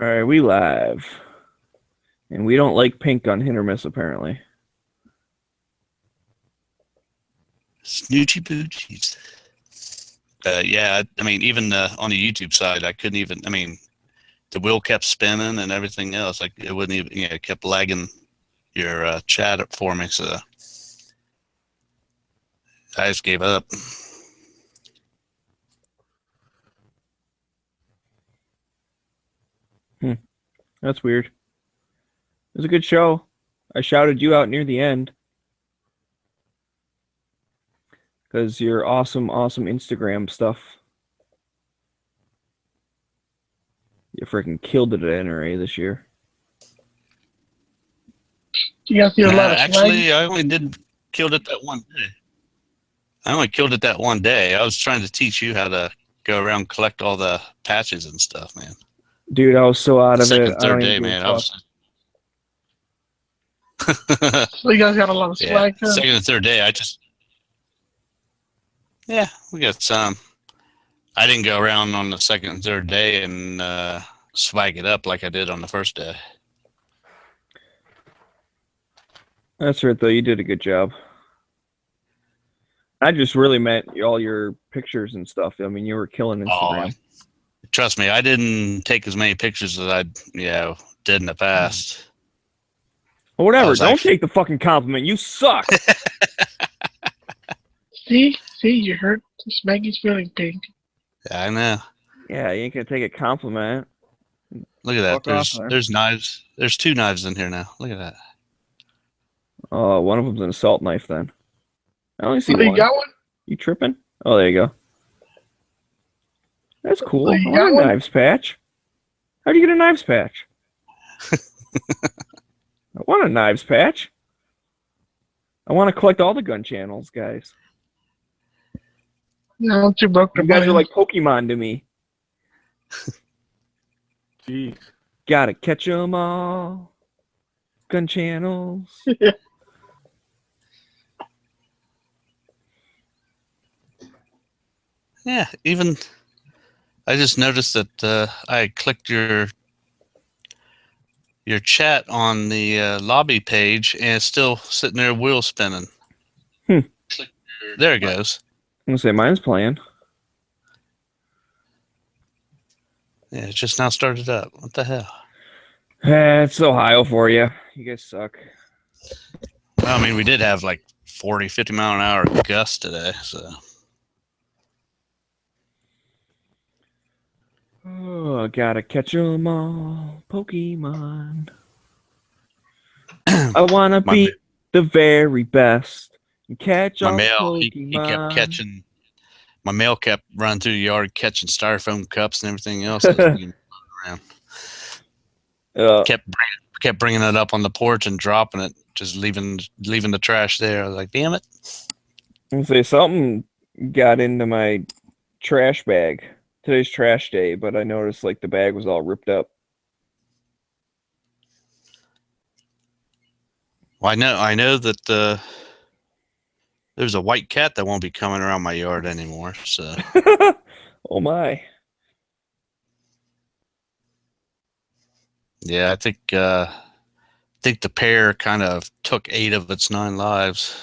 All right, we live. And we don't like pink on hit or miss, apparently. Snoochie boochies. Yeah, I mean, even on the YouTube side, I couldn't even. I mean, the wheel kept spinning and everything else. Like it wouldn't even. Yeah, it kept lagging your chat up for me. So I just gave up. That's weird. It was a good show. I shouted you out near the end. Because your awesome Instagram stuff. You freaking killed it at NRA this year. You guys see a lot of Actually, I only killed it that one day. I only killed it that one day. I was trying to teach you how to go around and collect all the patches and stuff, man. Dude, I was so out of it. Third day, man. I was. So you guys got a lot of swag. Yeah, second and third day, yeah, we got some. I didn't go around on the second and third day and swag it up like I did on the first day. That's right, though. You did a good job. I just really meant all your pictures and stuff. I mean, you were killing Instagram. Oh, trust me, I didn't take as many pictures as I did in the past. Well, whatever. Don't take the fucking compliment. You suck. See, you hurt Maggie's feeling, Pink. Yeah, I know. Yeah, you ain't gonna take a compliment. Look at that. There's knives. There's 2 knives in here now. Look at that. Oh, one of them's an assault knife then. I only see one. You got one? You tripping? Oh, there you go. That's cool. I want a knives patch. How do you get a knives patch? I want a knives patch. I want to collect all the gun channels, guys. No, you broke the You guys are like Pokemon to me. Jeez. Gotta catch 'em all. Gun channels. Yeah, even I just noticed that I clicked your chat on the lobby page and it's still sitting there wheel spinning. There it goes. I'm gonna say mine's playing. Yeah, it just now started up. What the hell? It's Ohio for you. You guys suck. Well, I mean, we did have like 40, 50 mile an hour gusts today, so. Oh, gotta catch 'em all, Pokemon. I wanna be the very best and catch all Pokemon. He kept catching. My mail kept running through the yard, catching styrofoam cups and everything else. Around. Kept bringing it up on the porch and dropping it, just leaving the trash there. I was like, damn it! I'm gonna say something got into my trash bag. Today's trash day, but I noticed like the bag was all ripped up. Well, I know that there's a white cat that won't be coming around my yard anymore. So. Oh my. Yeah, I think the pair kind of took 8 of its 9 lives.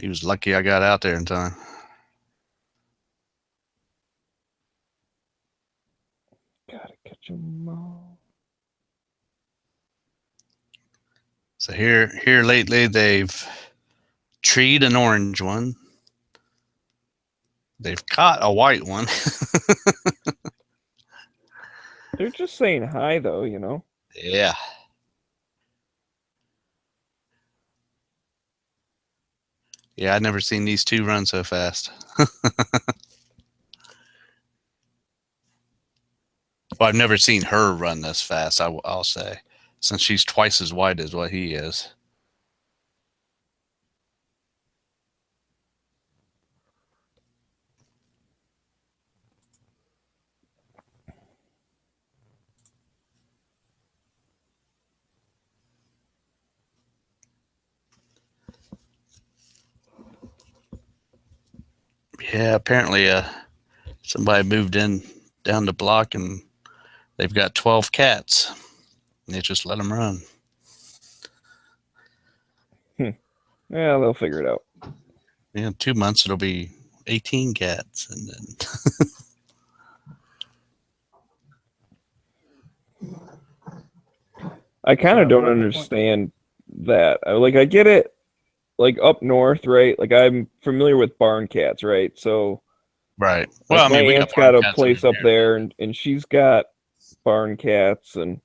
He was lucky I got out there in time. Gotta catch 'em all. So here lately they've treed an orange one. They've caught a white one. They're just saying hi though, you know. Yeah. Yeah, I've never seen these 2 run so fast. Well, I've never seen her run this fast, I'll say, since she's twice as wide as what he is. Yeah, apparently somebody moved in down the block, and they've got 12 cats. They just let them run. Yeah, they'll figure it out. Yeah, 2 months it'll be 18 cats, and then I kind of don't understand that. I get it, like up north, right? Like I'm familiar with barn cats, right? So right. like Well, I mean, my we aunt's got got a barn cats place in up there, and she's got barn cats, and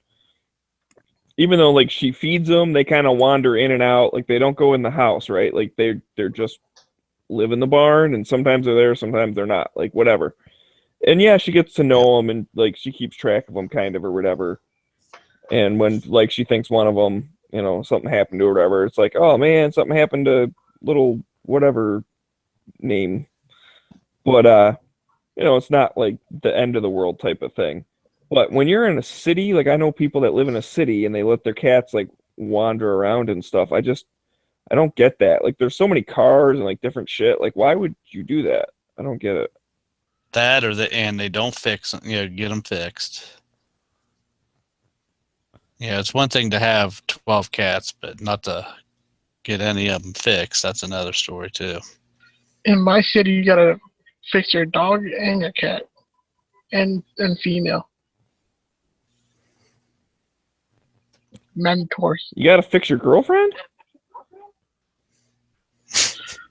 even though like she feeds them, they kind of wander in and out. Like they don't go in the house, right? Like they're just live in the barn, and sometimes they're there, sometimes they're not. Like whatever. And yeah, she gets to know them, and like she keeps track of them, kind of or whatever. And when like she thinks one of them, something happened to her or whatever, it's like, oh man, something happened to little whatever name. But it's not like the end of the world type of thing. But when you're in a city, like I know people that live in a city and they let their cats like wander around and stuff. I don't get that. Like there's so many cars and like different shit. Like why would you do that? I don't get it. that, and they don't fix them. Get them fixed. Yeah, it's one thing to have 12 cats, but not to get any of them fixed. That's another story too. In my city, you gotta fix your dog and your cat, and female. Mandatory. You got to fix your girlfriend?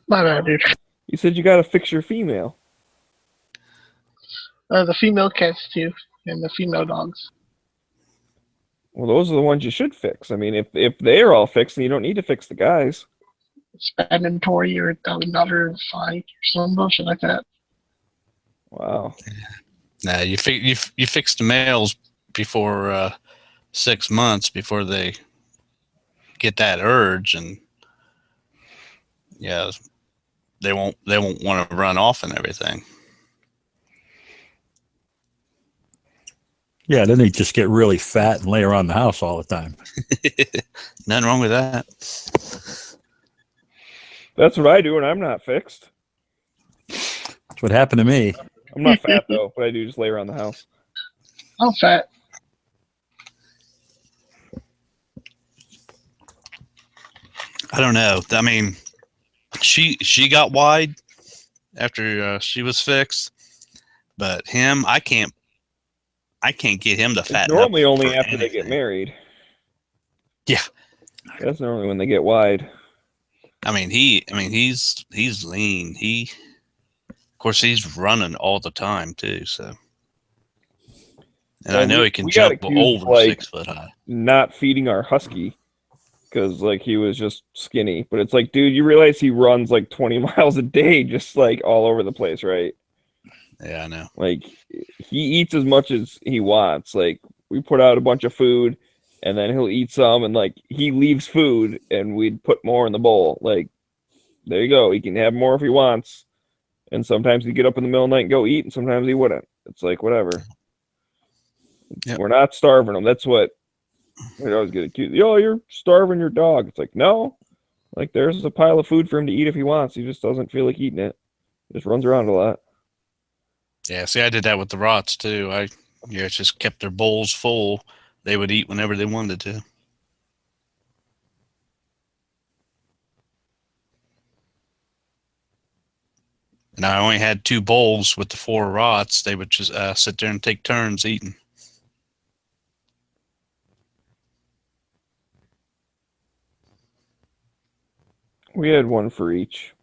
My bad, dude. You said you got to fix your female. The female cats too, and the female dogs. Well, those are the ones you should fix. I mean, if they're all fixed, then you don't need to fix the guys. It's mandatory or $1,000 fine or some bullshit like that. Wow. Nah, you fix the males before 6 months before they get that urge, and yeah, they won't want to run off and everything. Yeah, then they just get really fat and lay around the house all the time. Nothing wrong with that. That's what I do, and I'm not fixed. That's what happened to me. I'm not fat though, but I do just lay around the house. I'm fat. I don't know. I mean, she got wide after she was fixed, but him, I can't get him to It's fatten normally up only for after they get anything. married. Yeah. That's normally when they get wide. I mean, he's lean. Of course, he's running all the time too. So, and Well, I know he can we got jump accused, over 6 foot high. Not feeding our husky because like he was just skinny. But it's like, dude, you realize he runs like 20 miles a day, just like all over the place, right? Yeah, I know. Like he eats as much as he wants. Like we put out a bunch of food, and then he'll eat some, and like he leaves food, and we'd put more in the bowl. Like there you go. He can have more if he wants. And sometimes he'd get up in the middle of the night and go eat, and sometimes he wouldn't. It's like whatever. Yep. We're not starving him. That's what we always get accused. Yo, you're starving your dog. It's like no. Like there's a pile of food for him to eat if he wants. He just doesn't feel like eating it. He just runs around a lot. Yeah, see, I did that with the rots too. It just kept their bowls full. They would eat whenever they wanted to. And I only had 2 bowls with the 4 rots. They would just sit there and take turns eating. We had one for each.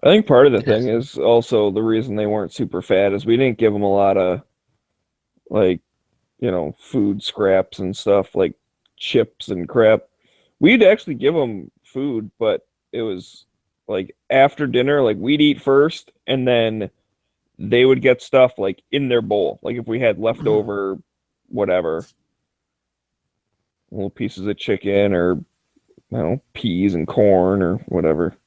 I think part of the thing is also the reason they weren't super fat is we didn't give them a lot of like, food scraps and stuff like chips and crap. We'd actually give them food, but it was like after dinner, like we'd eat first and then they would get stuff like in their bowl. Like if we had leftover whatever, little pieces of chicken or peas and corn or whatever.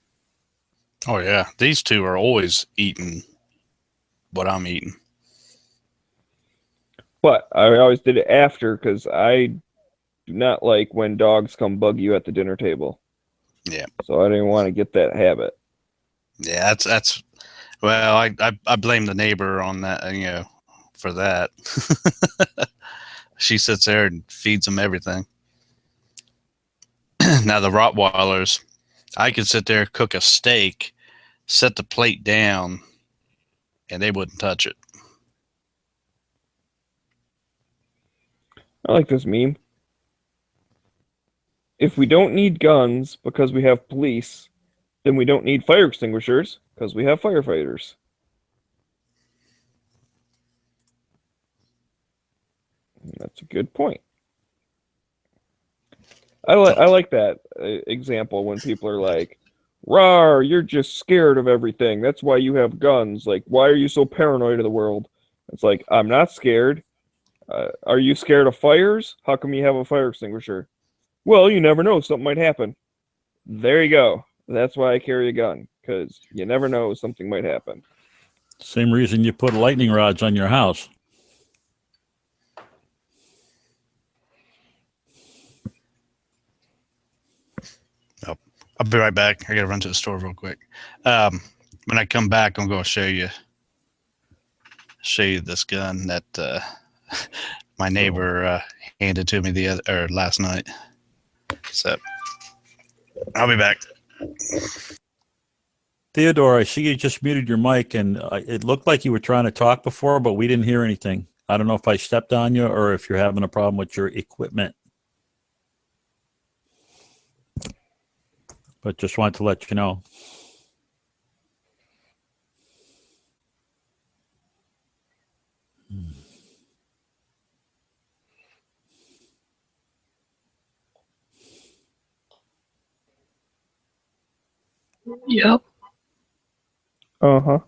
Oh yeah, these 2 are always eating what I'm eating. But I always did it after because I do not like when dogs come bug you at the dinner table. Yeah. So I didn't want to get that habit. Yeah, that's. Well, I blame the neighbor on that. For that. She sits there and feeds them everything. Now the Rottweilers, I could sit there, cook a steak, set the plate down, and they wouldn't touch it. I like this meme. If we don't need guns because we have police, then we don't need fire extinguishers because we have firefighters. That's a good point. I like that example when people are like, "Rawr, you're just scared of everything. That's why you have guns. Like, why are you so paranoid of the world?" It's like, I'm not scared. Are you scared of fires? How come you have a fire extinguisher? Well, you never know. Something might happen. There you go. That's why I carry a gun, because you never know, something might happen. Same reason you put lightning rods on your house. I'll be right back. I gotta run to the store real quick. When I come back, I'm gonna show you this gun that my neighbor handed to me last night. So I'll be back. Theodore, I see you just muted your mic, and it looked like you were trying to talk before, but we didn't hear anything. I don't know if I stepped on you or if you're having a problem with your equipment. But just wanted to let you know. Yep. Uh-huh.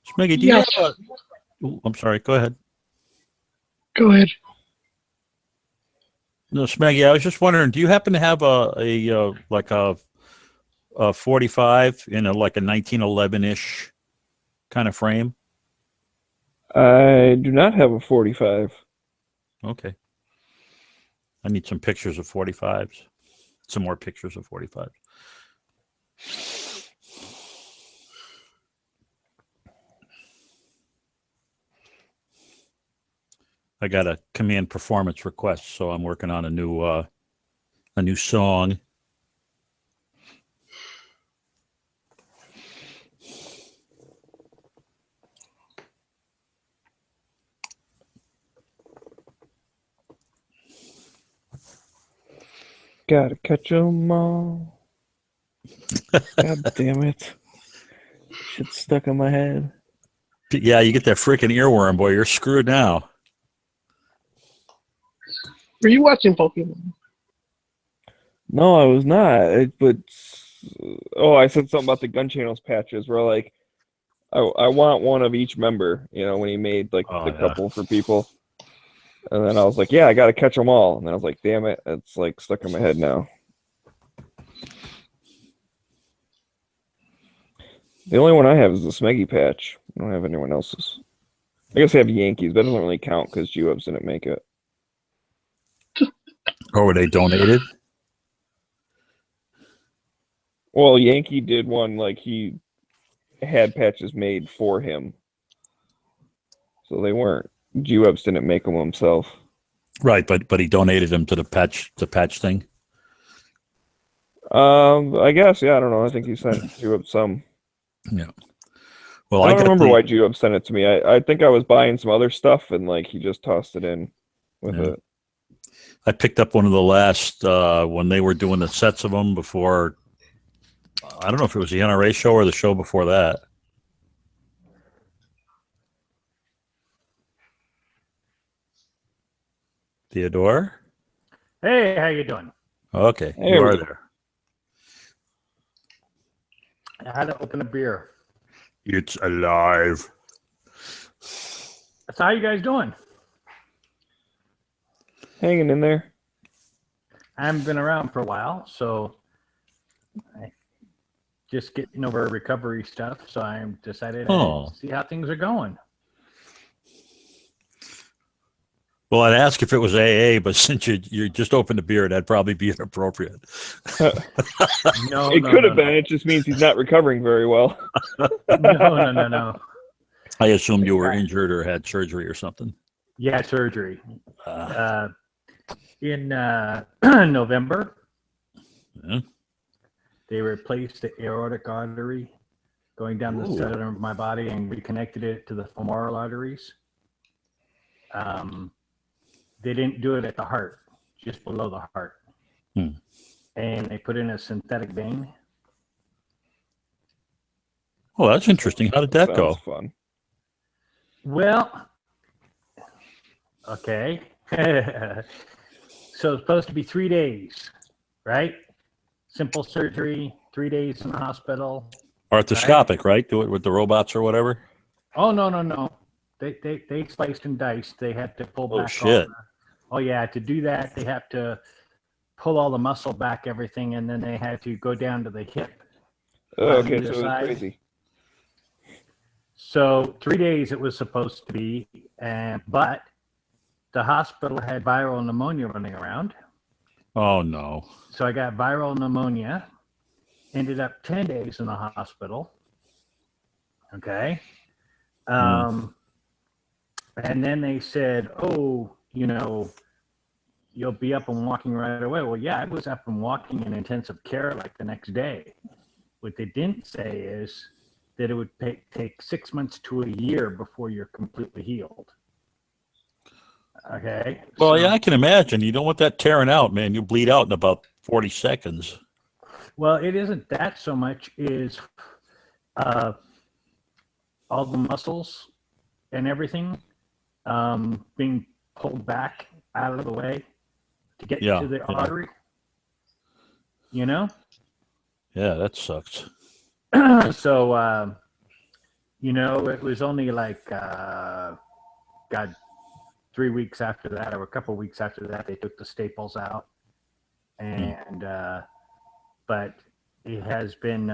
Smiggy, do you Yes. have Ooh, I'm sorry. Go ahead. Go ahead. No, Smeggy, I was just wondering, do you happen to have a 45 in like a 1911-ish kind of frame? I do not have a 45. Okay. I need some pictures of 45s. Some more pictures of 45s. I got a command performance request, so I'm working on a new song. Gotta catch 'em all. God damn it. Shit's stuck in my head. Yeah, you get that freaking earworm, boy. You're screwed now. Were you watching Pokemon? No, I was not. I said something about the gun channels patches where like I want one of each member, when he made like Oh, the yeah. couple for people. And then I was like, yeah, I gotta catch them all. And then I was like, damn it, it's like stuck in my head now. The only one I have is the Smeggy patch. I don't have anyone else's. I guess I have Yankees, but that doesn't really count because G-Webs didn't make it. Or were they donated? Well, Yankee did one, like he had patches made for him. So they weren't. G-Webs didn't make them himself. Right, but he donated them to the patch thing. I guess, yeah, I don't know. I think he sent G-Webs some. Yeah. Well, I don't remember why G-Webs sent it to me. I think I was buying some other stuff and like he just tossed it in with it. I picked up one of the last when they were doing the sets of them before. I don't know if it was the NRA show or the show before that. Theodore? Hey, how you doing? Okay, Hey, you are there. I had to open a beer. It's alive. So how you guys doing? Hanging in there. I haven't been around for a while, so I just getting over recovery stuff. So I decided Oh. to see how things are going. Well, I'd ask if it was AA, but since you just opened a beer, that'd probably be inappropriate. No, It no, could no, have been. It just means he's not recovering very well. No. I assumed you were injured or had surgery or something. Yeah, surgery. Uh, In November, yeah. they replaced the aortic artery going down the Ooh. center of my body and reconnected it to the femoral arteries. They didn't do it at the heart, just below the heart. Hmm. And they put in a synthetic vein. Oh, that's interesting. How did that go? Sounds fun. Well, okay. So it's supposed to be 3 days, right? Simple surgery, 3 days in the hospital. Arthroscopic, right? Do it with the robots or whatever. Oh, no. They sliced and diced. They had to pull Oh, back. shit. Oh yeah, to do that, they have to pull all the muscle back, everything, and then they had to go down to the hip. Oh, okay, either so it was side. crazy. So 3 days it was supposed to be, but the hospital had viral pneumonia running around. Oh, no. So I got viral pneumonia, ended up 10 days in the hospital. Okay. And then they said, oh, you'll be up and walking right away. Well, yeah, I was up and walking in intensive care like the next day. What they didn't say is that it would take 6 months to a year before you're completely healed. Okay. Well, So- yeah, I can imagine. You don't want that tearing out, man. You bleed out in about 40 seconds. Well, it isn't that so much is all the muscles and everything being pulled back out of the way to get Yeah, to the yeah. artery. Yeah, that sucks. So, it was only like, 3 weeks after that, or a couple of weeks after that, they took the staples out. And, but it has been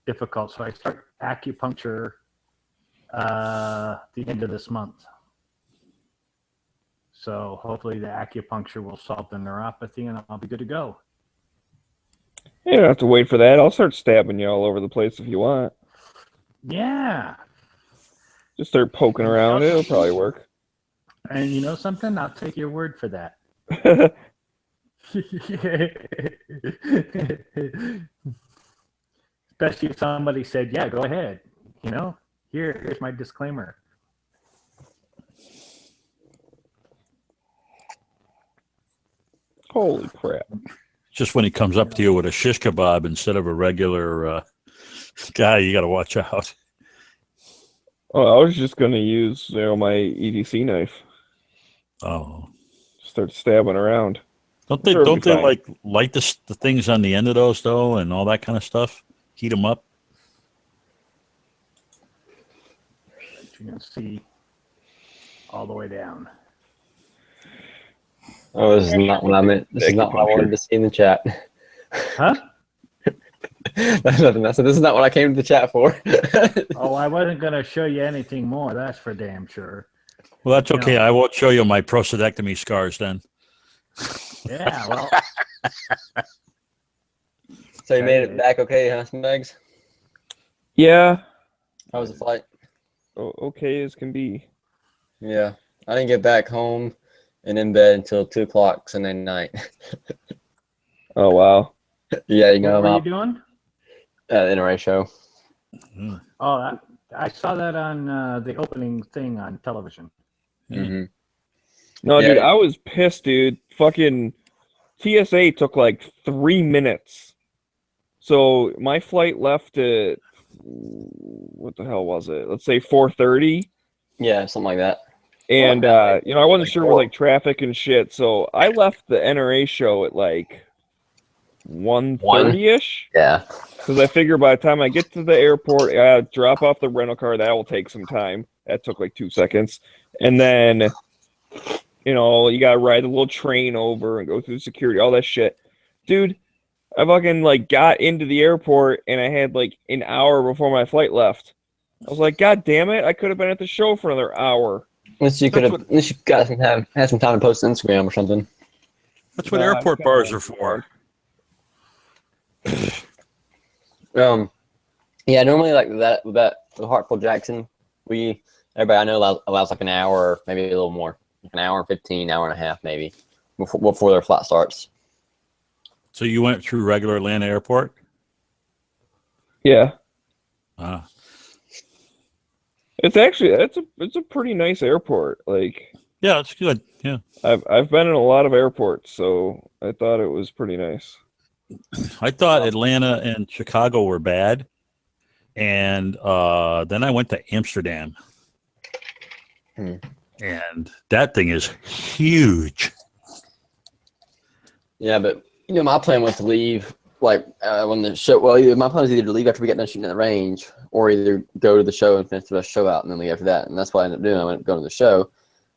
difficult. So I start acupuncture the end of this month. So hopefully the acupuncture will solve the neuropathy and I'll be good to go. You don't have to wait for that. I'll start stabbing you all over the place if you want. Yeah. Just start poking around. It'll probably work. And you know something? I'll take your word for that. Especially if somebody said, yeah, go ahead. Here's my disclaimer. Holy crap. Just when he comes up to you with a shish kebab instead of a regular guy, you got to watch out. Oh, I was just going to use my EDC knife. Oh. Start stabbing around. Don't they Sure, it'll be fine. like light the things on the end of those though and all that kind of stuff? Heat them up? You can see all the way down. Oh, this is not what I meant. This is not what I wanted to see in the chat. Huh? That's nothing. I said this is not what I came to the chat for. Oh, I wasn't going to show you anything more. That's for damn sure. Well, that's okay. I won't show you my prostatectomy scars then. Yeah, well, So you made it back okay, huh, Smegs? Yeah. How was the flight? Okay as can be. Yeah, I didn't get back home and in bed until 2 o'clock Sunday night. Oh, wow. Yeah, you know what were you I'm doing? at the NRA show. Oh, I saw that on the opening thing on television. Mm-hmm. No, Yeah. dude, I was pissed, dude. Fucking TSA took like 3 minutes. So my flight left at, what the hell was it? Let's say 4:30. Yeah, something like that. And, I wasn't sure with like traffic and shit. So I left the NRA show at like 1:30-ish. Yeah. Because I figure by the time I get to the airport, I gotta drop off the rental car. That will take some time. That took like 2 seconds. And then, you gotta ride a little train over and go through security, all that shit. Dude, I fucking like got into the airport and I had like an hour before my flight left. I was like, God damn it, I could have been at the show for another hour. Unless you That's could have, unless you guys can have had some time to post to Instagram or something. That's what No, I airport kinda bars like are for. Yeah, normally like that with Hartford Jackson, everybody I know allows like an hour, or maybe a little more, like an hour and 15, hour and a half maybe, before their flight starts. So you went through regular Atlanta airport? Yeah, Ah, it's actually it's a pretty nice airport. Like yeah, it's good. Yeah. I've been in a lot of airports, so I thought it was pretty nice. I thought Atlanta and Chicago were bad. And then I went to Amsterdam. Hmm. And that thing is huge. Yeah, but my plan was to leave like when the show. Well, my plan was either to leave after we got done shooting at the range, or either go to the show and finish the show out, and then leave after that. And that's what I ended up doing. I went going to the show.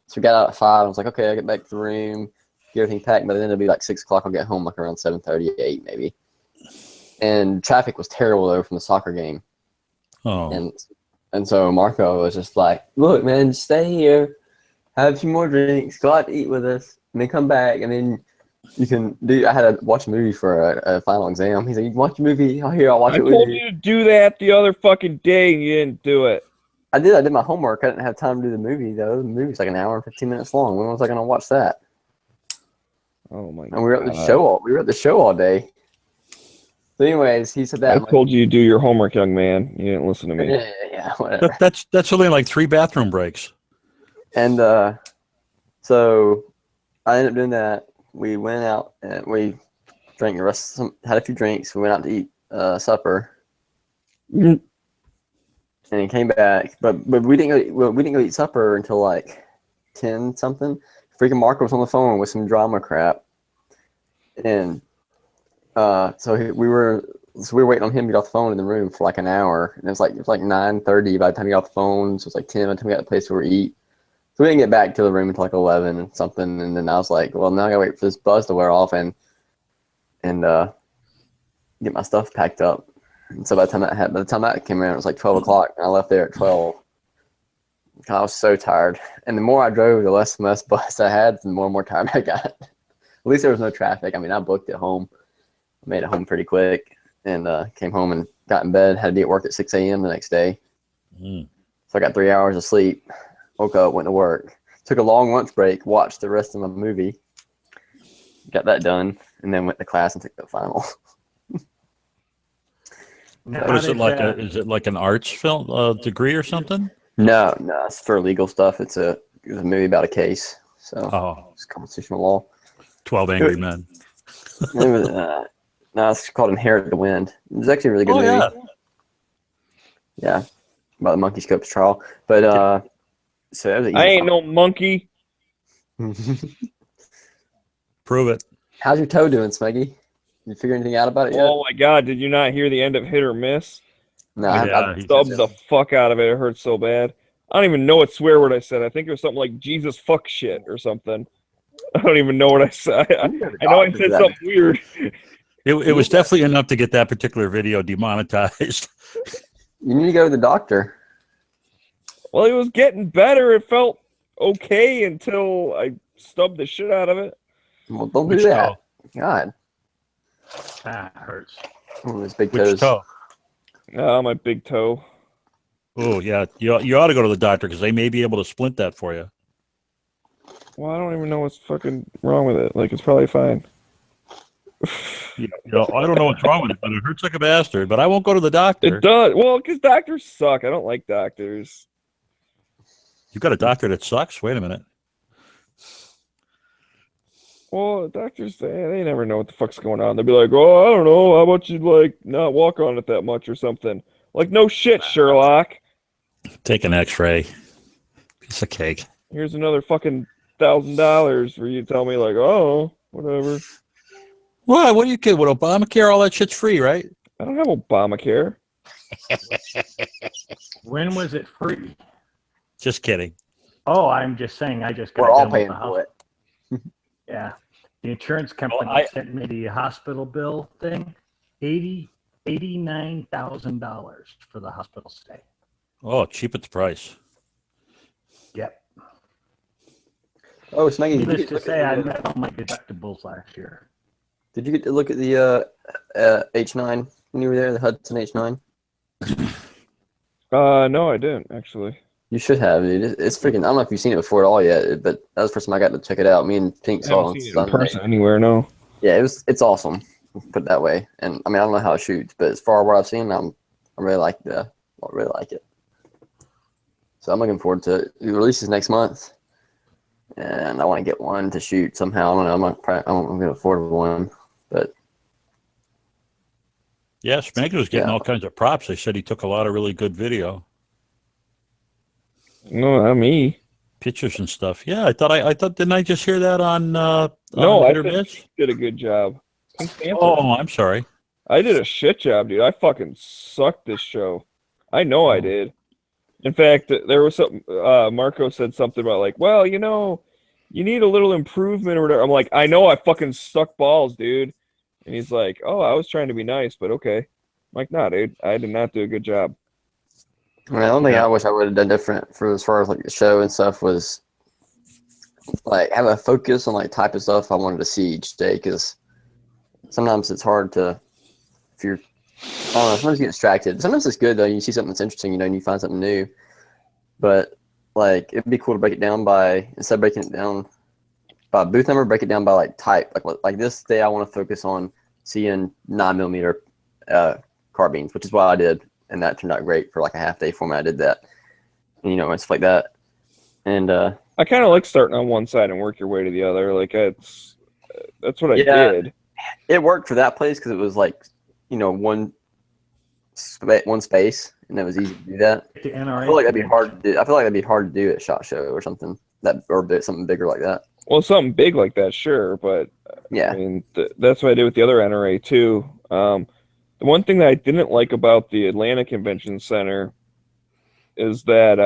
So we got out at 5. I was like, okay, I get back to the room, get everything packed. But then it'll be like 6 o'clock. I'll get home like around 7:30, 8 maybe. And traffic was terrible though from the soccer game. Oh, And so Marco was just like, look, man, just stay here, have a few more drinks, go out to eat with us, and then come back, and then you can do. I had to watch a movie for a final exam. He's like, you can watch a movie. I'll watch I it with told you. you to do that the other fucking day, and you didn't do it. I did my homework. I didn't have time to do the movie though. The movie's like an hour and 15 minutes long. When was I gonna watch that? Oh my god! And we were at the show all day. So anyways, he said that. I I'm like, told you to do your homework, young man. You didn't listen to me. yeah, whatever. that's only like 3 bathroom breaks. And so I ended up doing that. We went out and we drank had a few drinks. We went out to eat supper, Mm. and he came back. But we didn't go eat supper until like 10 something. Freaking Marco was on the phone with some drama crap, and so we were waiting on him to get off the phone in the room for like an hour, and it was like 9:30 by the time he got off the phone. So it was like 10 by the time we got to the place where we eat. So we didn't get back to the room until like 11 and something, and then I was like, well, now I gotta wait for this buzz to wear off and get my stuff packed up. And so by the time that came around, it was like 12 o'clock, and I left there at 12. I was so tired, and the more I drove, the less bus I had, the more tired I got. At least there was no traffic. I mean, I booked it home. I made it home pretty quick, and came home and got in bed. Had to be at work at 6 a.m. the next day. Mm. So I got 3 hours of sleep. Woke up, went to work. Took a long lunch break, watched the rest of my movie. Got that done, and then went to class and took the final. Now, What is how it like? did, Is it like an arts film degree or something? No, it's for legal stuff. It was a movie about a case. So Oh, it's constitutional law. 12 Angry Men. It was, no, it's called Inherit the Wind. It was actually a really good movie. Yeah. Yeah, about the Monkey Scopes trial. But so that was an I easy ain't no monkey. Prove it. How's your toe doing, Smeggy? You figure anything out about it yet? Oh my god! Did you not hear the end of Hit or Miss? No, Yeah, I, Subbed the fuck out of it. It hurt so bad. I don't even know what swear word I said. I think it was something like Jesus fuck shit or something. I don't even know what I said. I know I said something weird. It was definitely enough to get that particular video demonetized. You need to go to the doctor. Well, it was getting better. It felt okay until I stubbed the shit out of it. Well, don't Which do that. toe? God. that hurts. Oh, his big Which toes. toe? Oh, my big toe. Oh, yeah. You ought to go to the doctor because they may be able to splint that for you. Well, I don't even know what's fucking wrong with it. Like, it's probably fine. Yeah, I don't know what's wrong with it, but it hurts like a bastard. But I won't go to the doctor. It does. Well, because doctors suck. I don't like doctors. You got a doctor that sucks? Wait a minute. Well, doctors, they never know what the fuck's going on. They'll be like, oh, I don't know. How about you, like, not walk on it that much or something? Like, no shit, Sherlock. Take an x-ray. Piece of cake. Here's another fucking $1,000 for you to tell me, like, oh, whatever. What? What do you kid? With Obamacare, all that shit's free, right? I don't have Obamacare. When was it free? Just kidding. Oh, I'm just saying. I just got We're all done with paying the for it. Yeah, the insurance company I- sent me the hospital bill thing. $89,000 for the hospital stay. Oh, cheap at the price. Yep. Oh, Smeggy, Needless to say, I met all my deductibles last year. did you get to look at the H9 when you were there, the Hudson H9? No, I didn't actually. You should have, dude. It's freaking. I don't know if you've seen it before at all yet, but that was the first time I got to check it out. Me and Pink I saw it haven't on seen it in Sunday. person anywhere. No. Yeah, it's awesome. Put it that way. And I mean, I don't know how it shoots, but as far as what I've seen, I really like it. So I'm looking forward to it. It releases next month, and I want to get one to shoot somehow. I don't know. I'm going to afford one, but Yeah, Smeggy was getting Yeah. all kinds of props. They said he took a lot of really good video, No, not me. pictures and stuff. Yeah, I thought didn't I just hear that on No, on I Hit or think Miss? you did a good job. Pink Panther. Oh, I'm sorry. I did a shit job, dude. I fucking sucked this show. I know I Oh. did. In fact, there was something. Marco said something about like, well, you need a little improvement or whatever. I'm like, I know I fucking suck balls, dude. And he's like, oh, I was trying to be nice, but okay. I'm like, nah, dude, I did not do a good job. I mean, the only thing I wish I would have done different for as far as like the show and stuff was like have a focus on like type of stuff I wanted to see each day, because sometimes it's hard to if you're I don't know, sometimes you get distracted. Sometimes it's good though. You see something that's interesting, and you find something new. But like it'd be cool to break it down by instead of breaking it down by booth number, break it down by like type. Like this day I want to focus on seeing 9mm carbines, which is what I did, and that turned out great for like a half day for me. I did that, and and stuff like that. And I kind of like starting on one side and work your way to the other. Like that's what I Yeah. did. it worked for that place because it was like one space, and it was easy to do that. The NRA I feel like that'd be hard to do. I feel like that'd be hard to do at SHOT Show or something something bigger like that. Well, something big like that, sure, but Yeah. I mean, that's what I did with the other NRA too. The one thing that I didn't like about the Atlanta Convention Center is that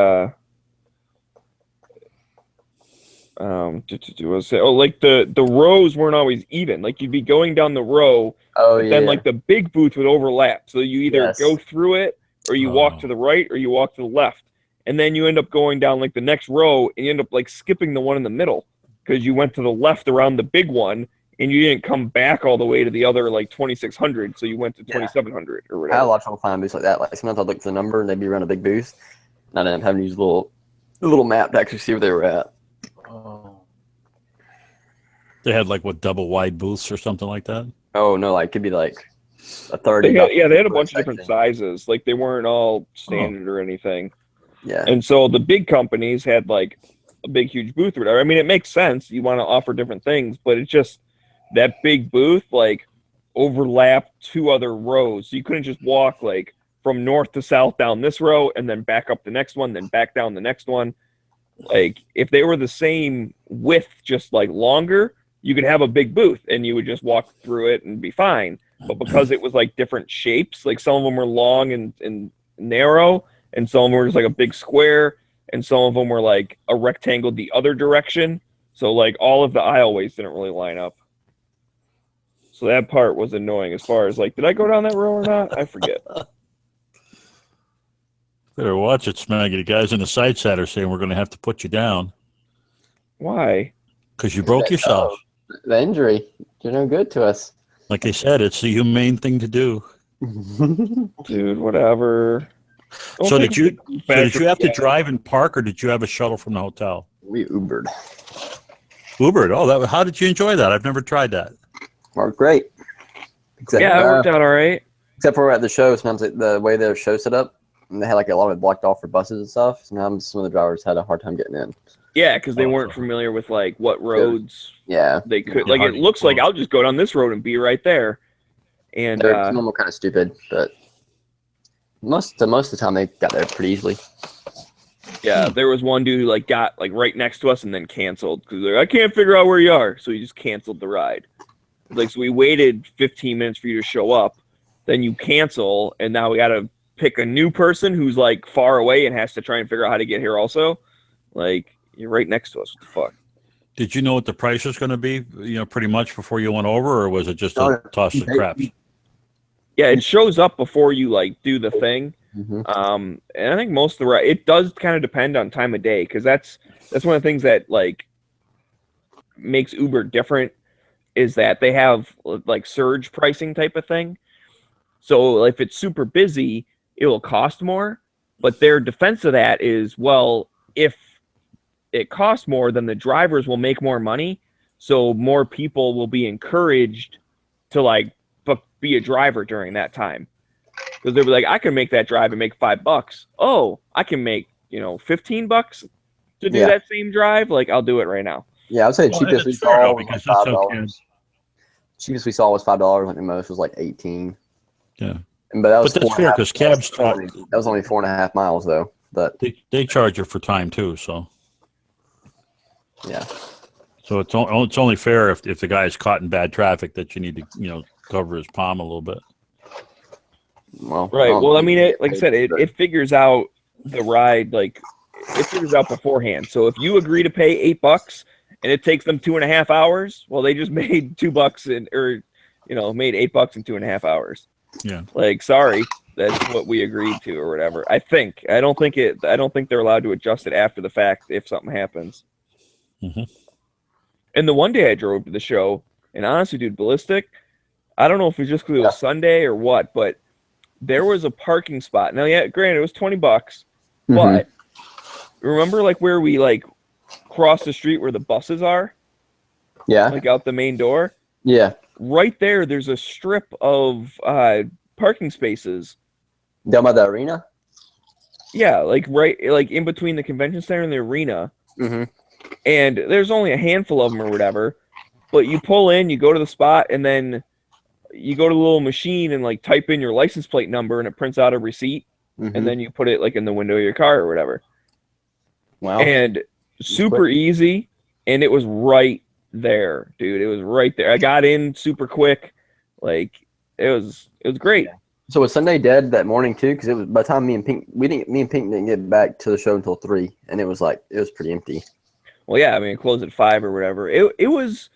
like the rows weren't always even. Like you'd be going down the row, Oh but yeah. then like the big booth would overlap. So you either Yes. go through it or you walk to the right or you walk to the left. And then you end up going down like the next row and you end up like skipping the one in the middle because you went to the left around the big one and you didn't come back all the way to the other like 2600. So you went to 2700 or I had a whatever. lot of trouble finding booths like that. Like sometimes I'd look for the number and they'd be around a big booth, and I'd end up having to use a little map to actually see where they were at. Oh. They had like double wide booths or something like that. Oh no, like it could be like a 30. They had a per bunch of different section. sizes. Like they weren't all standard or anything. Yeah. And so the big companies had like a big, huge booth or whatever. I mean, it makes sense. You want to offer different things, but it's just that big booth like overlapped two other rows. So you couldn't just walk like from north to south down this row and then back up the next one, then back down the next one. Like if they were the same width, just like longer, you could have a big booth and you would just walk through it and be fine. But because it was like different shapes, like some of them were long and narrow, and some of them were just like a big square, and some of them were like a rectangle the other direction. So like all of the aisleways didn't really line up. So that part was annoying as far as like, did I go down that row or not? I forget. Better watch it, Smeggy. The guys in the side side are saying we're going to have to put you down Why? because you broke yourself. The injury, you're no good to us. Like I said, it's the humane thing to do. Dude, whatever. Don't So take did you have to Yeah. drive and park, or did you have a shuttle from the hotel? We Ubered. Ubered. Oh, how did you enjoy that? I've never tried that. Worked great. Except, Yeah, it worked out all right. except for at the show, sometimes the way their show set up, and they had like a lot of it blocked off for buses and stuff. Sometimes some of the drivers had a hard time getting in. Yeah, because they Oh, weren't so- familiar with like what roads Yeah. they could. Yeah, Like hard it to looks like follow. I'll just go down this road and be right there. And Some of them were kind of stupid, but most of the time they got there pretty easily. yeah, there was one dude who like got like right next to us and then canceled because like, I can't figure out where you are, so he just canceled the ride. Like so, we waited 15 minutes for you to show up, then you cancel, and now we got to pick a new person who's like far away and has to try and figure out how to get here. Also, like you're right next to us. What the fuck? Did you know what the price was going to be? Pretty much before you went over, or was it just No, a toss of craps? Yeah, it shows up before you like do the thing. Mm-hmm. And I think most of the it does kind of depend on time of day because that's one of the things that like makes Uber different is that they have like surge pricing type of thing. So if it's super busy, it will cost more. But their defense of that is, well, if it costs more, then the drivers will make more money. So more people will be encouraged to like be a driver during that time. Because they'll be like, I can make that drive and make $5. Oh, I can make, $15 to do that same drive. Like, I'll do it right now. Yeah, I would say Well, cheapest we it's fair, saw though, was because like that's how $5. Cheapest we saw was $5. Like the most was like 18. Yeah. But that was But that's fair 4.5 because cabs talk. That was only 4.5 miles though. But They charge you for time too, so yeah, so it's only fair if the guy is caught in bad traffic that you need to cover his palm a little bit. well, Right. Well, I mean, like I said, it. it figures out the ride, like, it figures out beforehand. So if you agree to pay $8 and it takes them 2.5 hours, well, they just made $2 made $8 in 2.5 hours. Yeah. Like, sorry, that's what we agreed to or whatever. I don't think they're allowed to adjust it after the fact if something happens. Mhm. And the one day I drove to the show, and honestly, dude, Ballistic, I don't know if it was just because it was Sunday or what, but there was a parking spot. Now, yeah, granted, it was $20, but remember, like, where we, like, cross the street where the buses are? Yeah. Like, out the main door? Yeah. Right there's a strip of parking spaces. Down by the arena? Yeah, like, right, like, in between the convention center and the arena. Mm-hmm. And there's only a handful of them or whatever. But you pull in, you go to the spot, and then you go to the little machine and, like, type in your license plate number, and it prints out a receipt. Mm-hmm. And then you put it, like, in the window of your car or whatever. Wow. And super easy, and it was right there, dude. It was right there. I got in super quick. Like, it was great. So was Sunday dead that morning too? Because it was by the time me and Pink didn't get back to the show until 3, and it was pretty empty. Well, yeah, I mean, it closed at 5 or whatever. It was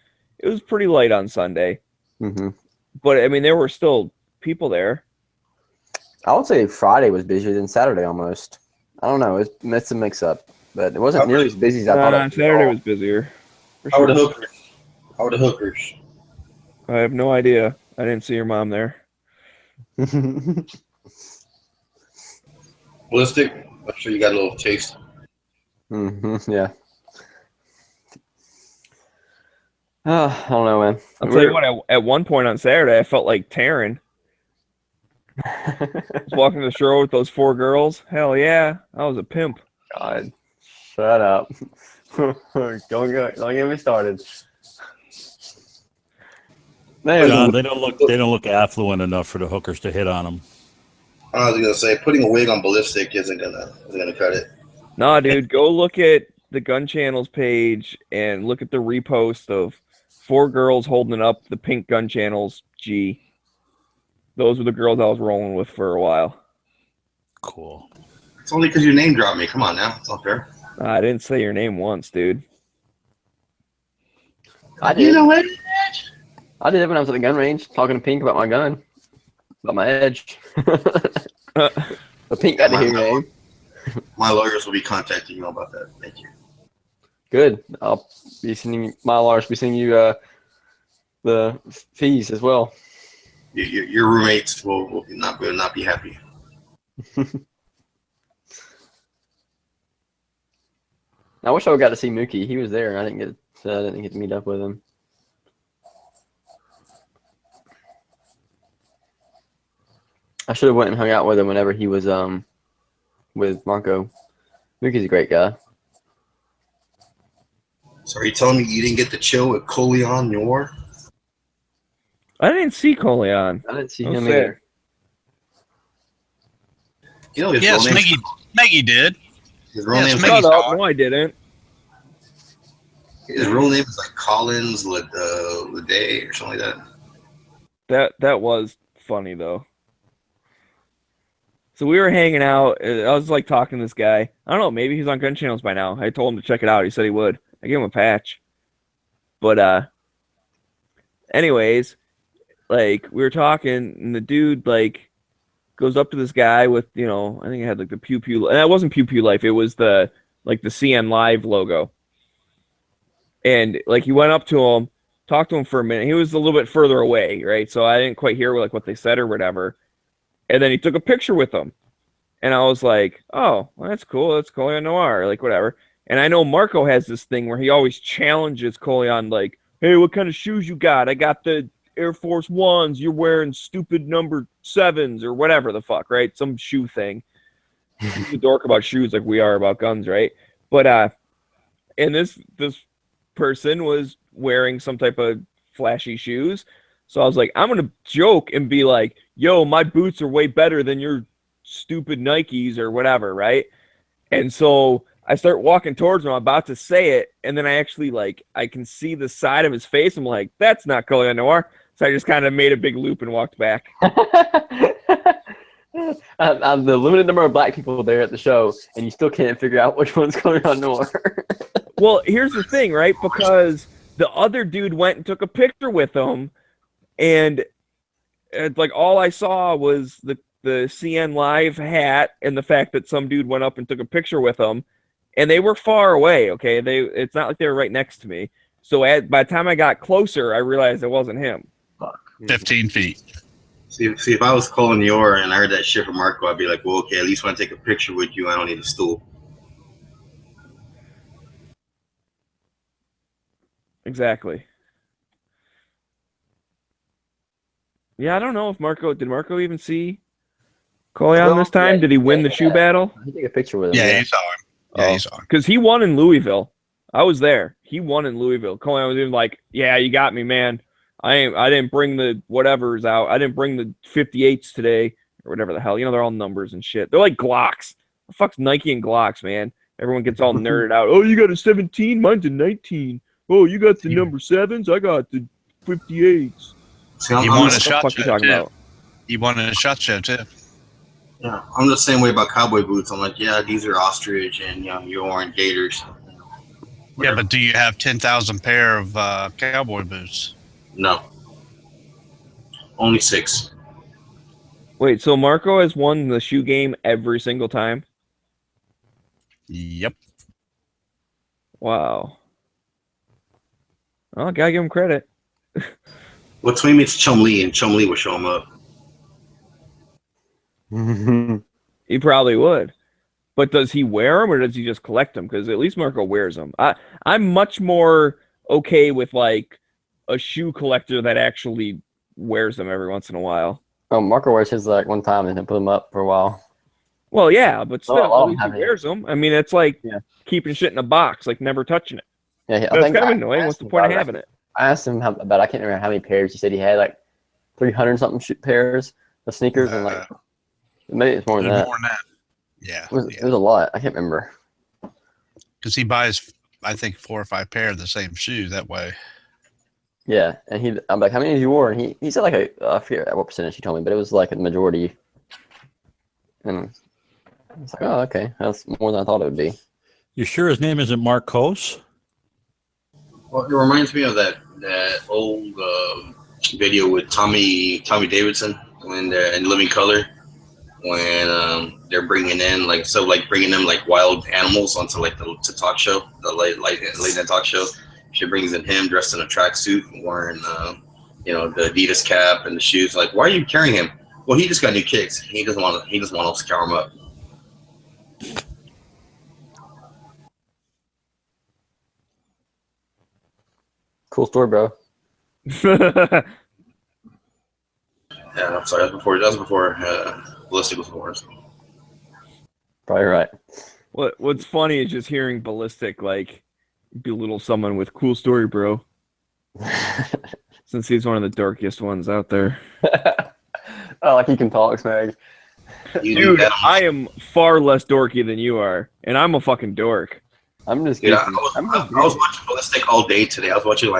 pretty light on Sunday, Mm-hmm. but I mean, there were still people there. I would say Friday was busier than Saturday almost. I don't know. It's a mix-up, but it wasn't nearly as busy as I thought. It was Saturday was busier. For How were the sure. hookers? How were the hookers? I have no idea. I didn't see your mom there. Ballistic? I'm sure you got a little taste. Mm-hmm. Yeah. I don't know, man. I'll tell you what. At one point on Saturday, I felt like Taryn. I was walking to the show with those 4 girls. Hell yeah, I was a pimp. God, shut up. Don't get me started. John, they don't look affluent enough for the hookers to hit on them. I was gonna say putting a wig on Ballistic isn't gonna cut it. Nah, dude, go look at the Gun Channels page and look at the repost of 4 girls holding up the pink Gun Channels G. Those were the girls I was rolling with for a while. Cool. It's only because your name dropped me. Come on now, it's not fair. I didn't say your name once, dude. I did. You know what? I did it when I was at the gun range, talking to Pink about my gun, about my edge. But Pink got to hear your name. My lawyers will be contacting you about that. Thank you. Good. I'll be sending you, my lawyers will be sending you the fees as well. Your roommates will not be happy. I wish I would got to see Mookie. He was there, and I didn't get to meet up with him. I should have went and hung out with him whenever he was with Marco. Mookie's a great guy. So are you telling me you didn't get to chill with Coleon Noir? I didn't see Coleon. I didn't see Oh, him sad. either. You know his Yes, real name. Maggie did. His real yes, name. Maggie- Shut up. No, I didn't. His real name is like Collins Leday or something like that. That was funny, though. So we were hanging out. I was like talking to this guy. I don't know. Maybe he's on Gun Channels by now. I told him to check it out. He said he would. I gave him a patch. But anyways, like we were talking, and the dude like goes up to this guy with I think it had like the Pew Pew. And that wasn't Pew Pew Life. It was the CN Live logo. And like he went up to him, talked to him for a minute. He was a little bit further away, right? So I didn't quite hear like what they said or whatever. And then he took a picture with him. And I was like, oh, well, that's cool. That's Colion Noir, like whatever. And I know Marco has this thing where he always challenges Colion, like, hey, what kind of shoes you got? I got the Air Force Ones. You're wearing stupid number 7s or whatever the fuck, right? Some shoe thing. He's a dork about shoes like we are about guns, right? But and this person was wearing some type of flashy shoes. So I was like, I'm gonna joke and be like, yo, my boots are way better than your stupid Nikes or whatever, right? And so I start walking towards him. I'm about to say it, and then I actually like I can see the side of his face. I'm like, that's not Colion Noir. So I just kind of made a big loop and walked back. I'm the limited number of black people there at the show, and you still can't figure out which one's Colion Noir. Well, here's the thing, right? Because the other dude went and took a picture with him, and like all I saw was the CN Live hat and the fact that some dude went up and took a picture with him, and they were far away. Okay, it's not like they were right next to me. So by the time I got closer, I realized it wasn't him. 15 feet. See, if I was Colion Noir and I heard that shit from Marco, I'd be like, well, okay, at least when I take a picture with you, I don't need a stool. Exactly. Yeah, I don't know if did Marco even see Colion this time? Yeah, Did he win the shoe battle? I take a picture with him. Yeah, he saw him. Yeah, he saw him. Because he won in Louisville. I was there. He won in Louisville. Colion was even like, yeah, you got me, man. I didn't bring the whatevers out. I didn't bring the 58s today or whatever the hell. They're all numbers and shit. They're like Glocks. The fuck's Nike and Glocks, man? Everyone gets all nerded out. Oh, you got a 17? Mine's a 19. Oh, you got the number 7s? I got the 58s. See, He won a What the shot fuck you show, talking too. about? He won a shot show, too. Yeah, I'm the same way about cowboy boots. I'm like, yeah, these are ostrich, and you're wearing gators. Yeah, but do you have 10,000 pair of cowboy boots? No, only 6. Wait, so Marco has won the shoe game every single time? Yep. Wow. Well, gotta give him credit. Well, Twin meets Chum Lee, and Chum Lee will show him up. He probably would. But does he wear them or does he just collect them? Because at least Marco wears them. I'm much more okay with like a shoe collector that actually wears them every once in a while. Oh, Marco wears his like one time and then put them up for a while. Well, yeah, but still, I'll at least have he it. wears them. I mean, it's like Yeah. keeping shit in a box, like never touching it. Yeah, That's kind of annoying. What's the point of having it? I asked him about I can't remember how many pairs. He said he had like 300 something pairs of sneakers, and like maybe it's more than There's that. more than that. Yeah. It was a lot. I can't remember. Because he buys, I think, 4 or 5 pair of the same shoe that way. Yeah, and I'm like, how many have you wore? And he said like I forget what percentage he told me, but it was like a majority. And I was like, oh, okay, that's more than I thought it would be. You sure his name isn't Marcos? Well, it reminds me of that old video with Tommy Davidson when they're in Living Color, when they're bringing in bringing them like wild animals onto like the talk show, the late night talk show. She brings in him dressed in a tracksuit, wearing the Adidas cap and the shoes. Like, why are you carrying him? Well, he just got new kicks. He doesn't want us to cover him up. Cool story, bro. Yeah, I'm sorry. That was before Ballistic was born. Probably right. What's funny is just hearing Ballistic like belittle someone with cool story, bro. Since he's one of the darkest ones out there. Oh, like he can talk, Smeg. Dude, I am far less dorky than you are, and I'm a fucking dork. I'm just Yeah, kidding. I was watching Ballistic all day today. I was watching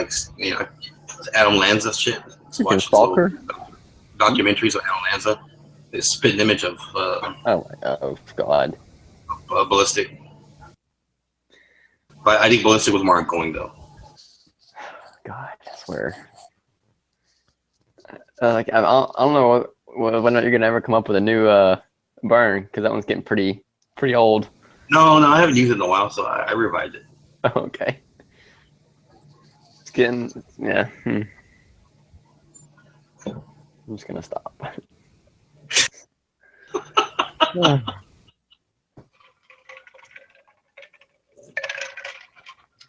Adam Lanza shit. You can Watching stalker? documentaries of Adam Lanza. This spitting image of Oh my god. Ballistic. But I think Ballistic was more outgoing though. God, I swear. I don't know when you're gonna ever come up with a new burn, because that one's getting pretty old. No, I haven't used it in a while, so I revived it. Okay. getting, yeah. I'm just gonna stop.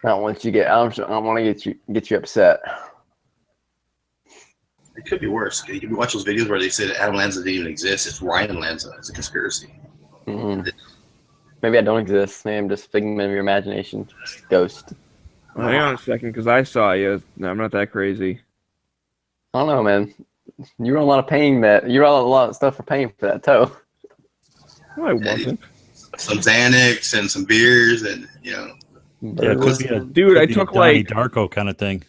I don't want you to get. I don't want to get you upset. It could be worse. You can watch those videos where they say that Adam Lanza didn't even exist. It's Ryan Lanza. It's a conspiracy. Maybe I don't exist. Maybe I'm just a figment of your imagination. Ghost. Well, hang on a second, because I saw you. No, I'm not that crazy. I don't know, man. You were on a lot of pain, Matt. You were on a lot of stuff for paying for that toe. No, I wasn't. Some Xanax and some beers, and Yeah, it could be a, Dude, I could be a took Donnie like Darko kind of thing.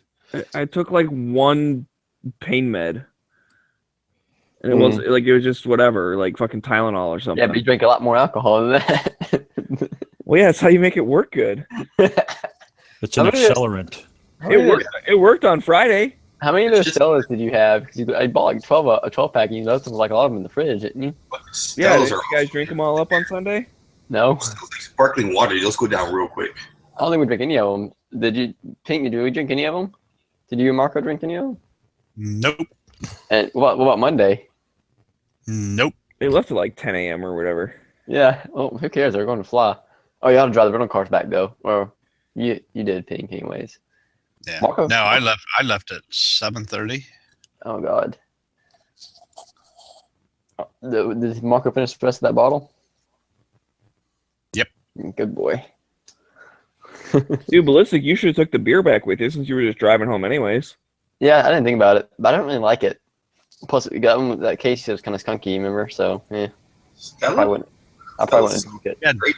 I took like one pain med, and it was like it was just whatever, like fucking Tylenol or something. Yeah, but you drink a lot more alcohol than that. Well, yeah, that's how you make it work good. It's an How many- accelerant. It worked on Friday. How many of those Stellas did you have? Because I bought like a 12 pack, and you left them like a lot of them in the fridge, didn't you? Yeah, Stellas did you guys drink them all up on Sunday? No, like sparkling water. They'll go down real quick. I don't think we drink any of them. Did you, Pink? Did we drink any of them? Did you and Marco drink any of them? Nope. And what about Monday? Nope. They left at like 10 a.m. or whatever. Yeah. Well, who cares? They're going to fly. Oh, you ought to drive the rental cars back though. Or you did, Pink, anyways. Yeah. Marco? No, I left at 7:30. Oh God. Did Marco finish the rest of that bottle? Yep. Good boy. Dude, Ballistic, you should have took the beer back with you since you were just driving home anyways. Yeah, I didn't think about it, but I don't really like it. Plus, we got one with that case that was kind of skunky, remember? So, yeah. I probably wouldn't drink it. Yeah. Great.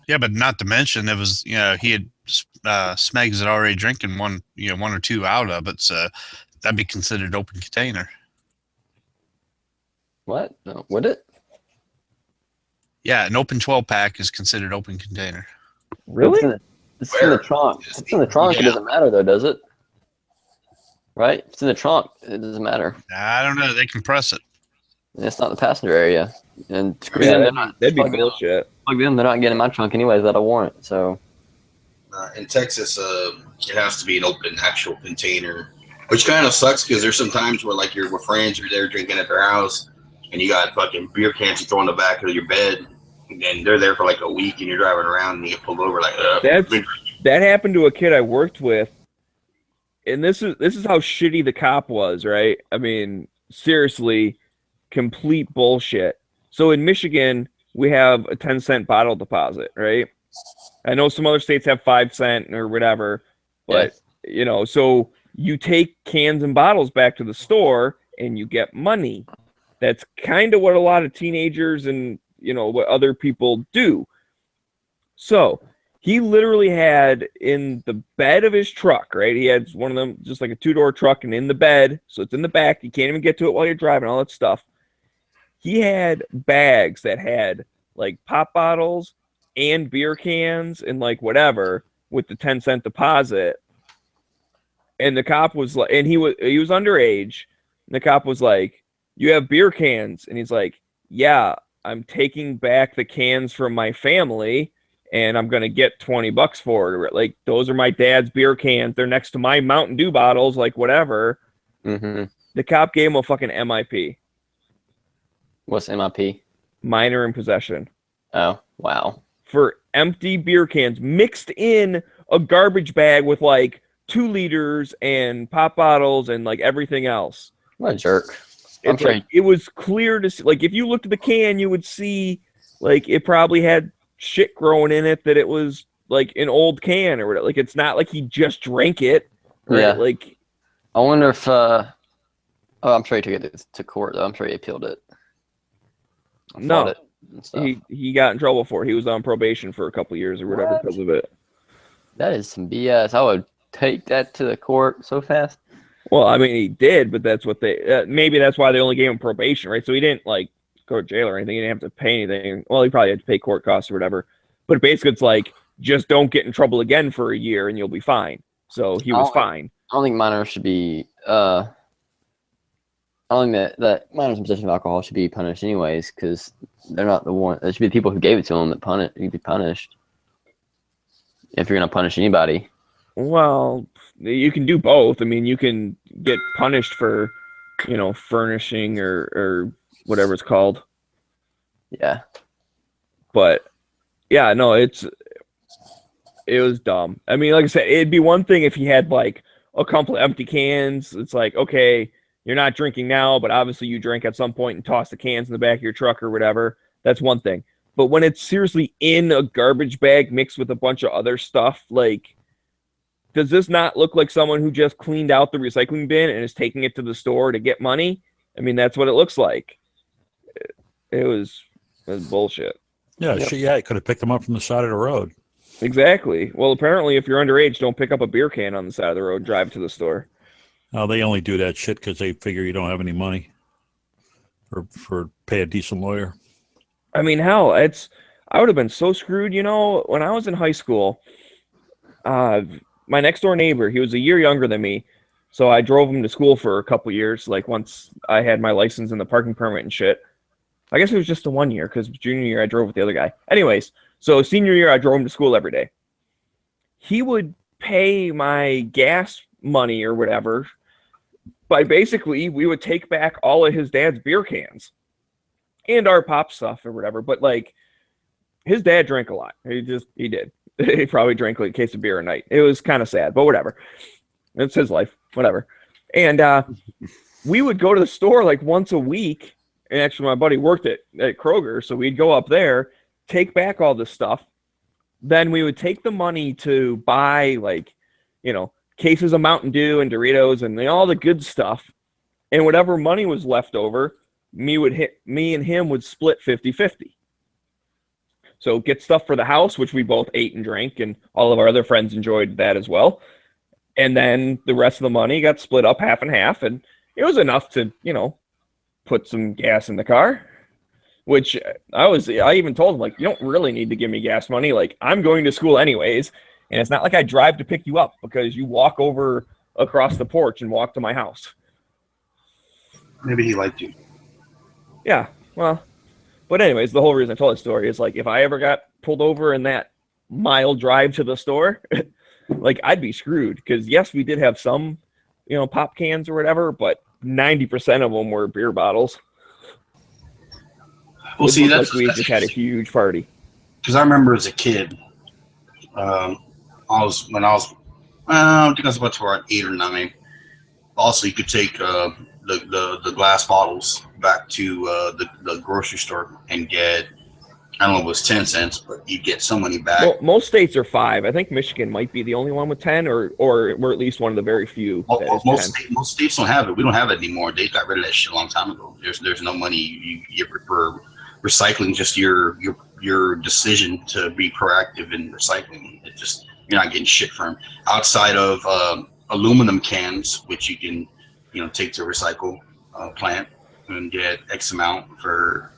Yeah, but not to mention it was, he had Smegs had already drinking one or two out of it, so that'd be considered open container. What? No, would it? Yeah, an open 12 pack is considered open container. Really? It's in the trunk. If it's in the trunk, It doesn't matter though, does it? Right? If it's in the trunk, it doesn't matter. I don't know. They compress it. And it's not the passenger area. And screw Yeah, them, that'd be plug them. bullshit. Plug them, they're not getting in my trunk anyways that I want it. So, In Texas, it has to be an open actual container, which kind of sucks because there's some times where like you're with friends, you're there drinking at their house, and you got fucking beer cans you throw in the back of your bed, and they're there for like a week, and you're driving around and you get pulled over like That happened to a kid I worked with, and this is how shitty the cop was, right? I mean, seriously, complete bullshit. So in Michigan, we have a 10-cent bottle deposit, right? I know some other states have 5-cent or whatever, but so you take cans and bottles back to the store and you get money. That's kind of what a lot of teenagers and what other people do. So he literally had in the bed of his truck, right? He had one of them, just like a 2-door truck, and in the bed, so it's in the back. You can't even get to it while you're driving, all that stuff. He had bags that had like pop bottles and beer cans and like whatever with the 10-cent deposit. And the cop was like, and he was underage. And the cop was like, "You have beer cans?" And he's like, "Yeah, I'm taking back the cans from my family, and I'm gonna get $20 for it. Like, those are my dad's beer cans. They're next to my Mountain Dew bottles, like whatever." mm-hmm. The cop gave him a fucking MIP, What's MIP? minor in possession, Oh, wow. for empty beer cans mixed in a garbage bag with like 2 liters and pop bottles and like everything else. What a jerk. I'm It's sure. like, it was clear to see, like, if you looked at the can, you would see like it probably had shit growing in it, that it was like an old can or whatever. Like, it's not like he just drank it, right? Yeah. Like, I wonder if. I'm sure he took it to court though. I'm sure he appealed it. I No. fought it and stuff. he got in trouble for it. He was on probation for a couple years or whatever What? because of it. That is some BS. I would take that to the court so fast. Well, I mean, he did, but that's what they maybe that's why they only gave him probation, right? So he didn't like go to jail or anything. He didn't have to pay anything. Well, he probably had to pay court costs or whatever. But basically, it's like, just don't get in trouble again for a year and you'll be fine. So he was fine. I don't think minors should be. I don't think that minors in possession of alcohol should be punished anyways, because they're not the one. It should be the people who gave it to them that need to be punished. If you're gonna punish anybody. Well, you can do both. I mean, you can get punished for, furnishing or whatever it's called. Yeah. But yeah, no, it was dumb. I mean, like I said, it'd be one thing if he had like a couple of empty cans. It's like, okay, you're not drinking now, but obviously you drank at some point and tossed the cans in the back of your truck or whatever. That's one thing. But when it's seriously in a garbage bag mixed with a bunch of other stuff, like, does this not look like someone who just cleaned out the recycling bin and is taking it to the store to get money? I mean, that's what it looks like. It was bullshit. Yeah, Yep. it could have picked them up from the side of the road. Exactly. Well, apparently, if you're underage, don't pick up a beer can on the side of the road, drive to the store. Oh, they only do that shit because they figure you don't have any money for pay a decent lawyer. I mean, hell, I would have been so screwed, when I was in high school, my next door neighbor, he was a year younger than me. So I drove him to school for a couple years, like once I had my license and the parking permit and shit. I guess it was just the 1 year because junior year I drove with the other guy. Anyways, so senior year I drove him to school every day. He would pay my gas money or whatever by basically we would take back all of his dad's beer cans and our pop stuff or whatever. But like his dad drank a lot. He did. He probably drank like a case of beer a night. It was kind of sad, but whatever. It's his life, whatever. And we would go to the store like once a week. And actually, my buddy worked at Kroger, so we'd go up there, take back all this stuff. Then we would take the money to buy like, cases of Mountain Dew and Doritos and all the good stuff. And whatever money was left over, me and him would split 50-50. So get stuff for the house, which we both ate and drank, and all of our other friends enjoyed that as well. And then the rest of the money got split up half and half, and it was enough to, put some gas in the car, which I even told him, like, you don't really need to give me gas money. Like, I'm going to school anyways, and it's not like I drive to pick you up because you walk over across the porch and walk to my house. Maybe he liked you. Yeah, well, but anyways, the whole reason I told that story is like, if I ever got pulled over in that mile drive to the store, like I'd be screwed because yes, we did have some, pop cans or whatever, but 90% of them were beer bottles. Well, see, like we just had a huge party. Because I remember as a kid, I think I was about to around 8 or 9. Also, you could take the glass bottles back to the grocery store and get, I don't know if it was 10 cents, but you'd get some money back. Well, most states are 5. I think Michigan might be the only one with 10, or we're at least one of the very few. Most states don't have it. We don't have it anymore. They got rid of that shit a long time ago. There's no money you get for recycling. Just your decision to be proactive in recycling. It just, you're not getting shit from outside of aluminum cans, which you can take to a recycle plant and get X amount for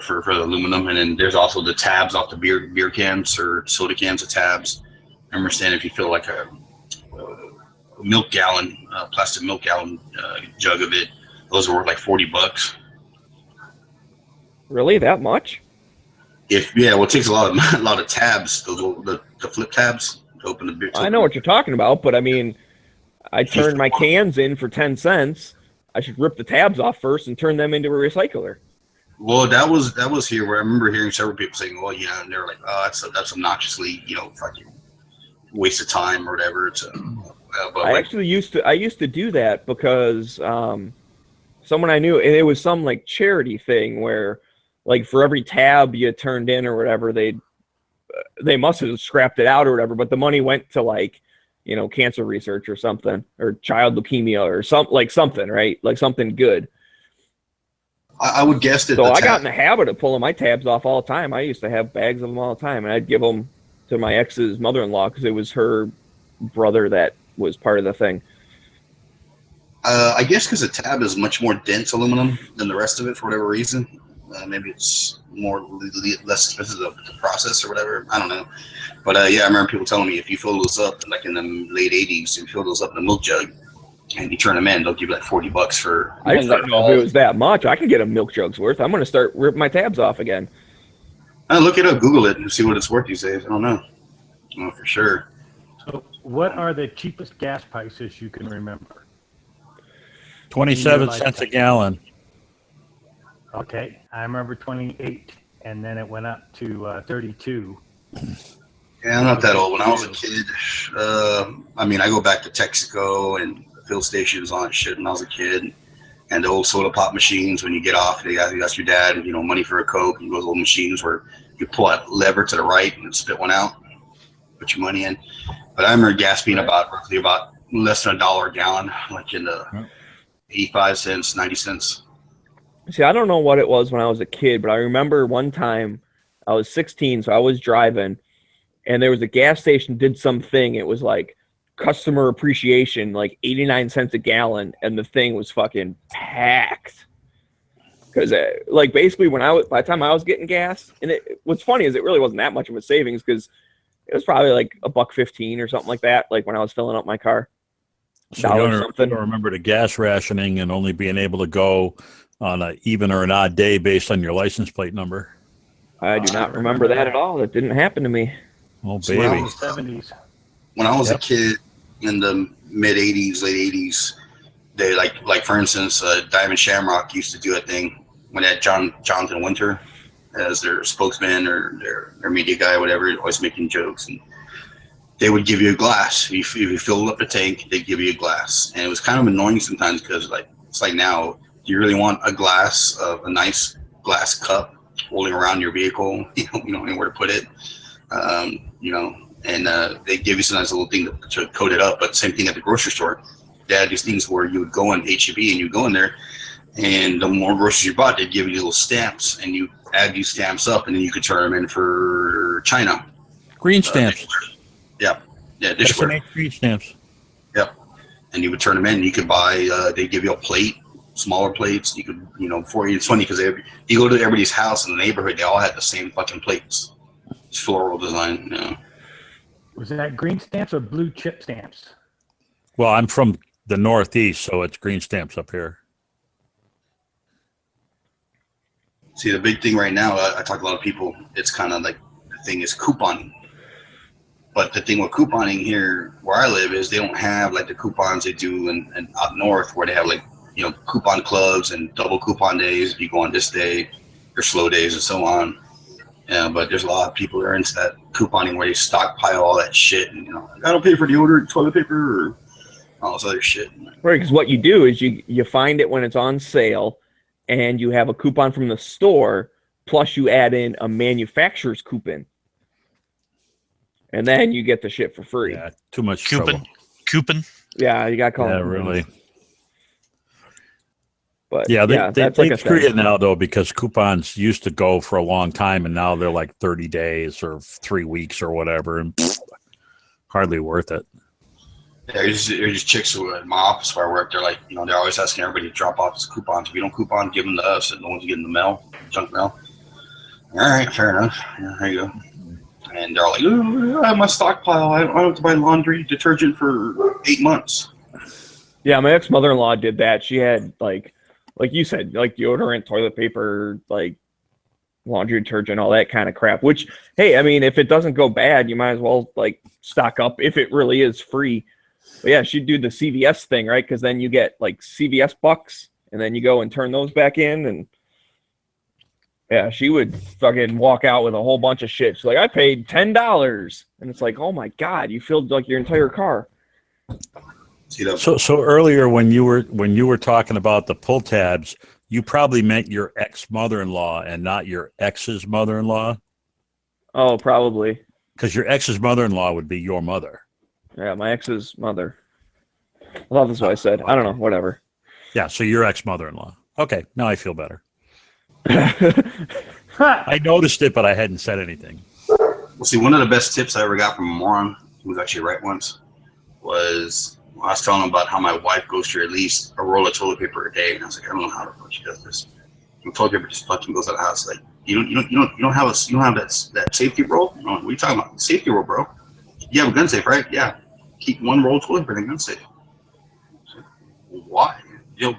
for the aluminum. And then there's also the tabs off the beer cans or soda cans of tabs. I understand if you feel like a milk gallon, plastic milk gallon jug of it, those are worth like $40. Really, that much? It takes a lot of tabs, the flip tabs to open the beer. I know what you're talking about, but I mean, I turned my cans in for 10 cents. I should rip the tabs off first and turn them into a recycler. Well, that was here where I remember hearing several people saying, well, and they're like, oh, that's obnoxiously, fucking waste of time or whatever. But I used to do that because someone I knew, and it was some like charity thing where like for every tab you turned in or whatever, they must have scrapped it out or whatever, but the money went to like, cancer research or something, or child leukemia or something, right? Like something good. I would guess that. So I got in the habit of pulling my tabs off all the time. I used to have bags of them all the time, and I'd give them to my ex's mother-in-law because it was her brother that was part of the thing. I guess because the tab is much more dense aluminum than the rest of it for whatever reason. Maybe it's less expensive to process or whatever. I don't know. But I remember people telling me if you fill those up, like in the late 80s, you fill those up in a milk jug and you turn them in, they'll give you like $40 for. I just don't know if it was that much. I can get a milk jug's worth. I'm going to start ripping my tabs off again. Look it up, Google it, and see what it's worth these days. I don't know for sure. So what are the cheapest gas prices you can remember? 27 cents a gallon. Okay, I remember 28, and then it went up to 32. Yeah, I'm not that old. When I was a kid, I mean, I go back to Texaco and fill stations on that shit when I was a kid. And the old soda pop machines, when you get off, you got your dad, you know, money for a Coke, and those old machines where you pull a lever to the right and spit one out, put your money in. But I remember gas being roughly about less than $1 a gallon, like in the 85 cents, 90 cents. See, I don't know what it was when I was a kid, but I remember one time I was 16, so I was driving, and there was a gas station did something. It was like customer appreciation, like 89 cents a gallon, and the thing was fucking packed. Because like basically by the time I was getting gas, and what's funny is it really wasn't that much of a savings because it was probably like $1.15 or something like that. Like when I was filling up my car. So you don't remember the gas rationing and only being able to go on an even or an odd day based on your license plate number. I do not remember that at all. That didn't happen to me. Oh, So baby. 70s. When I was a kid in the mid 80s, late 80s, they like for instance, Diamond Shamrock used to do a thing when they had Jonathan Winter as their spokesman or their media guy, whatever, always making jokes, and they would give you a glass. If you filled up the tank, they'd give you a glass, and it was kind of annoying sometimes because like it's like now, do you really want a glass of a nice glass cup holding around your vehicle? You know anywhere to put it. You know, and they give you some nice little thing to coat it up. But same thing at the grocery store. They had these things where you would go in H-E-B and you go in there, and the more groceries you bought, they'd give you little stamps, and you add these stamps up, and then you could turn them in for China. Green stamps. Yeah, dishware. S&H green stamps. Yep. And you would turn them in. You could buy. They give you a plate, smaller plates. You could, it's funny because you go to everybody's house in the neighborhood, they all had the same fucking plates. It's floral design. Yeah. Was that green stamps or blue chip stamps? Well, I'm from the Northeast, so it's green stamps up here. See, the big thing right now, I talk to a lot of people, it's kind of like the thing is couponing. But the thing with couponing here where I live is they don't have like the coupons they do in out north where they have like, coupon clubs and double coupon days. If you go on this day, there's slow days and so on. Yeah, but there's a lot of people that are into that couponing where they stockpile all that shit. And, I don't pay for deodorant, toilet paper, or all this other shit. Right, because what you do is you find it when it's on sale, and you have a coupon from the store, plus you add in a manufacturer's coupon. And then you get the shit for free. Yeah, too much trouble. Coupon? Yeah, you got to call it. Yeah, really. But yeah, that's they like screw it now, though, because coupons used to go for a long time, and now they're like 30 days or 3 weeks or whatever, and hardly worth it. Yeah, there's just chicks who at my office where I work, they're like, they're always asking everybody to drop off his coupons. If you don't coupon, give them to us, and the ones you get in the mail, junk mail. All right, fair enough. Yeah, there you go. And they're all like, oh, I have my stockpile. I don't have to buy laundry detergent for 8 months. Yeah, my ex-mother-in-law did that. She had, like you said, like deodorant, toilet paper, like laundry detergent, all that kind of crap. Which, hey, I mean, if it doesn't go bad, you might as well, like, stock up if it really is free. But yeah, she'd do the CVS thing, right? Because then you get, like, CVS bucks, and then you go and turn those back in, and yeah, she would fucking walk out with a whole bunch of shit. She's like, I paid $10. And it's like, oh my God, you filled like your entire car. So earlier when you were talking about the pull tabs, you probably meant your ex-mother-in-law and not your ex's mother-in-law. Oh, probably. Because your ex's mother-in-law would be your mother. Yeah, my ex's mother. I thought that's what I said. I don't know, whatever. Yeah, so your ex-mother-in-law. Okay, now I feel better. I noticed it, but I hadn't said anything. Well, see, one of the best tips I ever got from a moron, who was actually right once, was I was telling him about how my wife goes through at least a roll of toilet paper a day, and I was like, I don't know how the fuck she does this. And toilet paper just fucking goes out of the house. Like, you don't have that safety roll. What are you talking about? Safety roll, bro. You have a gun safe, right? Yeah. Keep one roll of toilet paper in a gun safe. Why?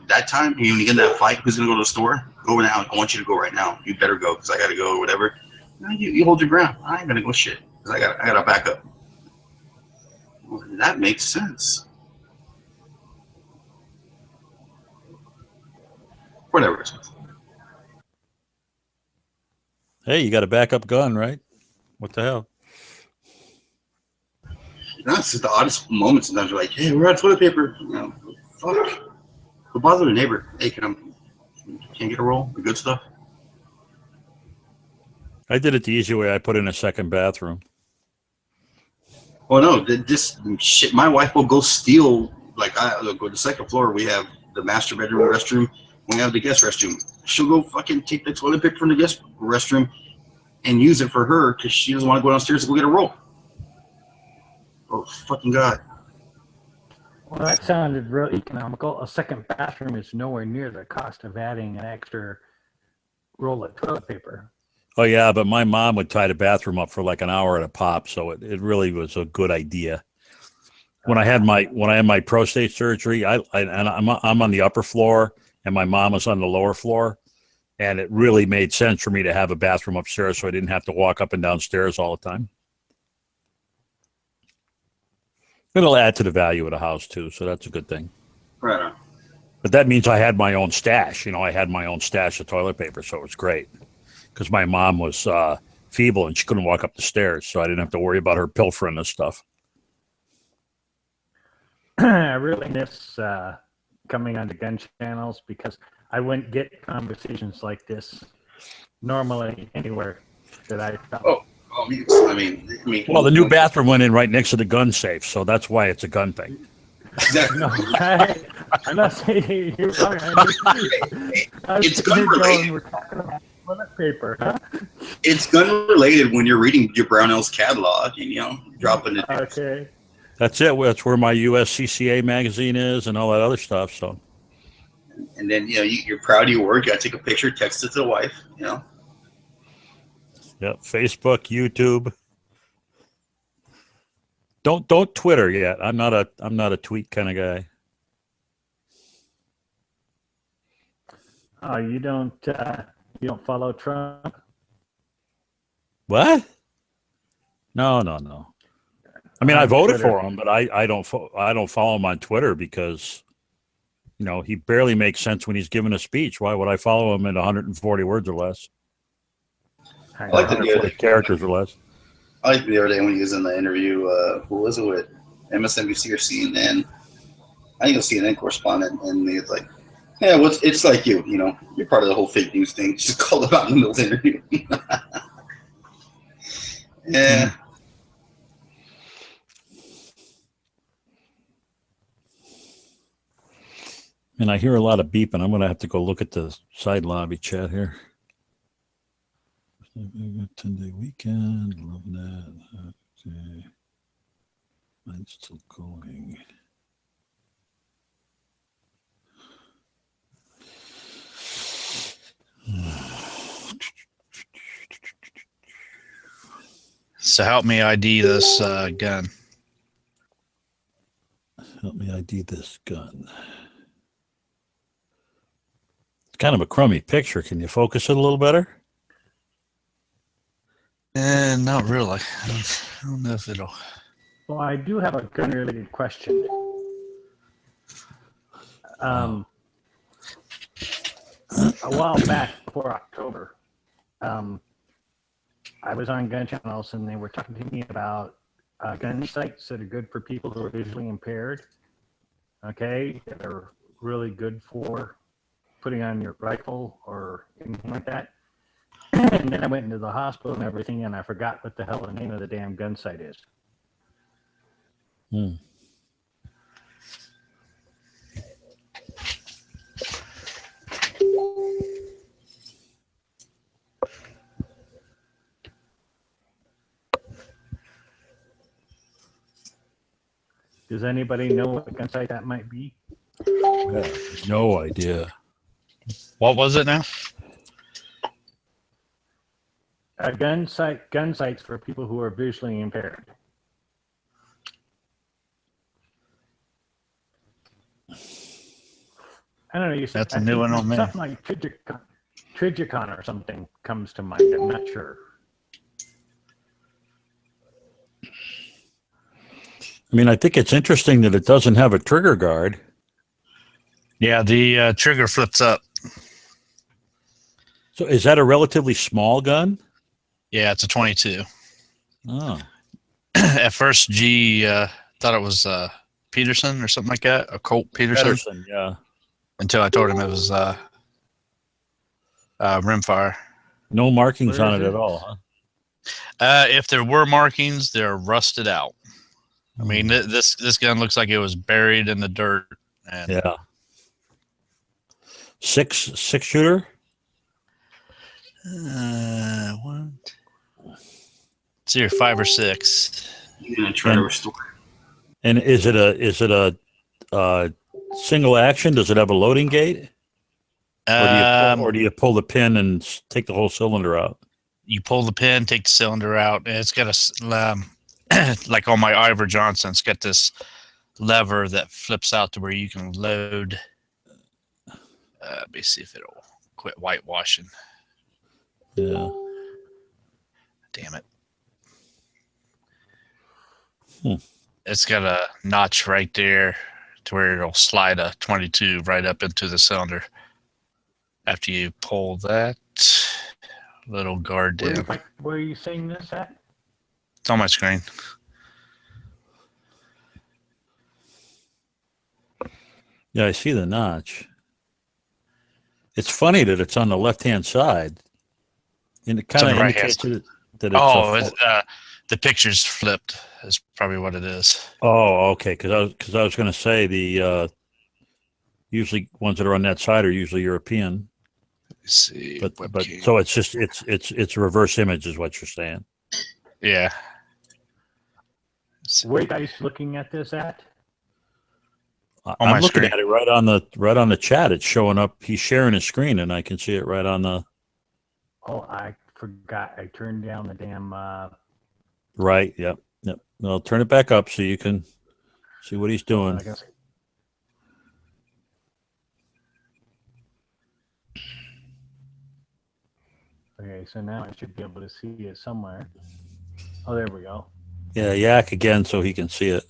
That time when you get in that fight, who's gonna go to the store? Go now. I want you to go right now. You better go because I gotta go or whatever. No, you hold your ground. I ain't gonna go shit because I got a backup. that makes sense. Whatever. Hey, you got a backup gun, right? What the hell? That's just the oddest moment. Sometimes you're like, hey, we're out of toilet paper. You know, fuck. But bother the neighbor. Hey, can I get a roll? The good stuff. I did it the easy way. I put in a second bathroom. Oh no, this shit. My wife will go steal. Like I go to the second floor. We have the master bedroom restroom. We have the guest restroom. She'll go fucking take the toilet paper from the guest restroom and use it for her because she doesn't want to go downstairs to go get a roll. Oh fucking god! Well, that sounded real economical. A second bathroom is nowhere near the cost of adding an extra roll of toilet paper. Oh yeah, but my mom would tie the bathroom up for like an hour at a pop, so it really was a good idea. When I had my prostate surgery, I'm on the upper floor and my mom was on the lower floor, and it really made sense for me to have a bathroom upstairs so I didn't have to walk up and down stairs all the time. It'll add to the value of the house too, so that's a good thing. Right on. But that means I had my own stash. I had my own stash of toilet paper, so it was great. Because my mom was feeble and she couldn't walk up the stairs, so I didn't have to worry about her pilfering this stuff. I really miss coming on the gun channels because I wouldn't get conversations like this normally anywhere that I found. Oh, I mean. Well, the new bathroom went in right next to the gun safe, so that's why it's a gun thing. Exactly. No, I'm not saying you're wrong. It's gun related. We're talking about toilet paper. Huh? It's gun related when you're reading your Brownell's catalog and dropping it. Okay. That's it. That's where my USCCA magazine is and all that other stuff. So. And then you're proud of your work. You gotta take a picture, text it to the wife. Yep. Facebook, YouTube. Don't Twitter yet. I'm not a tweet kind of guy. Oh, you don't follow Trump? What? No. I mean, I voted Twitter. for him, but I don't follow him on Twitter because, he barely makes sense when he's giving a speech. Why would I follow him in 140 words or less? I like the 140 characters or less. I liked the other day when he was in the interview. Who was it with? MSNBC or CNN? I think it was CNN correspondent, and he's like, "Yeah, it's like you. You're part of the whole fake news thing. Just called him out in the middle of the interview." Yeah. And I hear a lot of beeping. I'm going to have to go look at the side lobby chat here. 10-day weekend. Love that. Okay. Mine's still going. So help me ID this gun. Help me ID this gun. It's kind of a crummy picture. Can you focus it a little better? Not really. I don't know if it'll. Well, I do have a gun-related question. A while back, before October, I was on gun channels and they were talking to me about gun sights that are good for people who are visually impaired. Okay, that are really good for putting on your rifle or anything like that. And then I went into the hospital and everything, and I forgot what the hell the name of the damn gun sight is. Does anybody know what gun sight that might be? No idea. What was it now? Gun sights for people who are visually impaired. I don't know. That's a new one on me. Something like Trigicon or something comes to mind. I'm not sure. I mean, I think it's interesting that it doesn't have a trigger guard. Yeah, the trigger flips up. So is that a relatively small gun? Yeah, it's a 22. Oh, At first, G thought it was Peterson or something like that, a Colt Peterson, Pedersen, yeah. until I told him it was rimfire. No markings Where on is it it? at all, huh? If there were markings, they're rusted out. I mean, Hmm. this gun looks like it was buried in the dirt. And Yeah. Six shooter? what? It's either 5 or 6. You're gonna try to restore it. And is it a single action? Does it have a loading gate? Or do you pull the pin and take the whole cylinder out? You pull the pin, take the cylinder out, and it's got like on my Ivor Johnson, it's got this lever that flips out to where you can load. Let me see if it'll quit whitewashing. Yeah. Damn it. Hmm. It's got a notch right there to where it'll slide a 22 right up into the cylinder. After you pull that little guard down. Where are you seeing this at? It's on my screen. Yeah, I see the notch. It's funny that it's on the left-hand side. And it kind on of the right-hand indicates side. that it's Oh, the picture's flipped. Is probably what it is. Oh, okay. Because I was going to say the usually ones that are on that side are usually European, Let's see. but webcam. so it's just it's a reverse image is what you're saying. Yeah. Let's see. Where are you guys looking at this at? my I'm looking screen. at it right on the chat. It's showing up. He's sharing his screen, and I can see it right on the Oh, I forgot. I turned down the damn. right. Yep. I'll turn it back up so you can see what he's doing. I guess. Okay, so now I should be able to see it somewhere. Oh, there we go. Yeah, yak again so he can see it.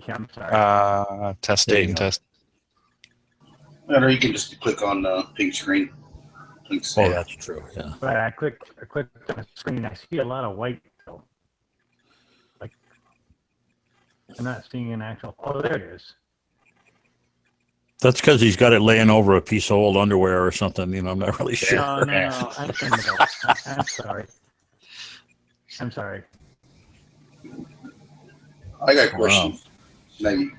Yeah, I'm sorry. Test There you date and go. test. Or you can just click on the pink screen. Thanks. Oh, that's true. Yeah. But I clicked on the screen. I see a lot of white though. Like I'm not seeing an actual. Oh, there it is. That's because he's got it laying over a piece of old underwear or something. I'm not really sure. No. I'm sorry. I'm sorry. I got questions. Maybe.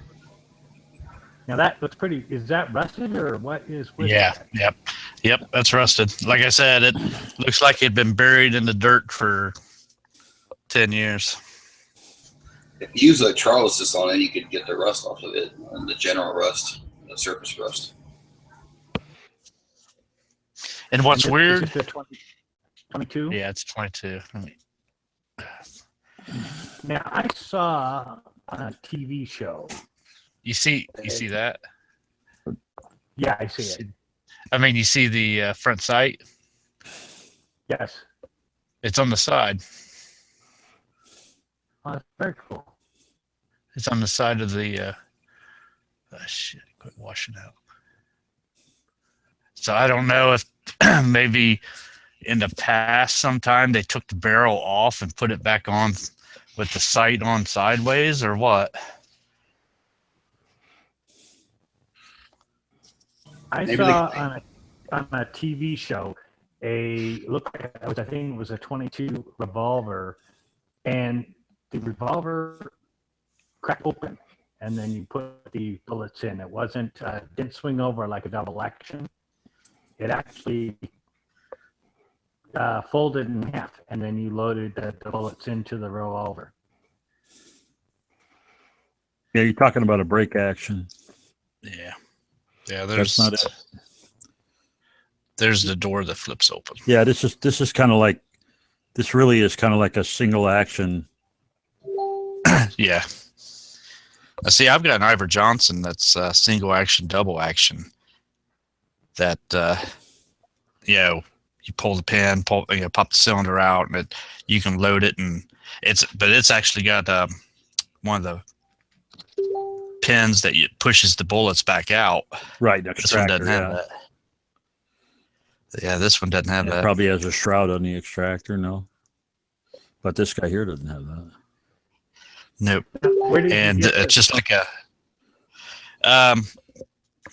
Now that looks pretty. Is that rusted or what is with Yeah. that? Yep. That's rusted. Like I said, it looks like it'd been buried in the dirt for 10 years. If you use electrolysis on it, you could get the rust off of it, the general rust, the surface rust. And what's Is it weird? the 22? Yeah, it's 22. Now I saw on a TV show. You see that? Yeah, I see it. I mean, you see the front sight. Yes. It's on the side. Oh, that's very cool. It's on the side of the. Shit! Quit washing out. So I don't know if maybe in the past sometime they took the barrel off and put it back on with the sight on sideways or what. I Maybe saw on a TV show looked like I think it was a 22 revolver, and the revolver cracked open, and then you put the bullets in. It wasn't didn't swing over like a double action. It actually folded in half, and then you loaded the bullets into the revolver. Yeah, you're talking about a break action. Yeah. There's That's not it. There's the door that flips open. Yeah, this is kind of like this really is kind of like a single action. Yeah. See, I've got an Ivor Johnson that's single action, double action. That you pull the pin, pop the cylinder out, and you can load it and It's actually got one of the pins that pushes the bullets back out. Right. This one doesn't have yeah. that. Yeah, this one doesn't have It that. probably has a shroud on the extractor, no. But this guy here doesn't have that. Nope. Where did And you get it's just like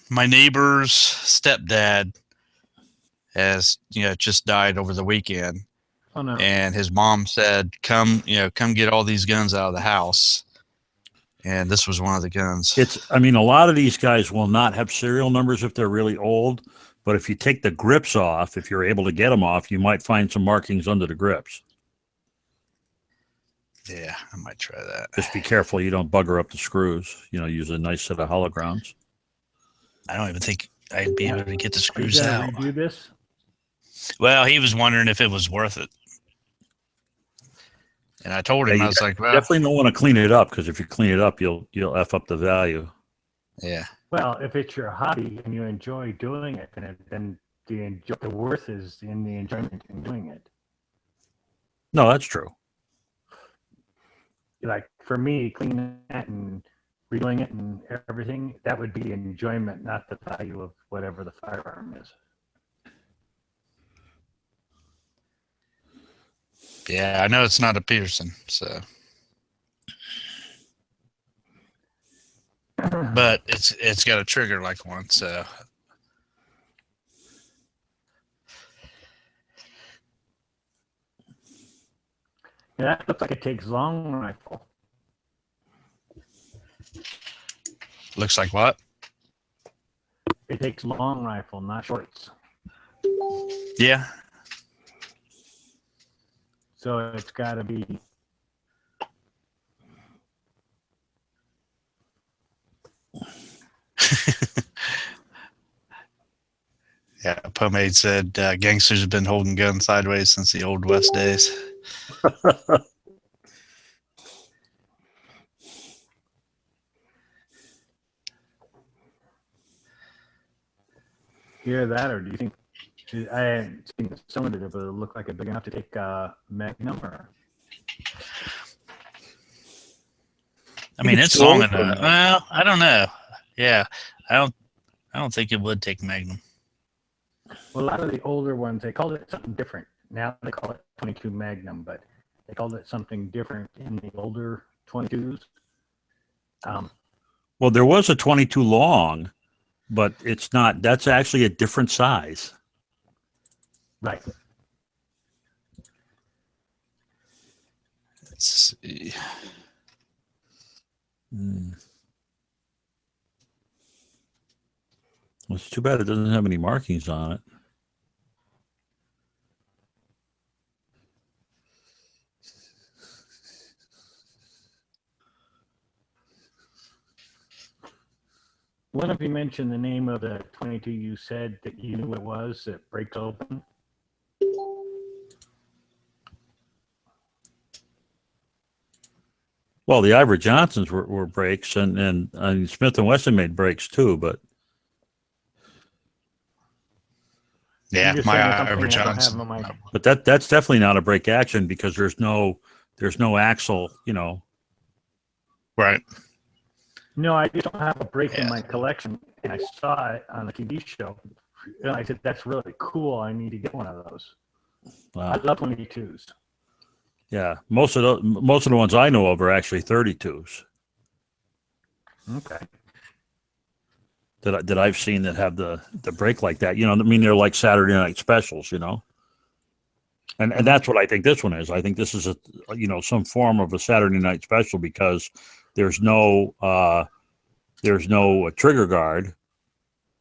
my neighbor's stepdad has just died over the weekend, Oh no. and his mom said, come get all these guns out of the house, and this was one of the guns. I mean, a lot of these guys will not have serial numbers if they're really old, but if you take the grips off, if you're able to get them off, you might find some markings under the grips. Yeah, I might try that. Just be careful you don't bugger up the screws. Use a nice set of holograms. I don't even think I'd be able to get the Are you screws gonna out. redo this? Well, he was wondering if it was worth it. And I told him, Yeah, I you was like, well, Definitely don't want to clean it up, because if you clean it up, you'll F up the value. yeah. Well, if it's your hobby and you enjoy doing it, then the worth is in the enjoyment in doing it. No, that's true. Like for me, cleaning that and redoing it and everything, that would be enjoyment, not the value of whatever the firearm is. Yeah, I know it's not a Peterson, so. But it's got a trigger like one, so. Yeah, that looks like it takes long rifle. Looks like what? It takes long rifle, not shorts. Yeah. So it's got to be. Yeah, Pomade said gangsters have been holding guns sideways since the old West days. Either that, or do you think? I haven't seen the cylinder, but it looked like it's big enough to take a Magnum. Or I mean, it's it's long slow. enough. Well, I don't know. Yeah, I don't think it would take Magnum. well, a lot of the older ones, they called it something different. Now they call it 22 Magnum, but they called it something different in the older 22s. Well, there was a 22 long, but it's not. That's actually a different size. Right. Let's see. Well, it's too bad it doesn't have any markings on it. One of you mentioned the name of the 22 you said that you knew it was that breaks open. Well, the Ivor Johnsons were brakes, and Smith & Wesson made brakes too, but Yeah, I'm just my saying it's something Ivor I don't have Johnson. on my- that's definitely not a brake action, because there's no axle, Right. No, I just don't have a brake in Yeah. my collection, and I saw it on the TV show, and I said, "That's really cool. I need to get one of those." I love 22s. Yeah, most of the ones I know of are actually 32s Okay. that I've seen that have the brake like that. I mean, they're like Saturday night specials, and that's what I think this one is. I think this is some form of a Saturday night special, because there's no trigger guard,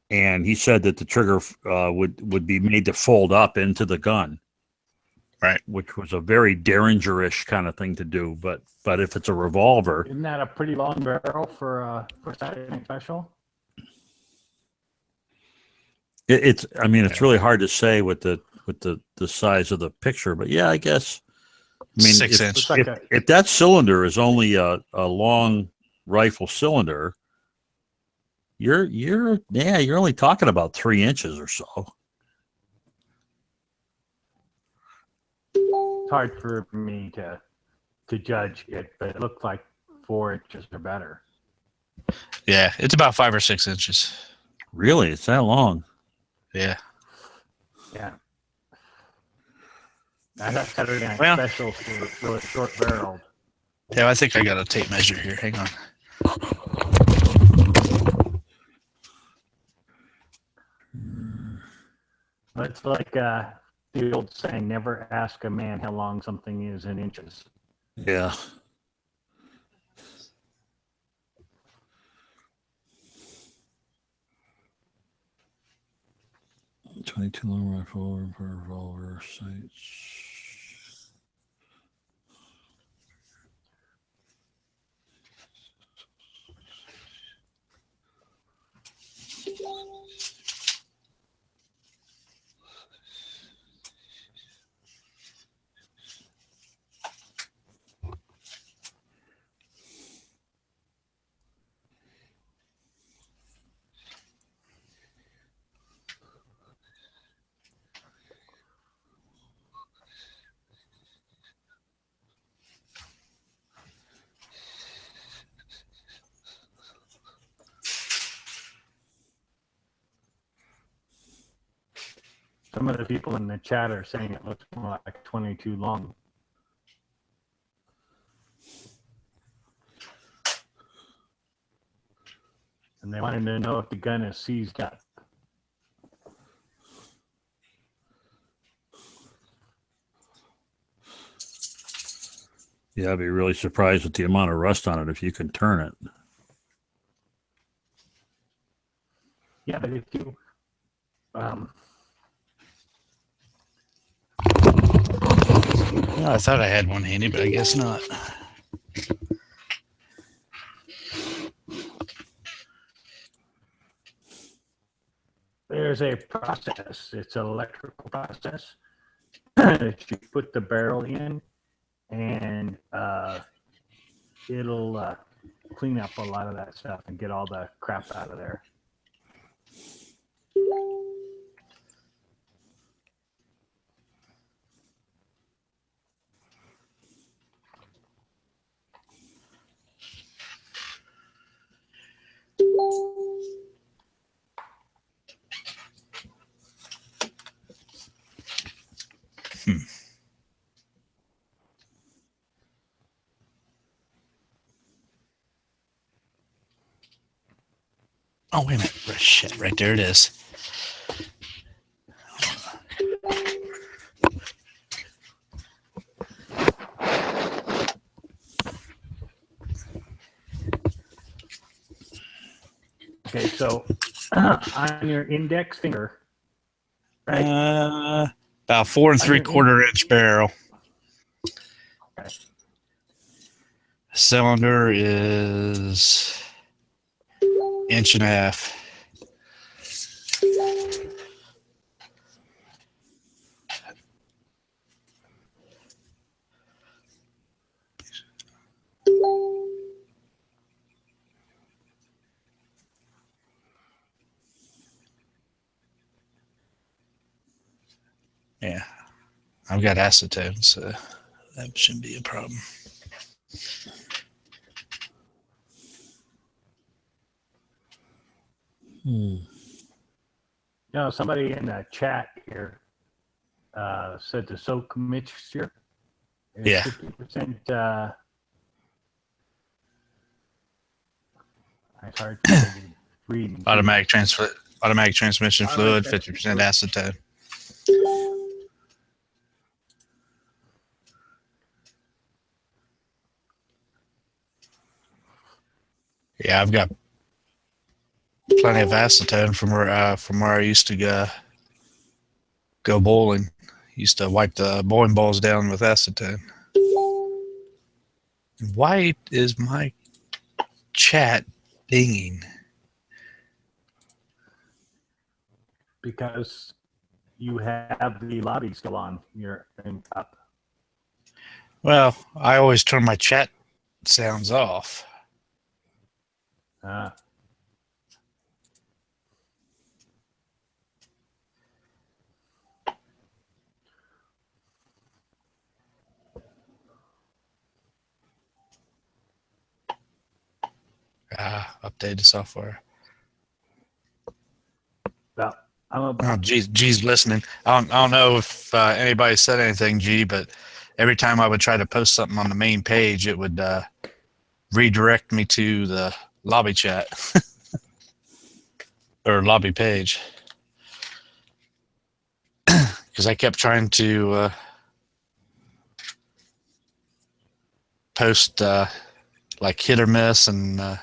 and he said that the trigger would be made to fold up into the gun. Right. Which was a very Derringer-ish kind of thing to do, but if it's a revolver, Isn't that a pretty long barrel for Saturday Night Special? it's really hard to say with the size of the picture, but yeah, I guess. I mean, 6 if, inch. Looks like if that cylinder is only a long rifle cylinder, you're only talking about 3 inches or so. It's hard for me to to judge it, but it looked like 4 inches or better. Yeah, it's about 5 or 6 inches. Really? It's that long? Yeah. Yeah. I got Saturday Well- special for really short barreled. Yeah, I think I got a tape measure here. Hang on. It's like the old saying, never ask a man how long something is in inches. Yeah. .22 long rifle per revolver sights. Some of the people in the chat are saying it looks more like 22 long. And they wanted to know if the gun is seized up. Yeah, I'd be really surprised at the amount of rust on it if you can turn it. Yeah, but if you I thought I had one handy, but I guess not. there's a process, it's an electrical process. You put the barrel in and it'll clean up a lot of that stuff and get all the crap out of there. Oh, wait a minute. Shit, right there it is. Okay, so on your index finger, right? About 4 3/4 inch barrel. Okay. Cylinder is 1.5 inches. Yeah, I've got acetone, so that shouldn't be a problem. No, somebody in the chat here said the soak mixture is Yeah. 50%. It's hard to read. Automatic transmission fluid, Automatic 50% acetone. Yeah, I've got plenty of acetone from where I used to go bowling. Used to wipe the bowling balls down with acetone. Why is my chat dinging? Because you have the lobby still on your up. Well, I always turn my chat sounds off. Updated software. Well, I'm Oh, about G's listening. I don't know if anybody said anything, G, but every time I would try to post something on the main page, it would redirect me to the lobby chat or lobby page because I kept trying to post like hit or miss and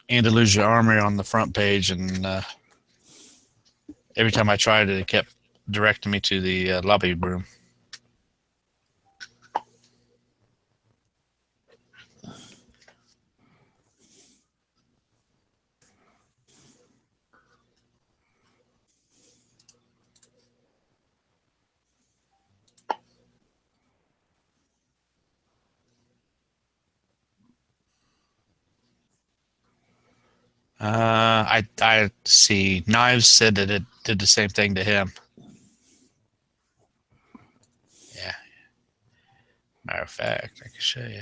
Andalusia Armory on the front page, and every time I tried it, it kept directing me to the lobby room. I see. Knives said that it did the same thing to him. Yeah. Matter of fact, I can show you.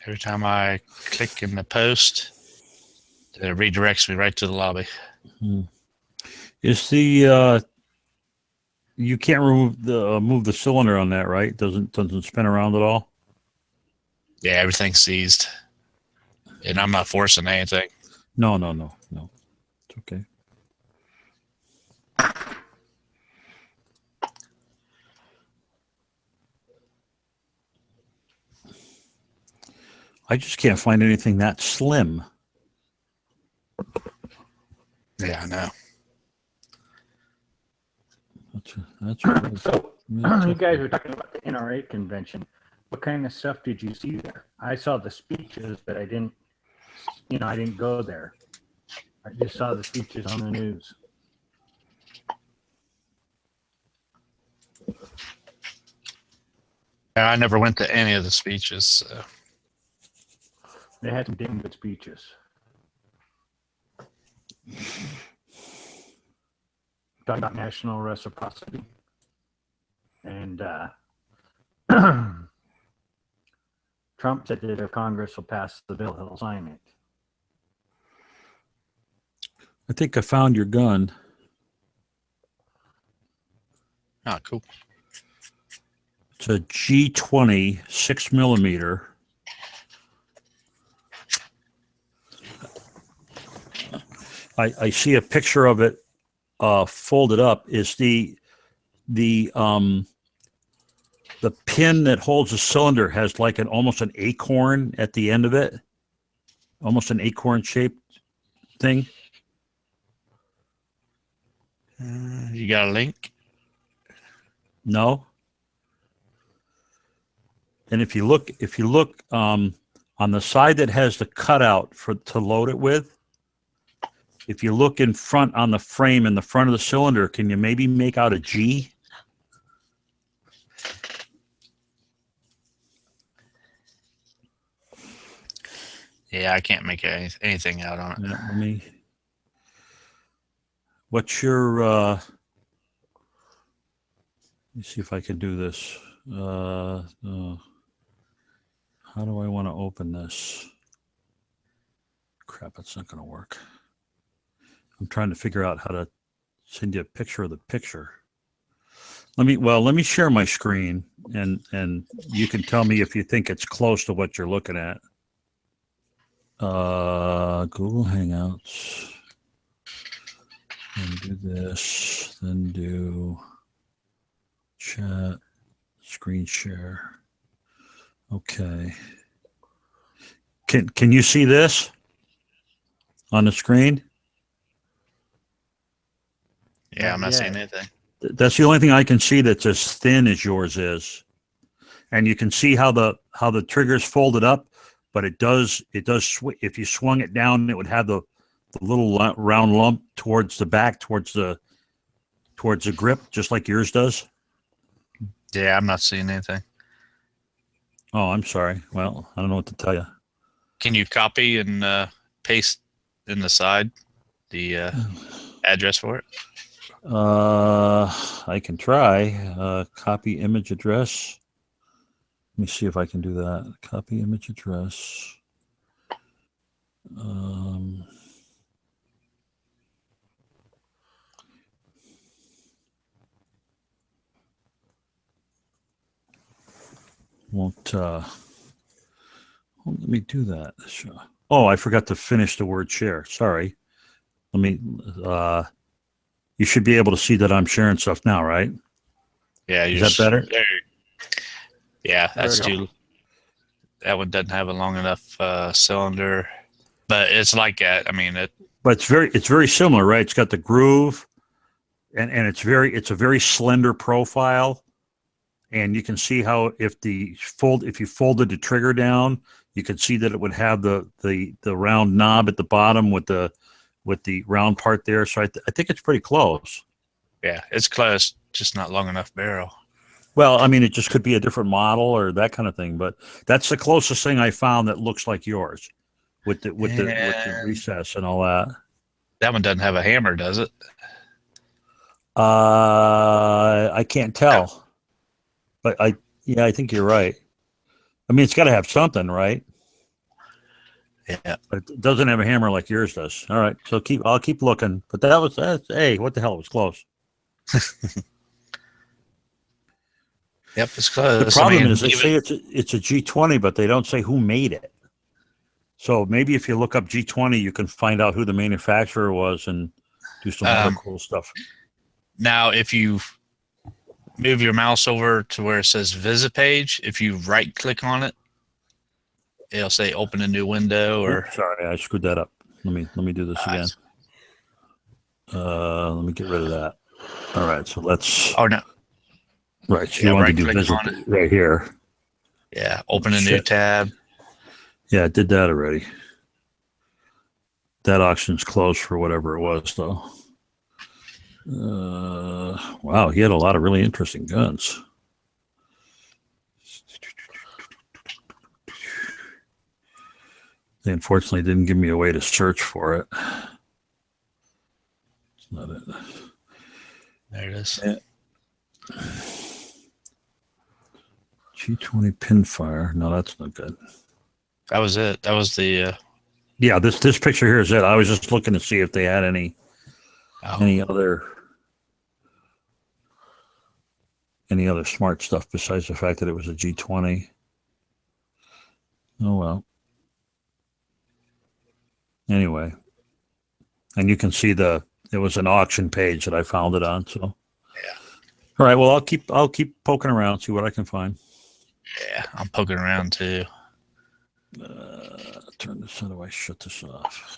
Every time I click in the post, it redirects me right to the lobby. Is the you can't move the cylinder on that, right? Doesn't spin around at all. Yeah, everything's seized, and I'm not forcing anything. No. It's okay. I just can't find anything that slim. Yeah, I know. That's So, that's you guys were talking about the NRA convention. What kind of stuff did you see there? I saw the speeches, but I didn't go there. I just saw the speeches on the news. Yeah, I never went to any of the speeches. So. They had some damn good speeches. Talking about national reciprocity. And Trump said that if Congress will pass the bill, he'll sign it. I think I found your gun. Oh, cool. It's a G20 6mm. I see a picture of it folded up. Is the pin that holds the cylinder has like almost an acorn at the end of it, almost an acorn shaped thing. You got a link? No. And if you look on the side that has the cutout to load it with, if you look in front on the frame in the front of the cylinder, can you maybe make out a G? Yeah, I can't make anything out on it. Yeah, let me. What's your? Let me see if I can do this. How do I want to open this? Crap, it's not going to work. I'm trying to figure out how to send you a picture of the picture. Let me share my screen and you can tell me if you think it's close to what you're looking at. Google Hangouts. And do this, then do chat, screen share. Okay. Can you see this on the screen? Yeah, I'm not seeing anything. That's the only thing I can see that's as thin as yours is. And you can see how the trigger's folded up, but it does if you swung it down, it would have the little round lump towards the back, towards the towards the grip, just like yours does? Yeah, I'm not seeing anything. Oh, I'm sorry. Well, I don't know what to tell you. Can you copy and paste in the side the address for it? I can try. Copy image address. Let me see if I can do that. Copy image address. Won't let me do that. Oh, I forgot to finish the word share. Sorry. Let me you should be able to see that I'm sharing stuff now, right? Yeah, Is that better? Yeah, that's There we too. That one doesn't have a long enough cylinder, but it's like that. I mean, But it's very similar, right? It's got the groove, and it's a very slender profile, and you can see how if you folded the trigger down, you could see that it would have the round knob at the bottom with the round part there. So I think it's pretty close. yeah, it's close, just not long enough barrel. Well, I mean, it just could be a different model or that kind of thing, but that's the closest thing I found that looks like yours, with the recess and all that. That one doesn't have a hammer, does it? I can't tell, but I think you're right. I mean, it's got to have something, right? Yeah. But it doesn't have a hammer like yours does. All right, so I'll keep looking. But hey, what the hell? It was close. Yep, it's close. The problem I mean, is they say it's a G20, but they don't say who made it. So maybe if you look up G20, you can find out who the manufacturer was and do some other cool stuff. Now, if you move your mouse over to where it says visit page, if you right click on it, it'll say open a new window or. Oops, sorry, I screwed that up. Let me do this again. Let me get rid of that. All right, so let's. Oh no. Right, so you want to do visit right here. Yeah, open a new tab. Yeah, I did that already. That auction's closed for whatever it was, though. Wow, he had a lot of really interesting guns. They unfortunately didn't give me a way to search for it. It's not it. There it is. Yeah. G20 Pinfire. No, that's not good. That was it. That was the. Yeah, this picture here is it. I was just looking to see if they had any other smart stuff besides the fact that it was a G20. Oh well. Anyway, and you can see it was an auction page that I found it on. So yeah. All right. Well, I'll keep poking around, see what I can find. Yeah, I'm poking around too. Turn this. How do I shut this off?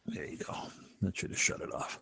There you go. That should have shut it off.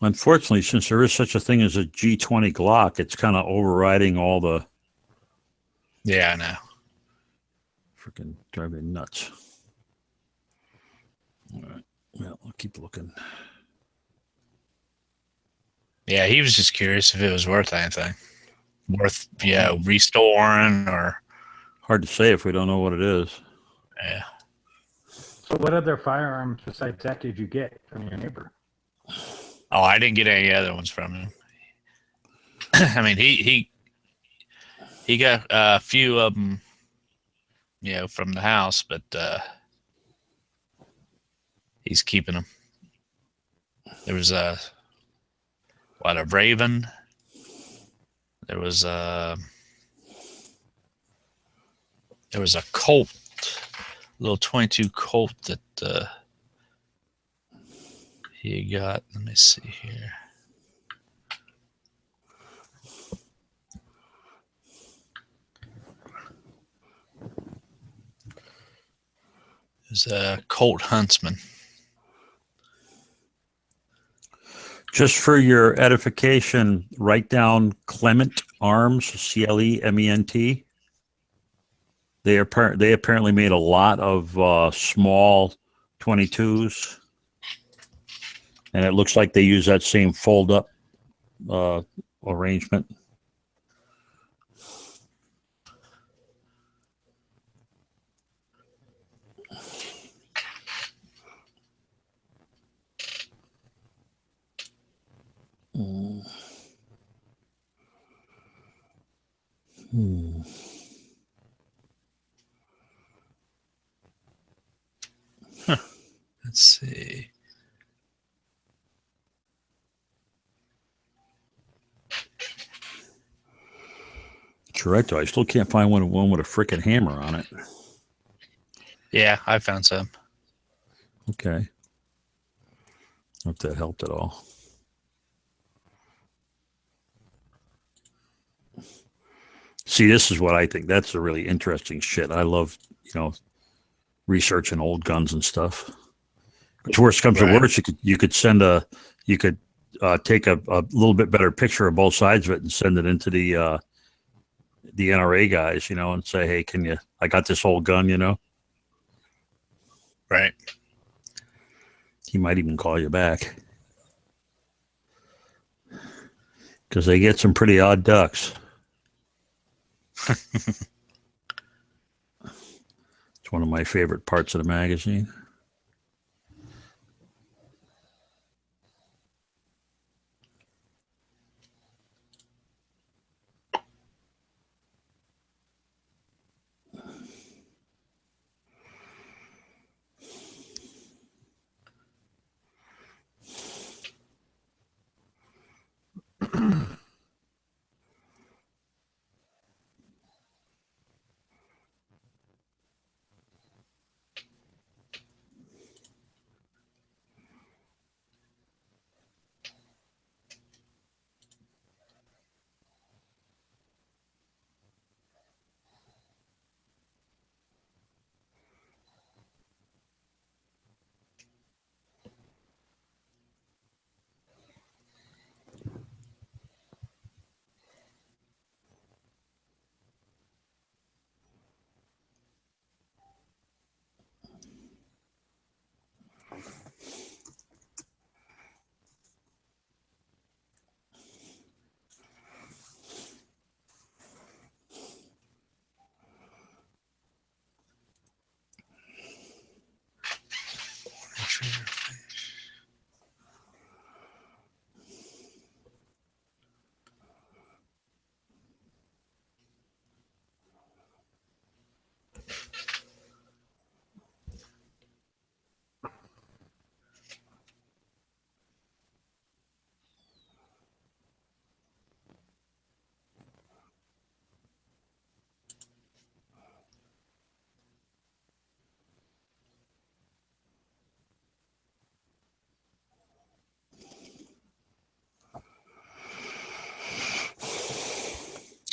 Unfortunately, since there is such a thing as a G20 Glock, it's kind of overriding all the. Yeah, I know. Freaking drive me nuts. All right. Well, I'll keep looking. Yeah, he was just curious if it was worth anything. Restoring or. Hard to say if we don't know what it is. Yeah. So what other firearms besides that did you get from your neighbor? Oh, I didn't get any other ones from him. I mean, he He got a few of them, from the house, but he's keeping them. There was a raven. There was a Colt, little 22 Colt that he got. Let me see here. There's a Colt Huntsman. Just for your edification, write down Clement Arms, Clement. They apparently made a lot of small 22s, and it looks like they use that same fold-up arrangement. Let's see. Correct. I still can't find one with a frickin' hammer on it. Yeah, I found some. Okay. Hope that helped at all. See, this is what I think. That's a really interesting shit. I love, researching old guns and stuff. Which worst comes to worst, you could take a little bit better picture of both sides of it and send it into the NRA guys, and say, hey, I got this old gun, Right. He might even call you back. Because they get some pretty odd ducks. It's one of my favorite parts of the magazine.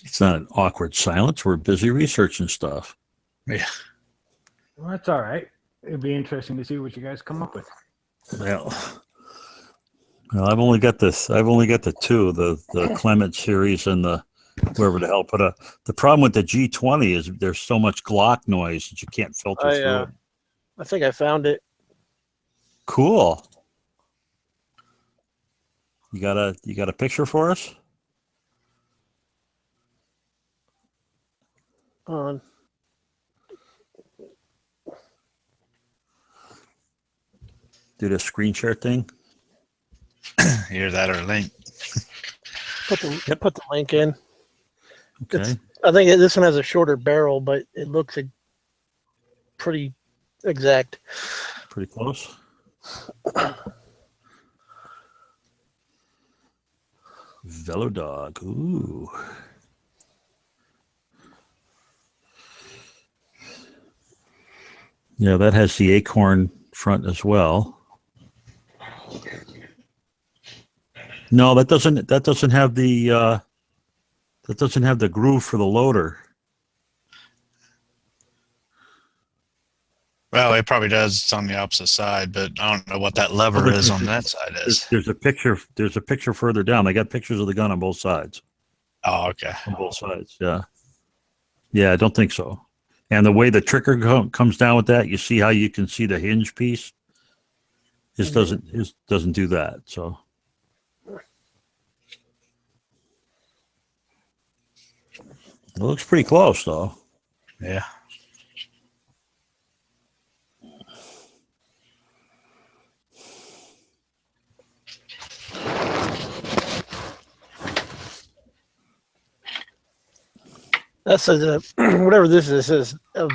It's not an awkward silence. We're busy researching stuff. Yeah. Well, that's all right. It'd be interesting to see what you guys come up with. Well, I've only got the two, the Clement series and the whoever the hell put a. The problem with the G20 is there's so much Glock noise that you can't filter through it. I think I found it. Cool. You got a picture for us? On. Do the screen share thing. Here's that or link. Put the link in. Okay. I think this one has a shorter barrel, but it looks pretty exact. Pretty close. Velodog. Ooh. Yeah, that has the acorn front as well. No, that doesn't have the groove for the loader. Well, it probably does. It's on the opposite side, but I don't know what that lever Well, is on that side is. There's a picture further down. They got pictures of the gun on both sides. Oh, okay. On both sides, yeah. Yeah, I don't think so. And the way the trigger comes down with that, you see how you can see the hinge piece? This doesn't do that, so. It looks pretty close, though. Yeah. That says whatever this is a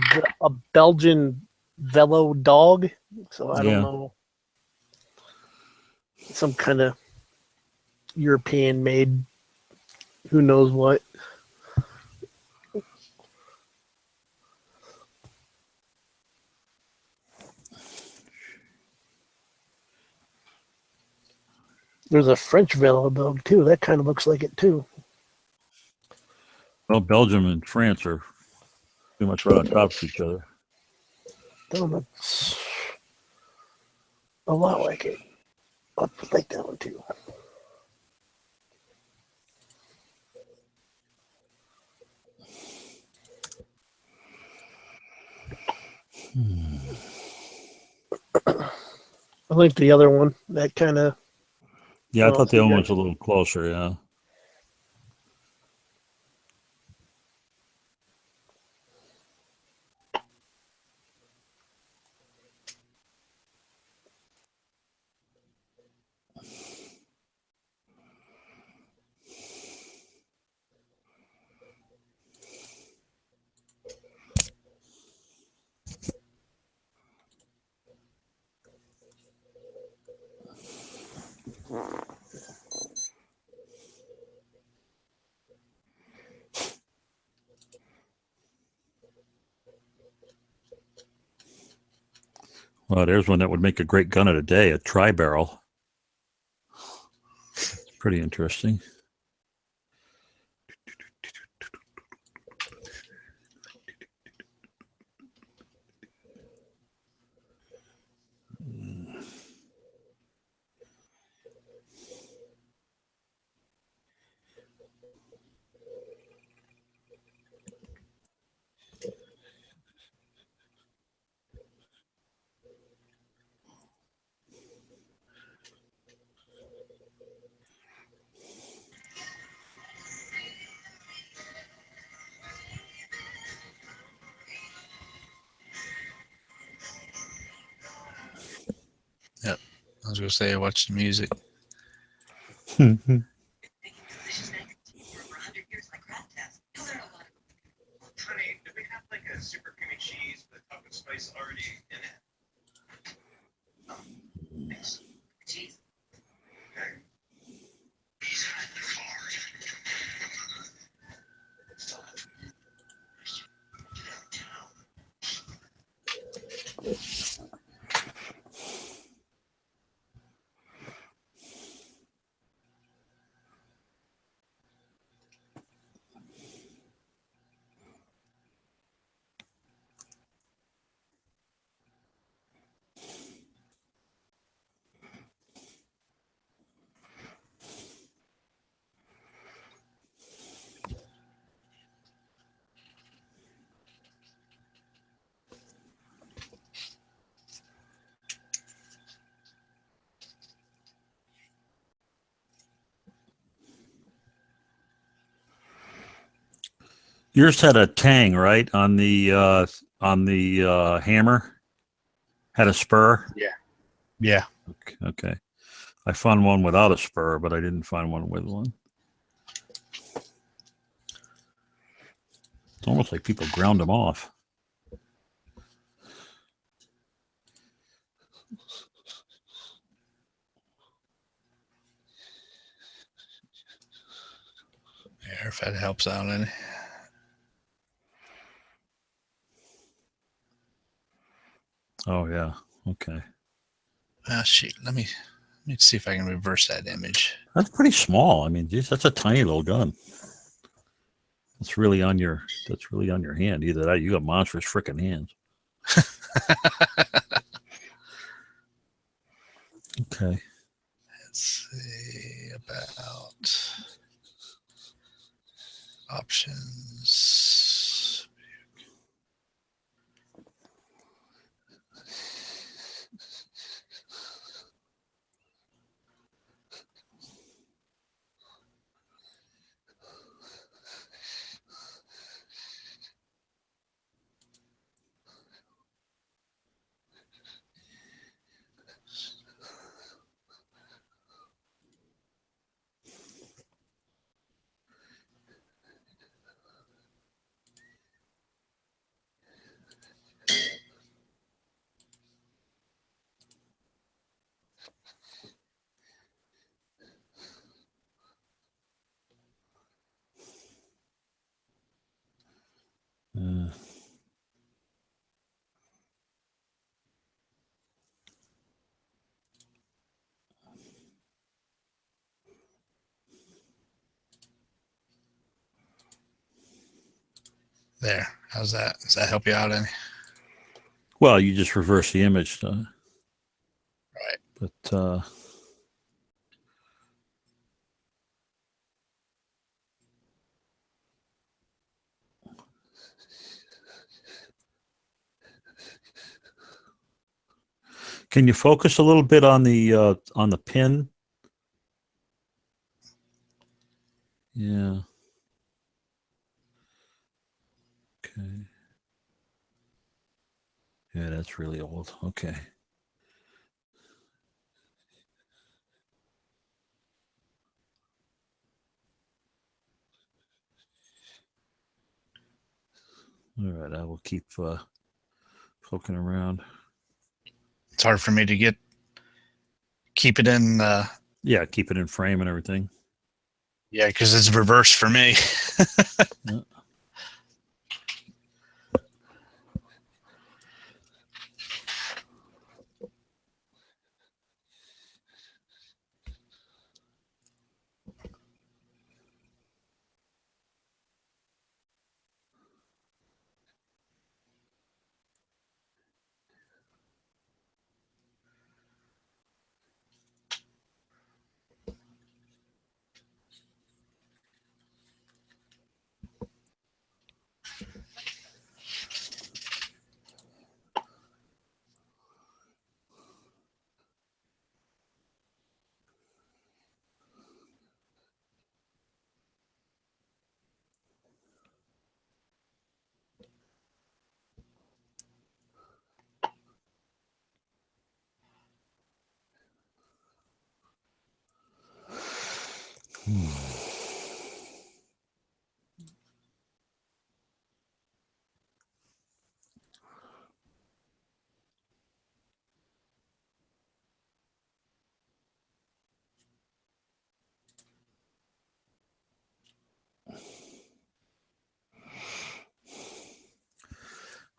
Belgian Velo dog. So I don't know, some kind of European made, who knows what. There's a French Velo dog too. That kind of looks like it too. Well, Belgium and France are pretty much right on top of each other. That one looks a lot like it. I'll like that one too. I like the other one. That kind of. Yeah, I thought the other one was a little closer, yeah. Well, there's one that would make a great gun of the day, a tri-barrel. Pretty interesting. Yep. I was going to say I watched the music. Honey, do we have like a super creamy cheese with a cup of spice already in it? Oh, thanks. Cheese. Okay. He's at the car. Yours had a tang, right, on the hammer? Had a spur? Yeah. Okay. I found one without a spur, but I didn't find one with one. It's almost like people ground them off. Yeah, if that helps out any. Oh yeah. Okay. Shoot, let me see if I can reverse that image. That's pretty small. I mean, geez, that's a tiny little gun. That's really on your hand. Either that, you got monstrous freaking hands. Okay. Let's see about options. Uh, There. How's that? Does that help you out any? well, you just reverse the image. Right. But can you focus a little bit on the pin? Yeah. Okay. Yeah, that's really old. Okay. All right, I will keep poking around. It's hard for me to keep it in. Yeah, keep it in frame and everything. Yeah, because it's reversed for me. Yeah.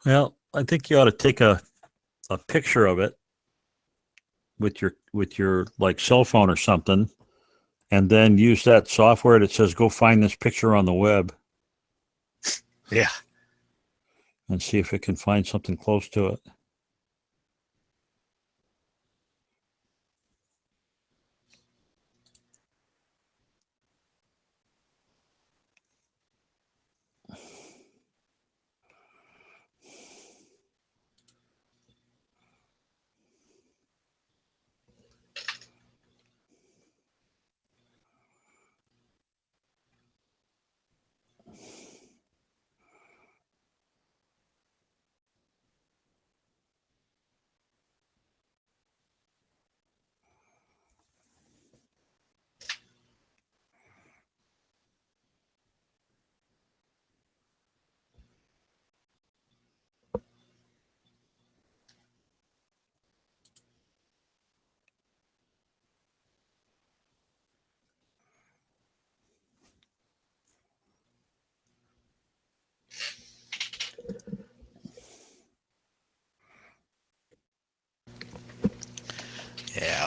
Well, I think you ought to take a picture of it with your like cell phone or something, and then use that software that says go find this picture on the web Yeah. and see if it can find something close to it.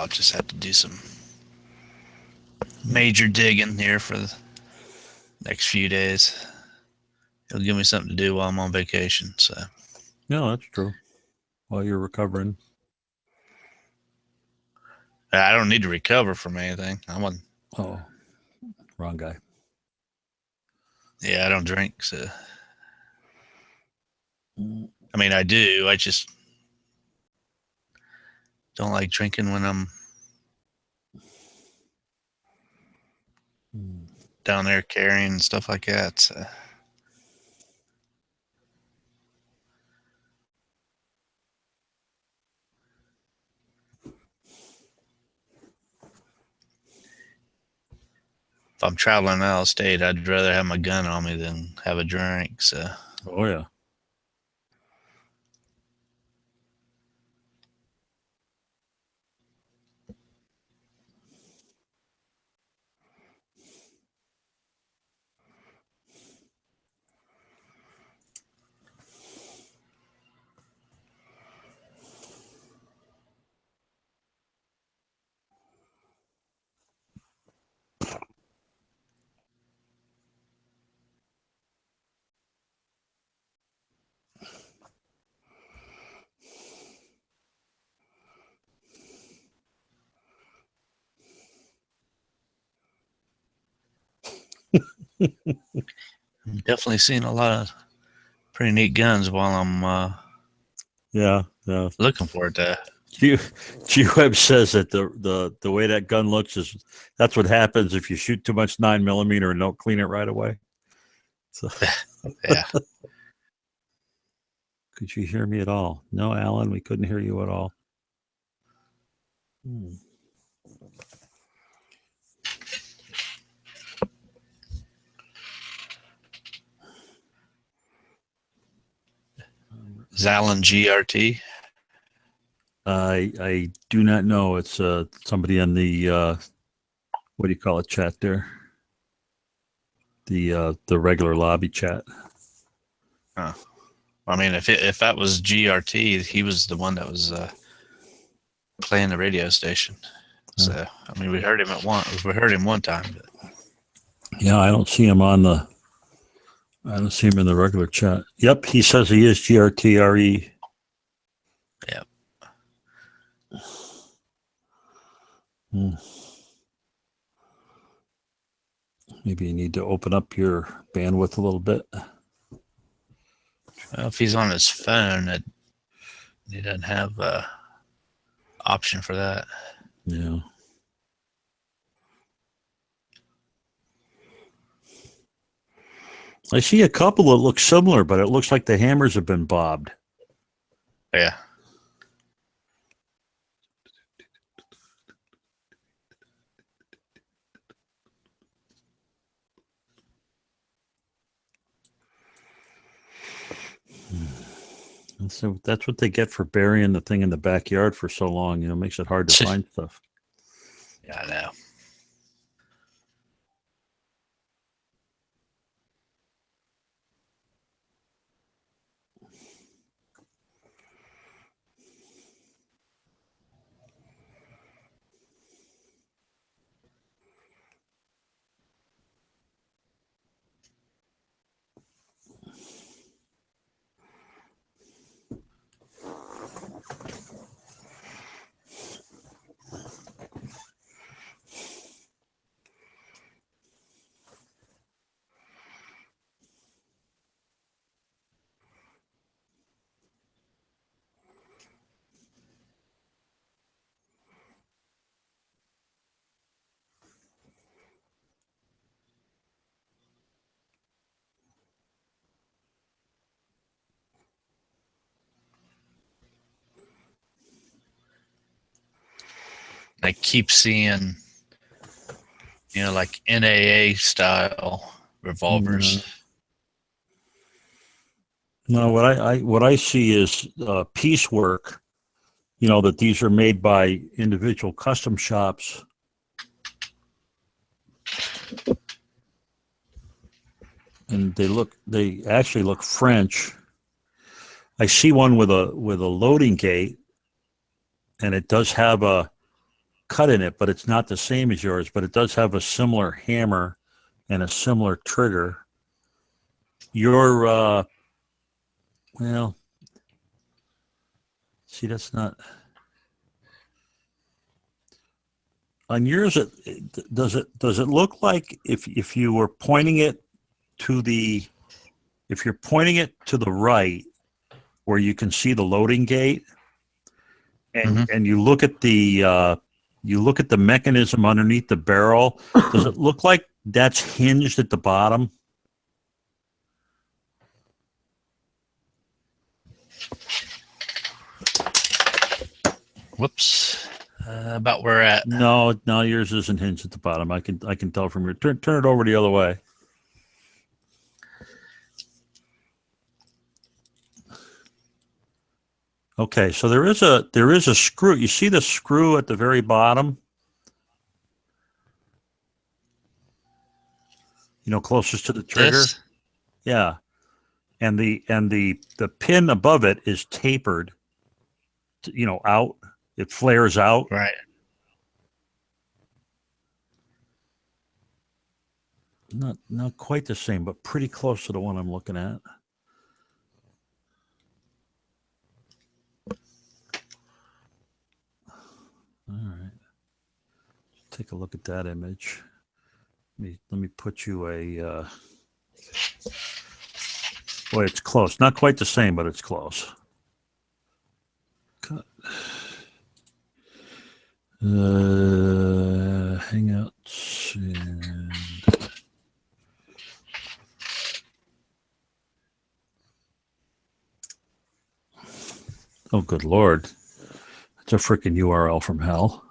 I'll just have to do some major digging here for the next few days. It'll give me something to do while I'm on vacation. So No, that's true. While you're recovering. I don't need to recover from anything. Oh, wrong guy. Yeah, I don't drink. So I mean, I do. I just don't like drinking when I'm down there carrying and stuff like that. So. If I'm traveling out of state, I'd rather have my gun on me than have a drink. So, Oh, yeah. I'm definitely seeing a lot of pretty neat guns while I'm Yeah, yeah. looking for it. G-Web says that the way that gun looks is that's what happens if you shoot too much 9mm and don't clean it right away. So, Yeah. could you hear me at all? No, Alan, we couldn't hear you at all. Zalin GRT. I do not know. It's somebody in the what do you call it chat there? The regular lobby chat. I mean, if that was GRT, he was the one that was playing the radio station. So I mean, we heard him one time. But. Yeah, I don't see him on the. I don't see him in the regular chat. Yep, he says he is GRTRE. Yep. Maybe you need to open up your bandwidth a little bit. Well, if he's on his phone, he doesn't have a option for that. Yeah. I see a couple that look similar, but it looks like the hammers have been bobbed. Yeah. So that's what they get for burying the thing in the backyard for so long. You know, makes it hard to find stuff. Yeah, I know. I keep seeing, like NAA style revolvers. No, what I see is piecework. You know, that these are made by individual custom shops. And they actually look French. I see one with a loading gate, and it does have a cut in it, but it's not the same as yours, but it does have a similar hammer and a similar trigger. Your, well, see, that's not, on yours, does it look like if you were pointing it to if you're pointing it to the right where you can see the loading gate and you look at the mechanism underneath the barrel, does it look like that's hinged at the bottom? Whoops. About where at? No, yours isn't hinged at the bottom. I can tell from your turn it over the other way. Okay, so there is a screw. You see the screw at the very bottom? You know, closest to the trigger? This? Yeah. And the pin above it is tapered, out. It flares out. Right. Not quite the same, but pretty close to the one I'm looking at. All right. Take a look at that image. Let me put you a boy, it's close. Not quite the same, but it's close. Cut. Hangouts and oh, good Lord. It's a freaking URL from hell.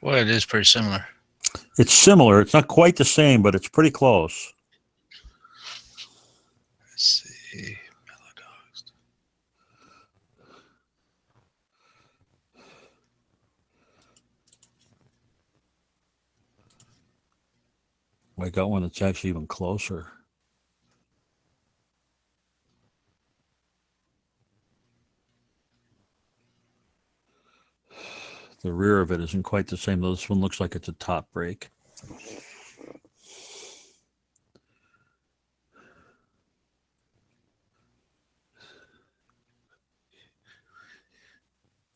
Well, it is pretty similar. It's similar. It's not quite the same, but it's pretty close. Let's see. Melodogs. I got one that's actually even closer. The rear of it isn't quite the same, though. This one looks like it's a top brake.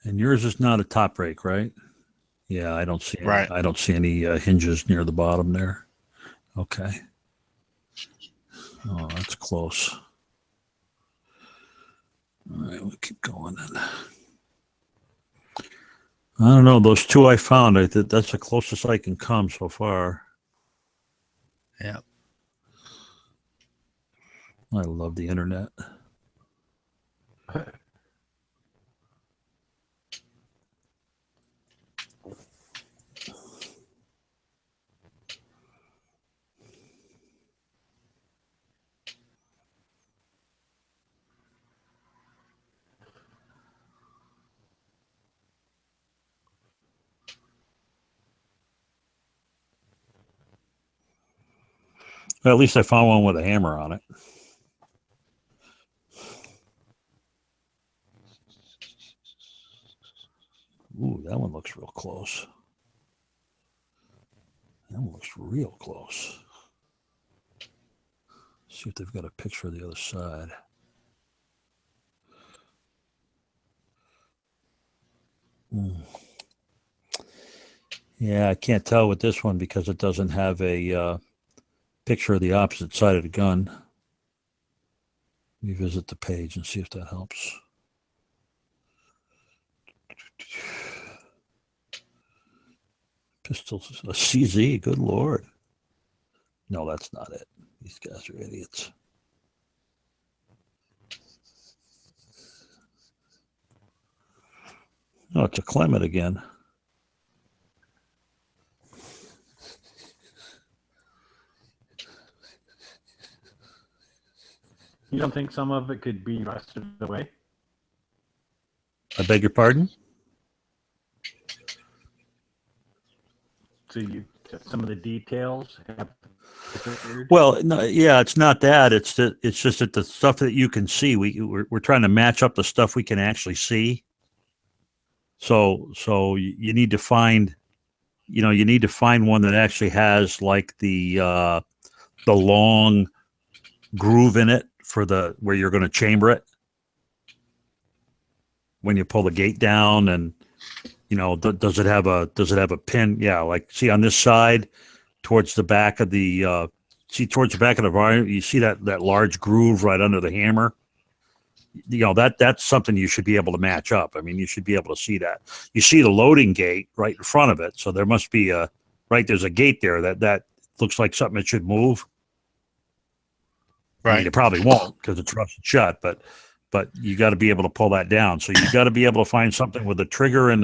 And yours is not a top brake, right? Yeah, I don't see any, Right. I don't see any hinges near the bottom there. Okay. Oh, that's close. All right, we'll keep going then. I don't know. Those two I found, that's the closest I can come so far. Yeah. I love the internet. Well, at least I found one with a hammer on it. Ooh, that one looks real close. That one looks real close. See if they've got a picture of the other side. Yeah, I can't tell with this one because it doesn't have a picture of the opposite side of the gun. Let me visit the page and see if that helps. Pistols, a CZ, good Lord. No, that's not it. These guys are idiots. Oh, it's a Clement again. You don't think some of it could be rusted away? I beg your pardon? So some of the details have disappeared? Well, no, yeah, it's not that. It's just that the stuff that you can see, we're trying to match up the stuff we can actually see. So you need to find, you need to find one that actually has like the long groove in it for where you're going to chamber it when you pull the gate down, and does it have a pin? Yeah, like see on this side towards the back of the volume, you see that large groove right under the hammer. That's something you should be able to match up. I mean, you should be able to see that. You see the loading gate right in front of it, so there must be there's a gate there that looks like something that should move. Right. I mean, it probably won't because it's rusted shut, but you got to be able to pull that down. So you got to be able to find something with the trigger and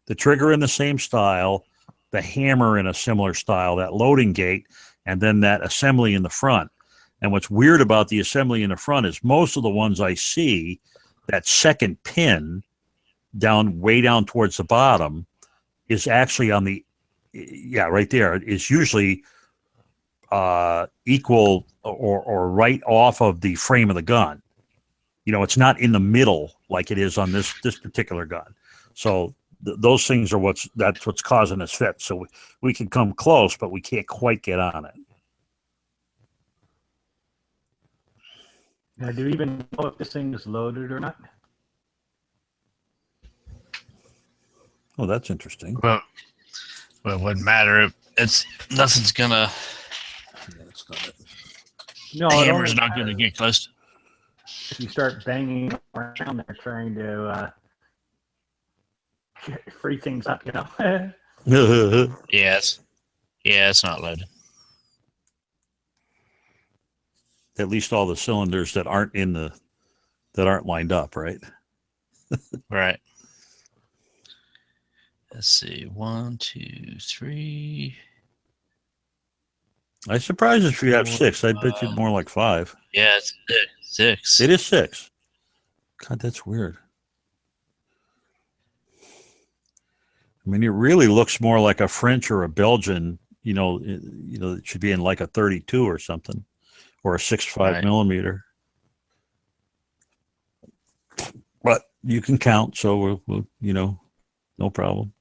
the trigger in the same style, the hammer in a similar style, that loading gate, and then that assembly in the front. And what's weird about the assembly in the front is most of the ones I see, that second pin way down towards the bottom is actually right there, is usually equal or right off of the frame of the gun. It's not in the middle like it is on this particular gun. So those things are that's what's causing this fit. So we can come close, but we can't quite get on it. Now, do you even know if this thing is loaded or not? Oh, that's interesting. Well, it wouldn't matter. It's nothing's gonna. Yeah, that's not it. No, The it hammer's only not gonna get close. if you start banging around there trying to free things up, Yes. Yeah, it's not loaded. At least all the cylinders that aren't lined up, right? Right. Let's see. 1, 2, 3. I'm surprised if you have 6. I'd bet you more like 5. Yeah, it's 6. It is 6. God, that's weird. I mean, it really looks more like a French or a Belgian. It should be in like a 32 or something, or a 6.5 Right. millimeter. But you can count, so we'll no problem.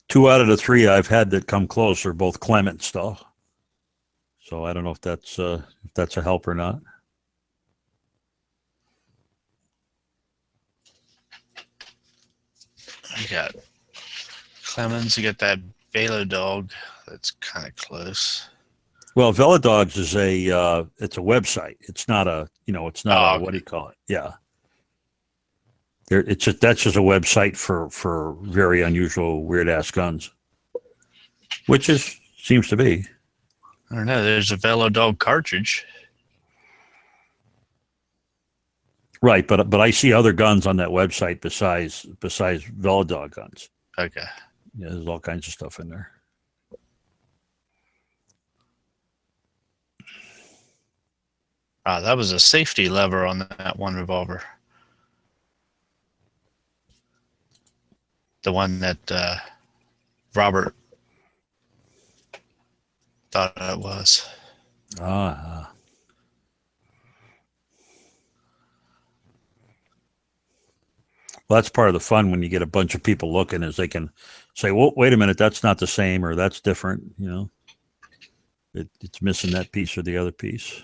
Two out of the 3 I've had that come close are both Clement stuff. So I don't know if that's a help or not. You got Clemens. You got that Velo dog. That's kind of close. Well, Velodogs is it's a website. It's not it's not okay. what do you call it? Yeah. That's just a website for very unusual, weird ass guns, which seems to be. I don't know. There's a Velo dog cartridge. Right, but I see other guns on that website besides Velodog guns. Okay. Yeah, there's all kinds of stuff in there. That was a safety lever on that one revolver. The one that Robert thought it was. Ah. Well, that's part of the fun when you get a bunch of people looking, is they can say, well, wait a minute, that's not the same, or that's different, it's missing that piece or the other piece.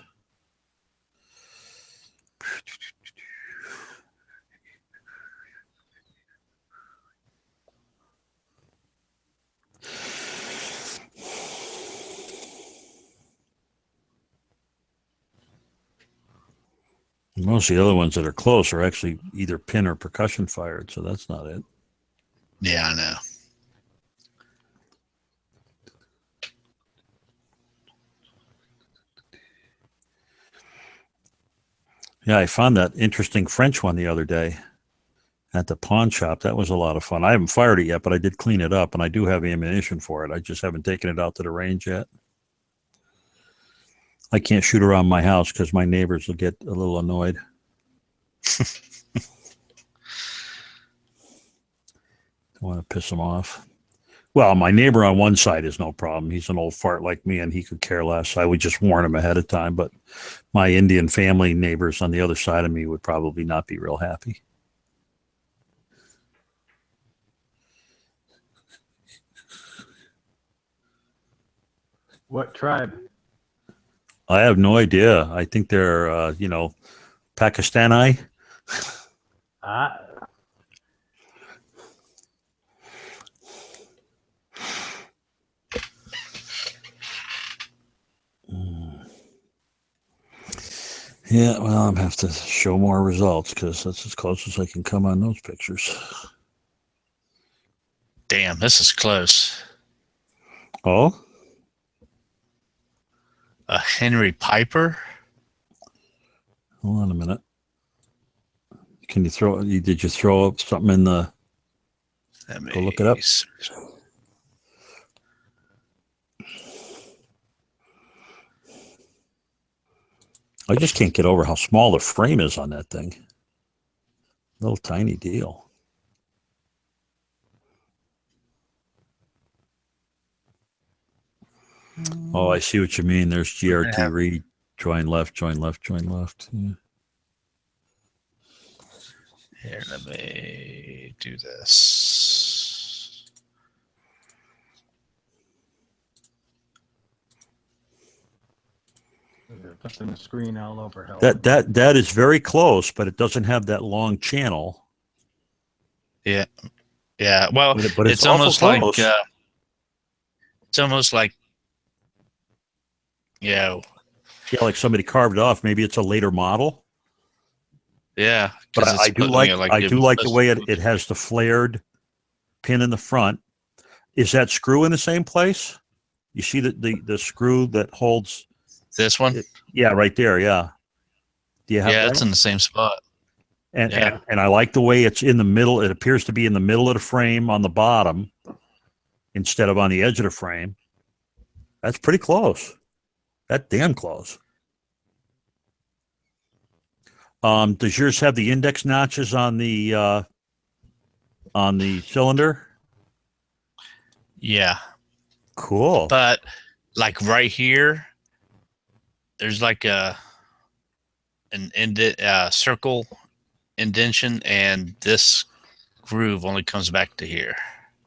Most of the other ones that are close are actually either pin or percussion fired, so that's not it. Yeah, I know. Yeah, I found that interesting French one the other day. at the pawn shop. That was a lot of fun. I haven't fired it yet, but I did clean it up, and I do have ammunition for it. I just haven't taken it out to the range yet. I can't shoot around my house because my neighbors will get a little annoyed. Don't want to piss them off. Well, my neighbor on one side is no problem. He's an old fart like me, and he could care less. I would just warn him ahead of time. But my Indian family neighbors on the other side of me would probably not be real happy. What tribe? I have no idea. I think they're, Pakistani. Ah, Yeah, well, I'm gonna have to show more results because that's as close as I can come on those pictures. Damn, this is close. Oh, A Henry Piper? hold on a minute. Can you throw? Did you throw up something in the? Go look it up. I just can't get over how small the frame is on that thing. Little tiny deal. Oh, I see what you mean. There's GRT Yeah. read. Join left, join left, join left. Yeah. Here, let me do this. they're flipping the screen all over. Hell. That is very close, but it doesn't have that long channel. Yeah. Yeah. Well, But it's awful almost like close. yeah, Yeah, like somebody carved it off. Maybe it's a later model. yeah. But 'cause I it's do put- like you know, I do like the way it has the flared pin in the front. Is that screw in the same place? You see the screw that holds? This one. Yeah, right there. Yeah. Do you have Yeah, that? it's in the same spot. And, Yeah. and I like the way it's in the middle. It appears to be in the middle of the frame on the bottom instead of on the edge of the frame. That's pretty close. That damn close. Does yours have the index notches on the cylinder? Yeah, Cool. but like right here, there's like an circle indentation, and this groove only comes back to here.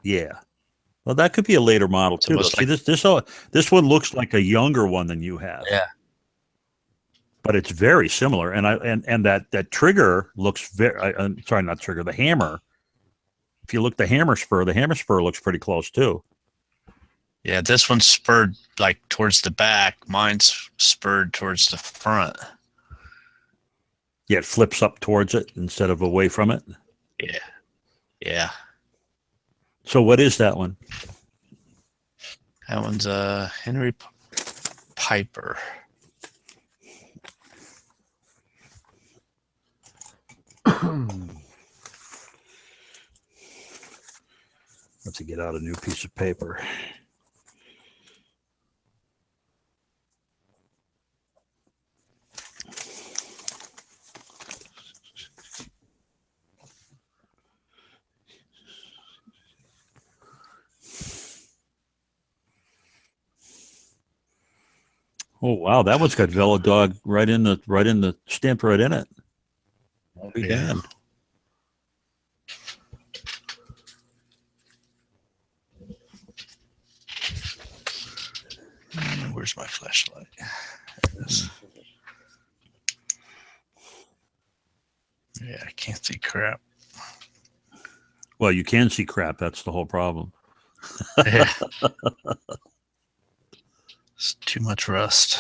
Yeah. Well, that could be a later model It's too. Though. almost See, this one looks like a younger one than you have. Yeah. But it's very similar, and that trigger looks very. Sorry, not trigger. The hammer. If you look the hammer spur looks pretty close too. Yeah, this one's spurred like towards the back. Mine's spurred towards the front. Yeah, it flips up towards it instead of away from it. Yeah. Yeah. So what is that one? That one's a Henry Piper. Let's get out a new piece of paper. Oh wow, that one's got Velodog right in the stamped right in it. I'll be Yeah. damned. Where's my flashlight? There it is. Yeah, I can't see crap. Well, you can see crap. That's the whole problem. Yeah. It's too much rust.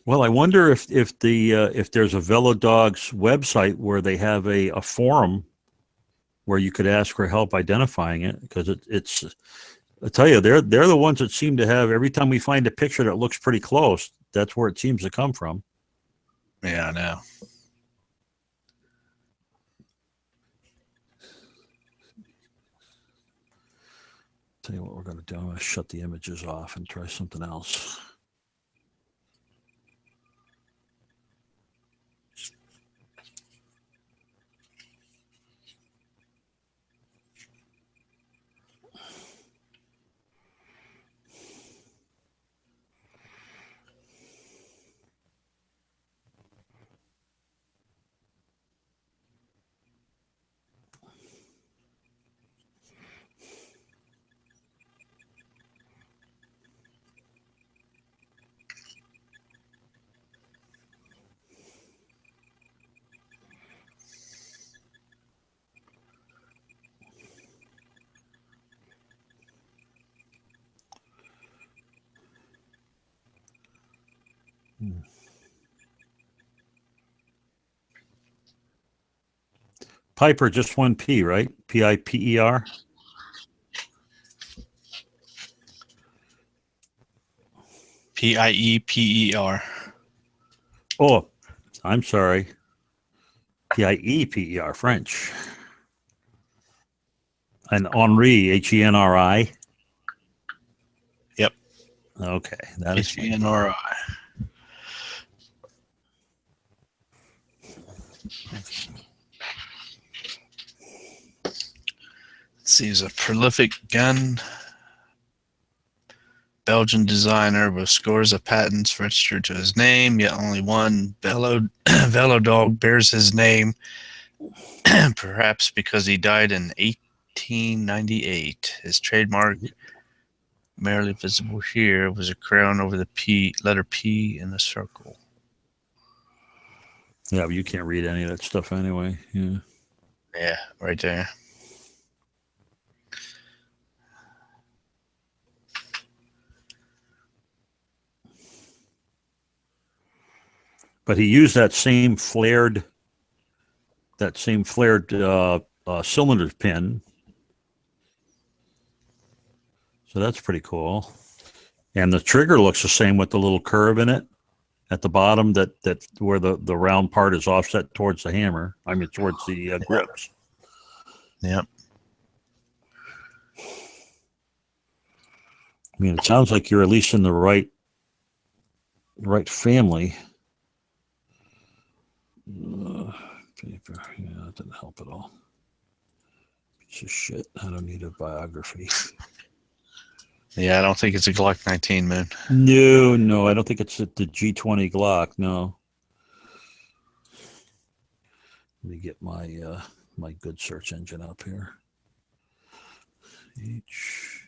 Well, I wonder if there's a Velodogs website where they have a forum where you could ask for help identifying it, because it's I tell you, they're the ones that seem to have, every time we find a picture that looks pretty close, that's where it seems to come from. Yeah, I know. Tell you what we're going to do. I'm going to shut the images off and try something else. Piper, just one P, right? Piper. Pieper. Oh, I'm sorry. Pieper, French. And Henri, Henri. Yep. Okay, that is Henri. He's a prolific gun Belgian designer with scores of patents registered to his name, yet only one Velodog bears his name, perhaps because he died in 1898. His trademark, merely visible here, was a crown over the letter P in a circle. Yeah, but you can't read any of that stuff anyway. Yeah. Yeah, right there. But he used that same flared cylinder pin. So that's pretty cool. And the trigger looks the same with the little curve in it at the bottom, that where the round part is offset towards the hammer. I mean, towards the grips. Yep. I mean, it sounds like you're at least in the right family. Paper. Yeah, that didn't help at all. Piece of shit. I don't need a biography. Yeah, I don't think it's a Glock 19, man. No, I don't think it's the G20 Glock. No. Let me get my my good search engine up here. HTIPIPER.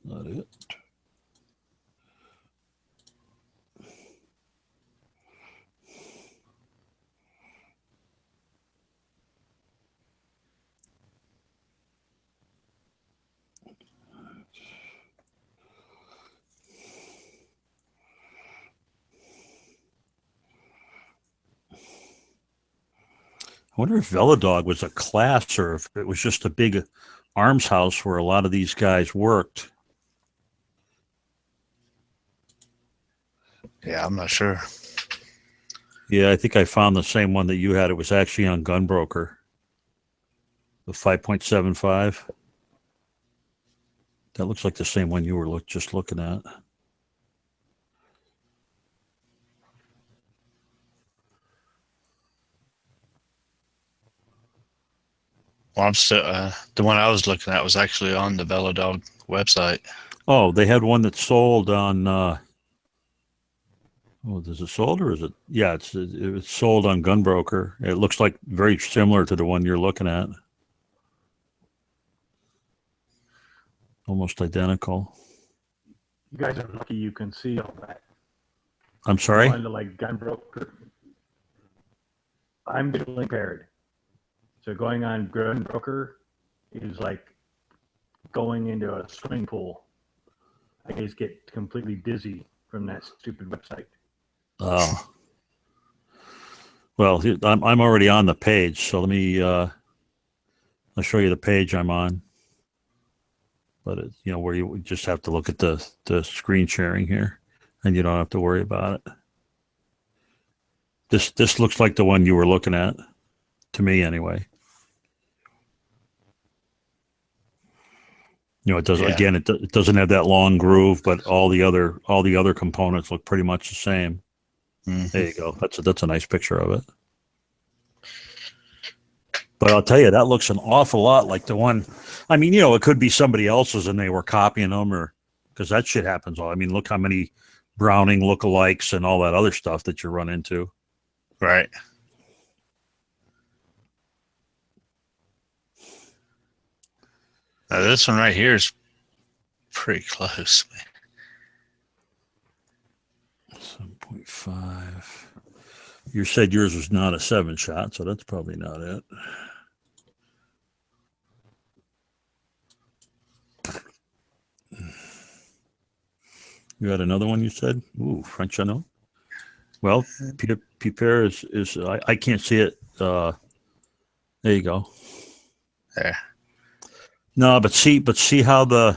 Not it. I wonder if Velodog was a class or if it was just a big arms house where a lot of these guys worked. Yeah, I'm not sure. Yeah, I think I found the same one that you had. It was actually on Gunbroker. The 5.75. That looks like the same one you were just looking at. Well, I'm still the one I was looking at was actually on the VeloDog website. Oh, they had one that sold on. Is it sold or is it? Yeah, it's sold on Gunbroker. It looks like very similar to the one you're looking at. Almost identical. You guys are lucky you can see all that. I'm sorry. Going to like Gunbroker. I'm visually impaired. So going on Gunbroker is like going into a swimming pool. I just get completely dizzy from that stupid website. Oh. Well, I'm already on the page, so let me. I'll show you the page I'm on. But where you just have to look at the screen sharing here, and you don't have to worry about it. This looks like the one you were looking at, to me anyway. It does again. It doesn't have that long groove, but all the other components look pretty much the same. Mm-hmm. There you go. That's a nice picture of it. But I'll tell you, that looks an awful lot like the one. I mean, it could be somebody else's and they were copying them, or because that shit happens. I mean, look how many Browning lookalikes and all that other stuff that you run into. Right. Now this one right here is pretty close, man. 7.5. You said yours was not a 7-shot, so that's probably not it. You had another one you said? Ooh, French Anneau. Well, Piper is I can't see it. There you go. There. No, but see how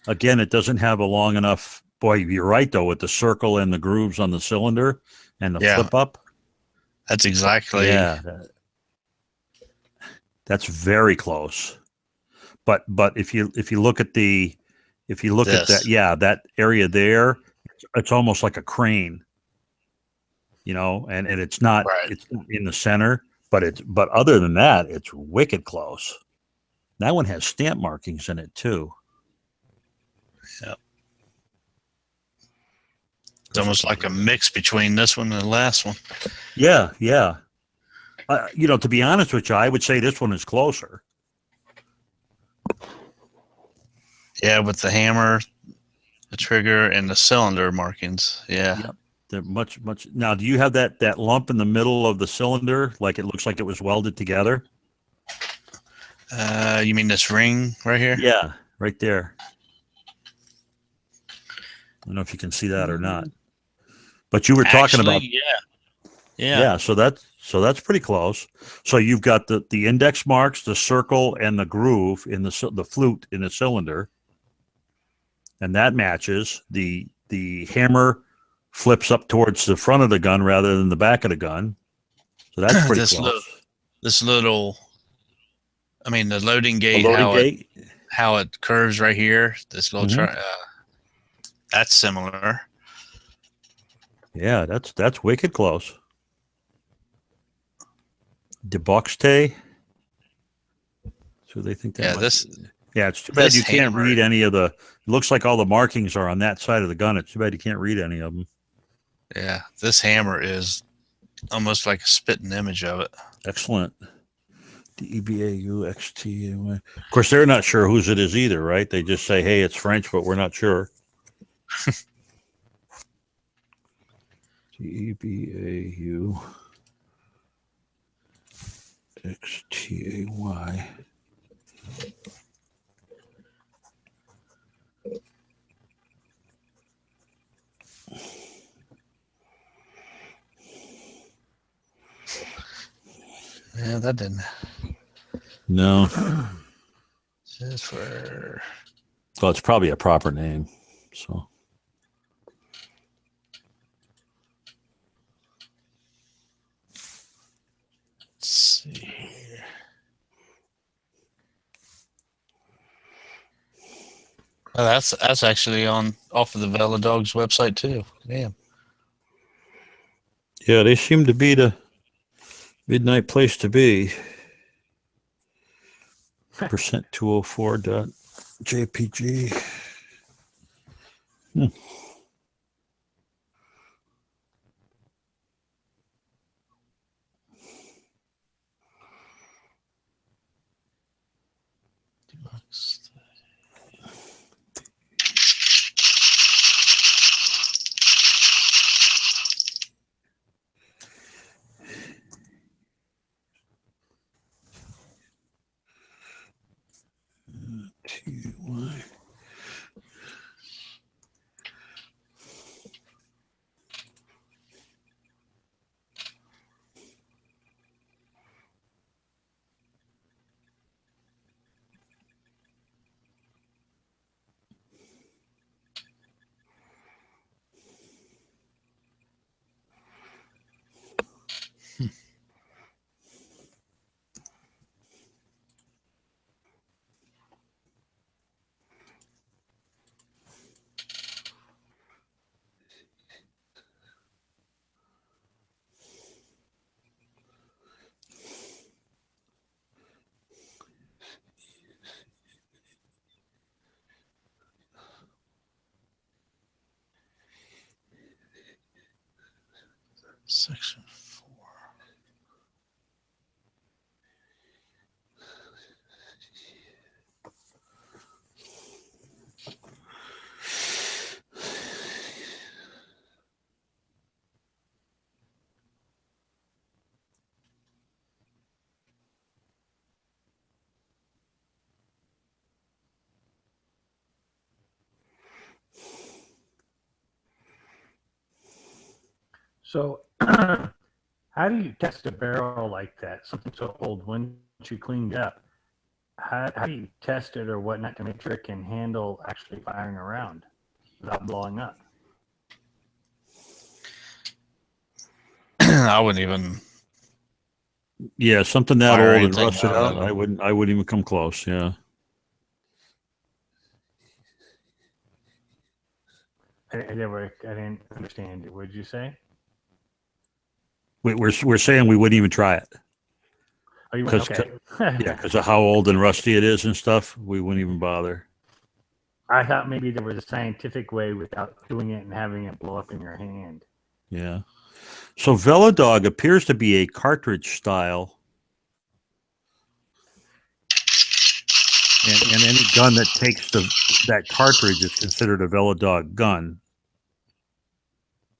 again, it doesn't have a long enough. Boy, you're right though, with the circle and the grooves on the cylinder and the flip up. That's exactly. Yeah. That's very close. But if you look at at that, that area there, it's almost like a crane. And it's not it's not in the center, but other than that, it's wicked close. That one has stamp markings in it too. Yep. It's almost like a mix between this one and the last one. Yeah. To be honest with you, I would say this one is closer. Yeah, with the hammer, the trigger, and the cylinder markings. Yeah. Yep. They're much. Now, do you have that lump in the middle of the cylinder? Like it looks like it was welded together? You mean this ring right here? Yeah, right there. I don't know if you can see that or not. But you were talking about. Yeah. So that's pretty close. So you've got the index marks, the circle, and the groove in the flute in the cylinder, and that matches. The hammer flips up towards the front of the gun rather than the back of the gun. So that's pretty close. The loading gate, how it curves right here. This little that's similar. Yeah, that's wicked close. Deboxte. So they think that. It's too bad you can't read any of the. It looks like all the markings are on that side of the gun. It's too bad you can't read any of them. Yeah, this hammer is almost like a spitting image of it. Excellent. DEBAUXT. Of course, they're not sure whose it is either, right? They just say, "Hey, it's French," but we're not sure. DEBAUXTAY. Yeah, that didn't. No. Just for. Well, it's probably a proper name. So. Let's see here. Oh, that's actually off of the VeloDogs website too. Damn. Yeah, they seem to be the midnight place to be. Percent 204.jpg. TY. Section 4. So, how do you test a barrel like that? Something so old, once you cleaned up, how do you test it or whatnot to make sure it can handle actually firing around without blowing up? I wouldn't even. Yeah, something that Fire old and anything rusted out. out. I wouldn't even come close. Yeah. I didn't understand it. What did you say? We're saying we wouldn't even try it. Oh, you 'Cause- okay? Yeah, because of how old and rusty it is and stuff. We wouldn't even bother. I thought maybe there was a scientific way without doing it and having it blow up in your hand. Yeah. So Velodog appears to be a cartridge style. And any gun that takes that cartridge is considered a Velodog gun.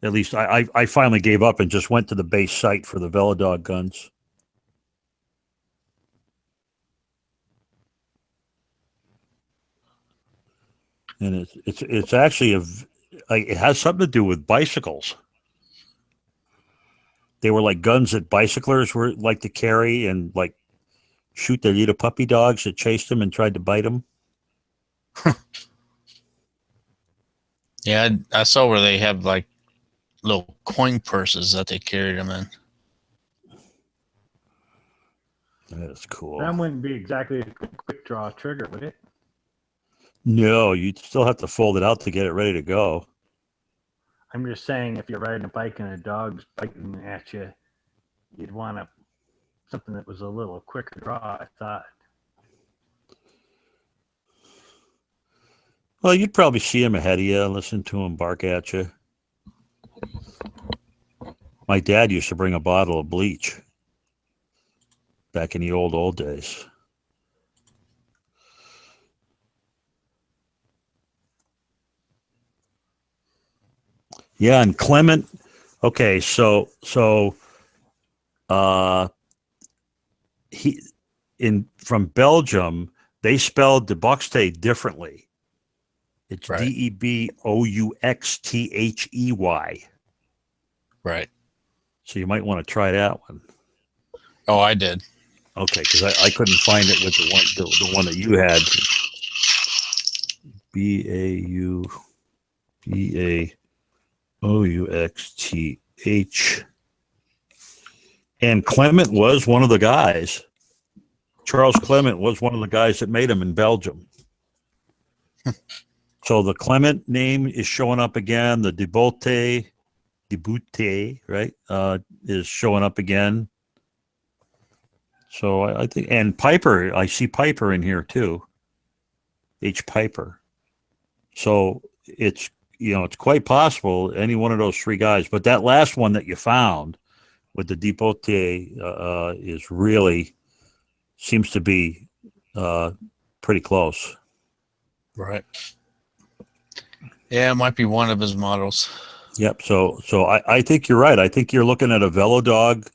At least I finally gave up and just went to the base site for the Velodog guns. And it's actually it has something to do with bicycles. They were like guns that bicyclers were like to carry and like shoot their little puppy dogs that chased them and tried to bite them. Yeah, I saw where they have like little coin purses that they carried them in. That's cool. That wouldn't be exactly a quick draw trigger, would it? No, you'd still have to fold it out to get it ready to go. I'm just saying, if you're riding a bike and a dog's biting at you, you'd want something that was a little quicker draw, I thought. Well, you'd probably see him ahead of you, listen to him bark at you. My dad used to bring a bottle of bleach back in the old days. Yeah, and Clement. Okay, so he from Belgium, they spelled the Debouxtey differently. It's Right. Debouxthey. Right. So you might want to try that one. Oh, I did. Okay, because I couldn't find it with the one that you had. Bauxth. And Clement was one of the guys. Charles Clement was one of the guys that made them in Belgium. So the Clement name is showing up again. The Debouxtey, right, is showing up again. So I think, and Piper, I see Piper in here too. H. Piper. So it's, it's quite possible any one of those three guys. But that last one that you found with the Depotier is really seems to be pretty close. Right. Yeah, it might be one of his models. Yep. So I think you're right. I think you're looking at a Velodog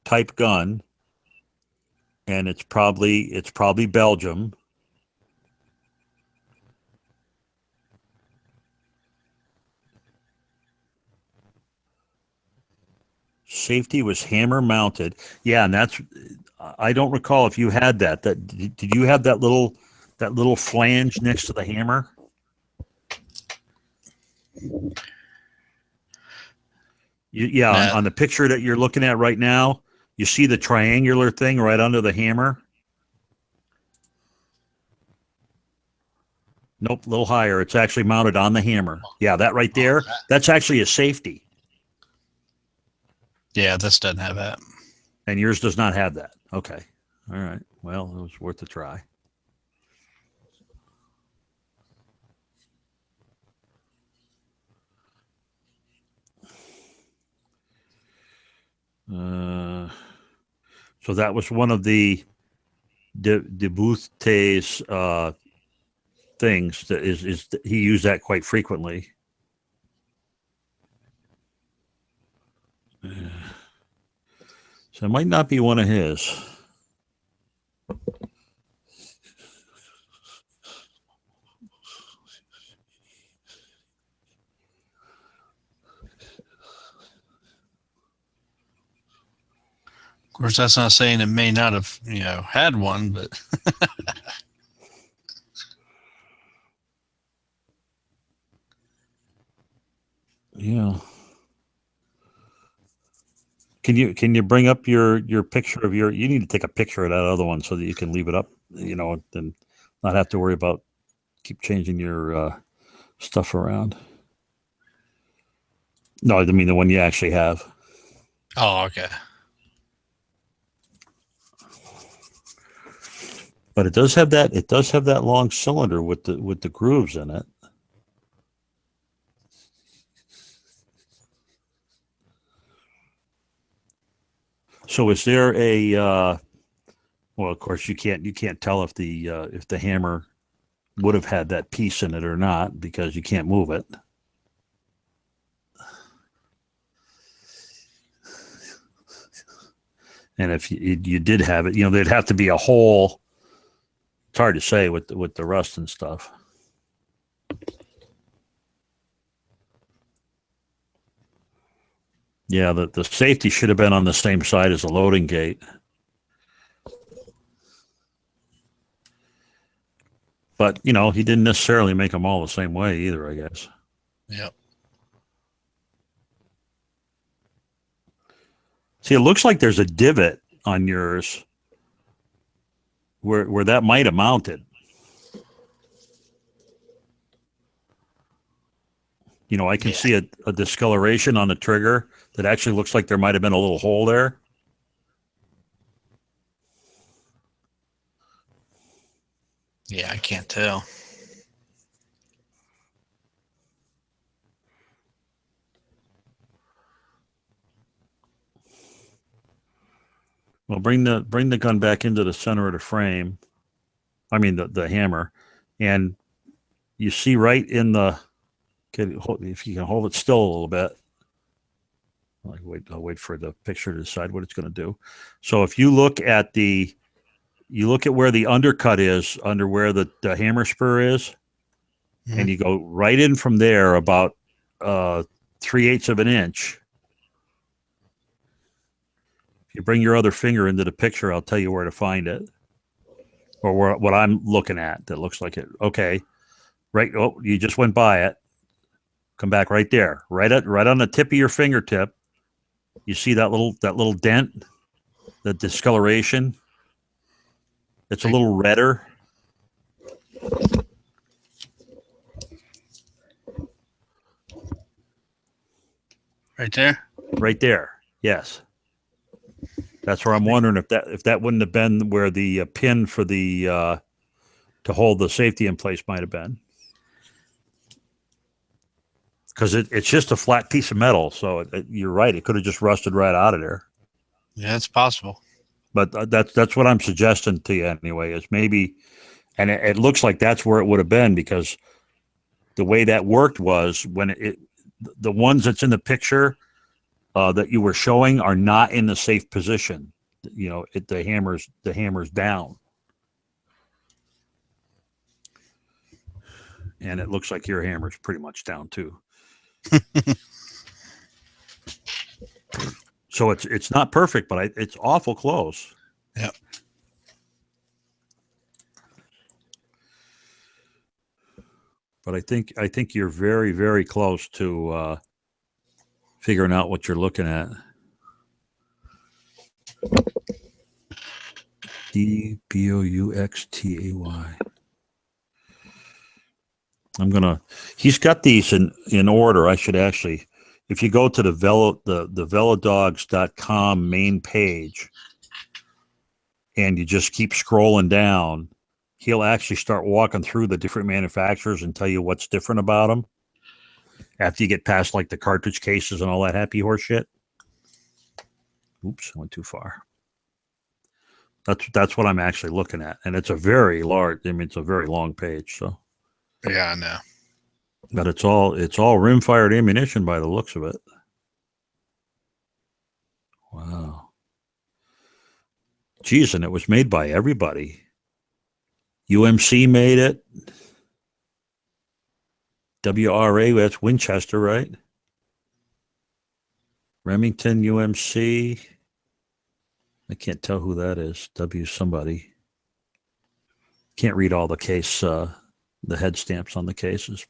type gun, and it's probably Belgium. Safety was hammer mounted. Yeah, and that's, I don't recall if you had that. Did you have that little flange next to the hammer? Nah. On the picture that you're looking at right now, you see the triangular thing right under the hammer? Nope, a little higher. It's actually mounted on the hammer. Yeah, that right there, that's actually a safety. Yeah, this doesn't have that. And yours does not have that. Okay. All right. Well, it was worth a try. So that was one of the Booth's things that is he used that quite frequently. So it might not be one of his. Of course, that's not saying it may not have, had one, but Yeah. Can you bring up your picture of you need to take a picture of that other one so that you can leave it up, and not have to worry about keep changing your stuff around. No, I mean the one you actually have. oh, okay. But it does have that long cylinder with the grooves in it. So is there a well, of course you can't tell if the hammer would have had that piece in it or not because you can't move it. And if you did have it, there'd have to be a hole. It's hard to say with the rust and stuff. Yeah, the safety should have been on the same side as the loading gate. But, he didn't necessarily make them all the same way either, I guess. Yep. See, it looks like there's a divot on yours where that might have mounted. I can see a discoloration on the trigger that actually looks like there might have been a little hole there. Yeah, I can't tell. Well, bring the gun back into the center of the frame. I mean the hammer, and you see right in the. If you can hold it still a little bit. I'll wait for the picture to decide what it's going to do. So if you look at where the undercut is under where the hammer spur is, and you go right in from there about 3/8 of an inch. If you bring your other finger into the picture, I'll tell you where to find it, or what I'm looking at that looks like it. Okay, right. Oh, you just went by it. Come back right there, right on the tip of your fingertip. You see that little dent, the discoloration. It's a little redder. Right there? Right there. Yes. That's where I'm wondering if that wouldn't have been where the pin for the to hold the safety in place might have been. Because it's just a flat piece of metal, so you're right. It could have just rusted right out of there. Yeah, it's possible. But that's what I'm suggesting to you anyway. Is maybe, and it looks like that's where it would have been, because the way that worked was when the ones that's in the picture that you were showing are not in the safe position. You know, the hammer's down, and it looks like your hammer's pretty much down too. So it's not perfect, but it's awful close. Yep. But I think you're very, very close to figuring out what you're looking at. DBOUXTAY. He's got these in order. I should actually, if you go to the velodogs.com main page and you just keep scrolling down, he'll actually start walking through the different manufacturers and tell you what's different about them after you get past like the cartridge cases and all that happy horse shit. Oops, I went too far. That's what I'm actually looking at. And it's a very large, it's a very long page, so. Yeah, I know. But it's all rim-fired ammunition by the looks of it. Wow. Geez, and it was made by everybody. UMC made it. WRA, that's Winchester, right? Remington, UMC. I can't tell who that is. W somebody. Can't read all the case, the head stamps on the cases,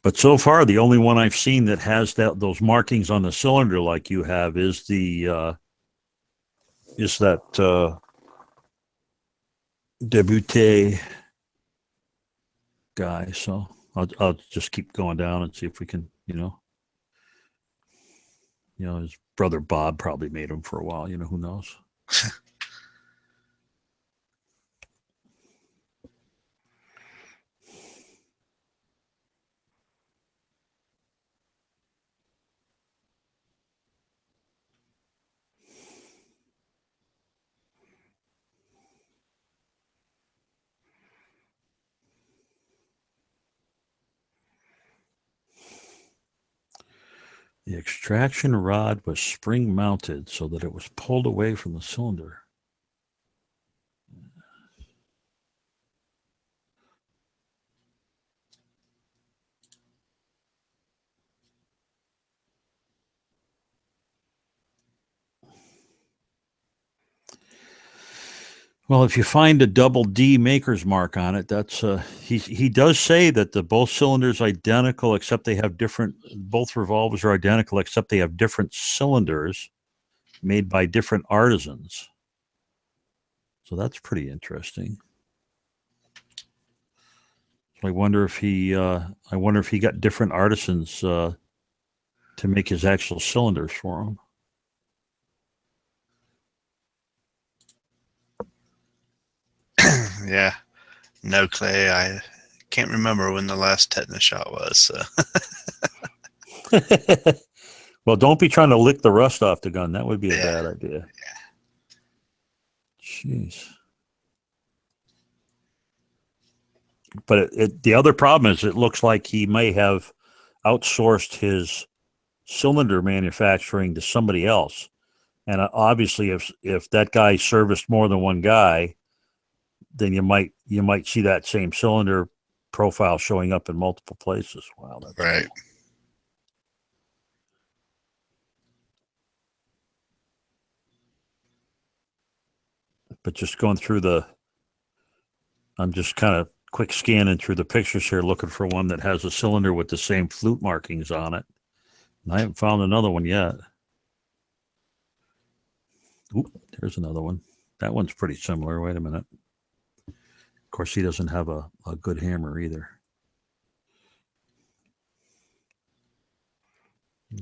but so far the only one I've seen that has those markings on the cylinder like you have is that Debute guy. So I'll just keep going down and see if we can, his brother Bob probably made them for a while. Who knows? The extraction rod was spring mounted so that it was pulled away from the cylinder. Well, if you find a double D maker's mark on it, that's he does say that both cylinders identical except they have different. Both revolvers are identical except they have different cylinders made by different artisans. So that's pretty interesting. So I wonder if he got different artisans to make his actual cylinders for him. Yeah. No, Clay, I can't remember when the last tetanus shot was. So. Well, don't be trying to lick the rust off the gun. That would be a bad idea. Yeah. Jeez. But the other problem is it looks like he may have outsourced his cylinder manufacturing to somebody else. And obviously, if that guy serviced more than one guy, then you might see that same cylinder profile showing up in multiple places. Wow, that's right. Cool. But just going through I'm just kind of quick scanning through the pictures here, looking for one that has a cylinder with the same flute markings on it. And I haven't found another one yet. Oop, there's another one. That one's pretty similar. Wait a minute. Of course, he doesn't have a good hammer either.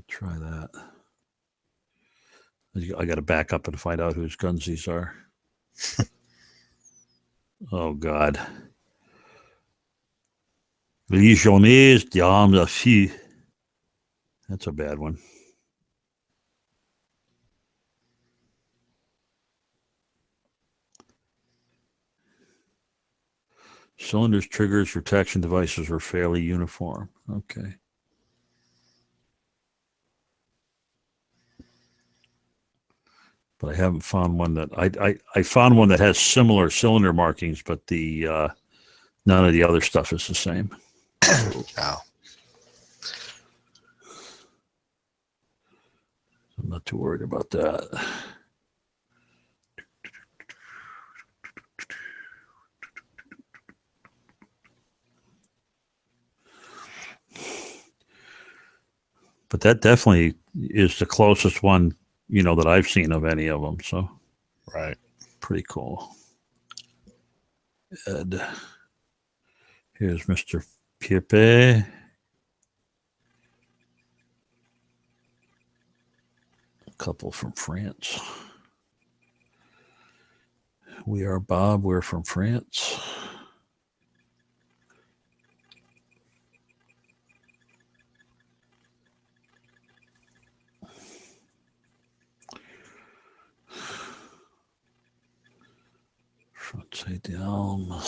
Try that. I got to back up and find out whose guns these are. Oh, God. Legionnaires d'armes à feu. That's a bad one. Cylinders, triggers, protection devices were fairly uniform. Okay. But I haven't found one that I found one that has similar cylinder markings, but the none of the other stuff is the same. Oh. I'm not too worried about that. But that definitely is the closest one, you know, that I've seen of any of them. So, Right. pretty cool. Ed. Here's Mr. Pepe. A couple from France. We are Bob. We're from France. Front down.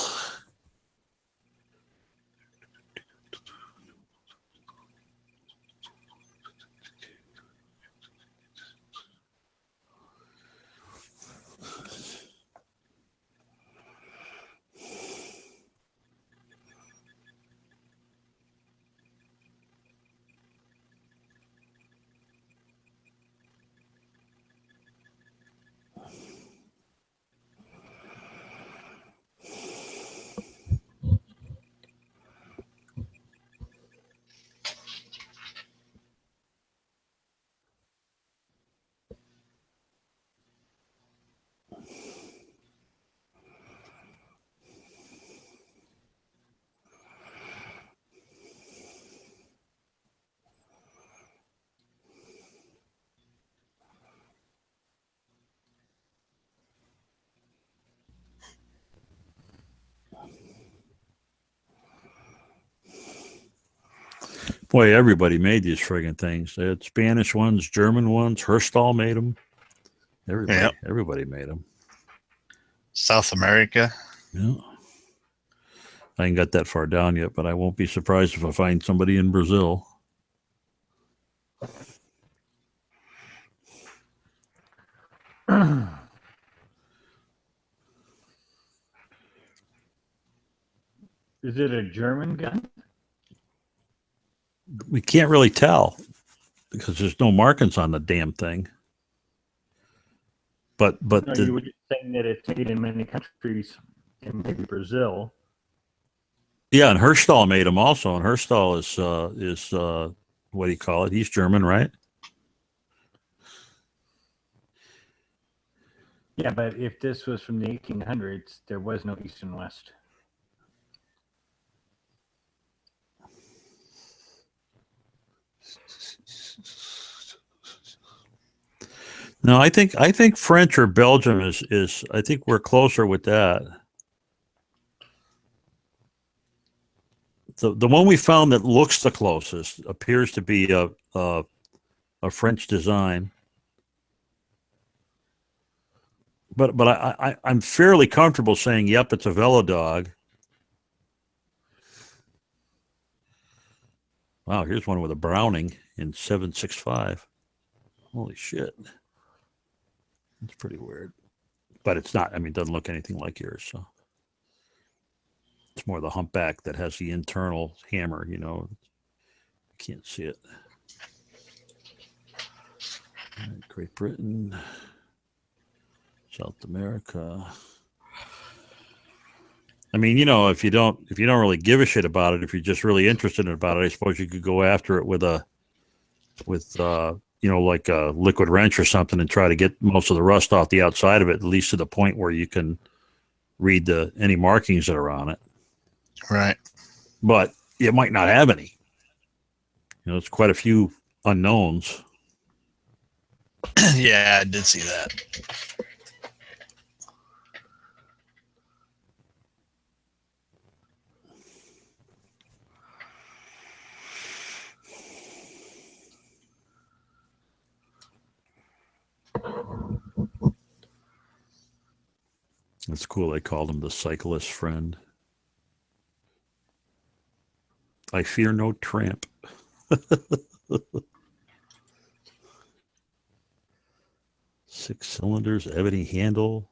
Boy, everybody made these friggin' things. They had Spanish ones, German ones. Herstal made them. Everybody made them. South America. Yeah. I ain't got that far down yet, but I won't be surprised if I find somebody in Brazil. Is it a German gun? We can't really tell because there's no markings on the damn thing. But No, you were just saying that it's made in many countries, and maybe Brazil. yeah, and Herstal made them also. And Herstal is what do you call it? He's German, right? Yeah, but if this was from the 1800s, there was no East and West. No, I think French or Belgium is I think we're closer with that. The one we found that looks the closest appears to be a French design. But I'm fairly comfortable saying, yep, it's a Velodog. Wow, here's one with a Browning in 7.65. Holy shit. It's pretty weird. But it's not, I mean, it doesn't look anything like yours, so. It's more the humpback that has the internal hammer, you know. You can't see it. All right, Great Britain. South America. I mean, you know, if you don't really give a shit about it, if you're just really interested about it, I suppose you could go after it with you know, like a liquid wrench or something and try to get most of the rust off the outside of it, at least to the point where you can read any markings that are on it. Right. But it might not have any. You know, it's quite a few unknowns. Yeah, I did see that. It's cool. They called him the cyclist friend. I fear no tramp. Six cylinders, ebony handle,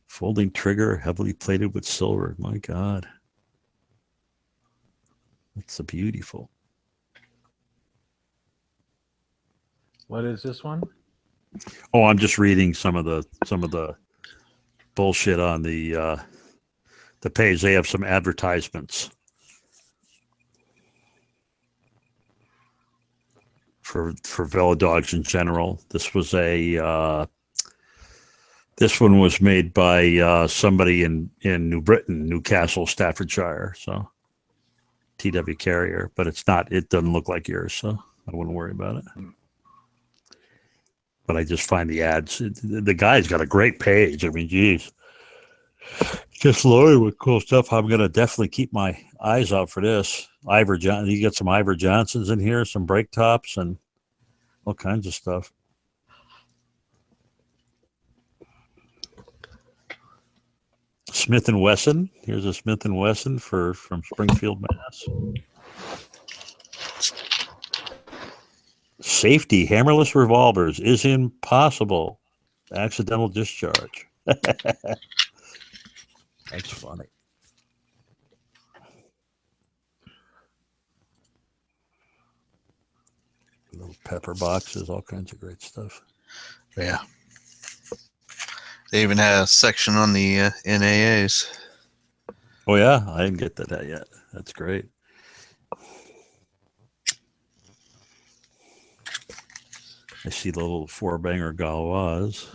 folding trigger, heavily plated with silver. My God. That's so beautiful. What is this one? Oh, I'm just reading some of the bullshit on the page. They have some advertisements for Velodogs in general. This was this one was made by somebody in New Britain, Newcastle, Staffordshire. So TW Carrier, but it's not. It doesn't look like yours, so I wouldn't worry about it. But I just find the ads. The guy's got a great page. I mean, geez, just loaded with cool stuff. I'm gonna definitely keep my eyes out for this. Ivor John, you got some Ivor Johnsons in here, some brake tops, and all kinds of stuff. Smith and Wesson. Here's a Smith and Wesson from Springfield, Mass. Safety hammerless revolvers is impossible. Accidental discharge. That's funny. Little pepper boxes, all kinds of great stuff. Yeah. They even had a section on the NAAs. Oh yeah, I didn't get to that yet. That's great. I see the little four-banger Gauloise.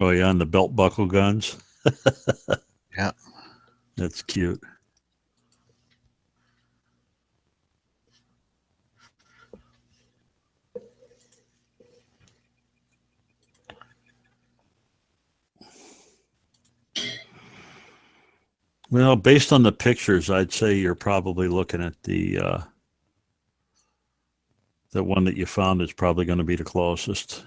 Oh yeah, and the belt buckle guns. Yeah. That's cute. Well, based on the pictures, I'd say you're probably looking at the one that you found is probably going to be the closest.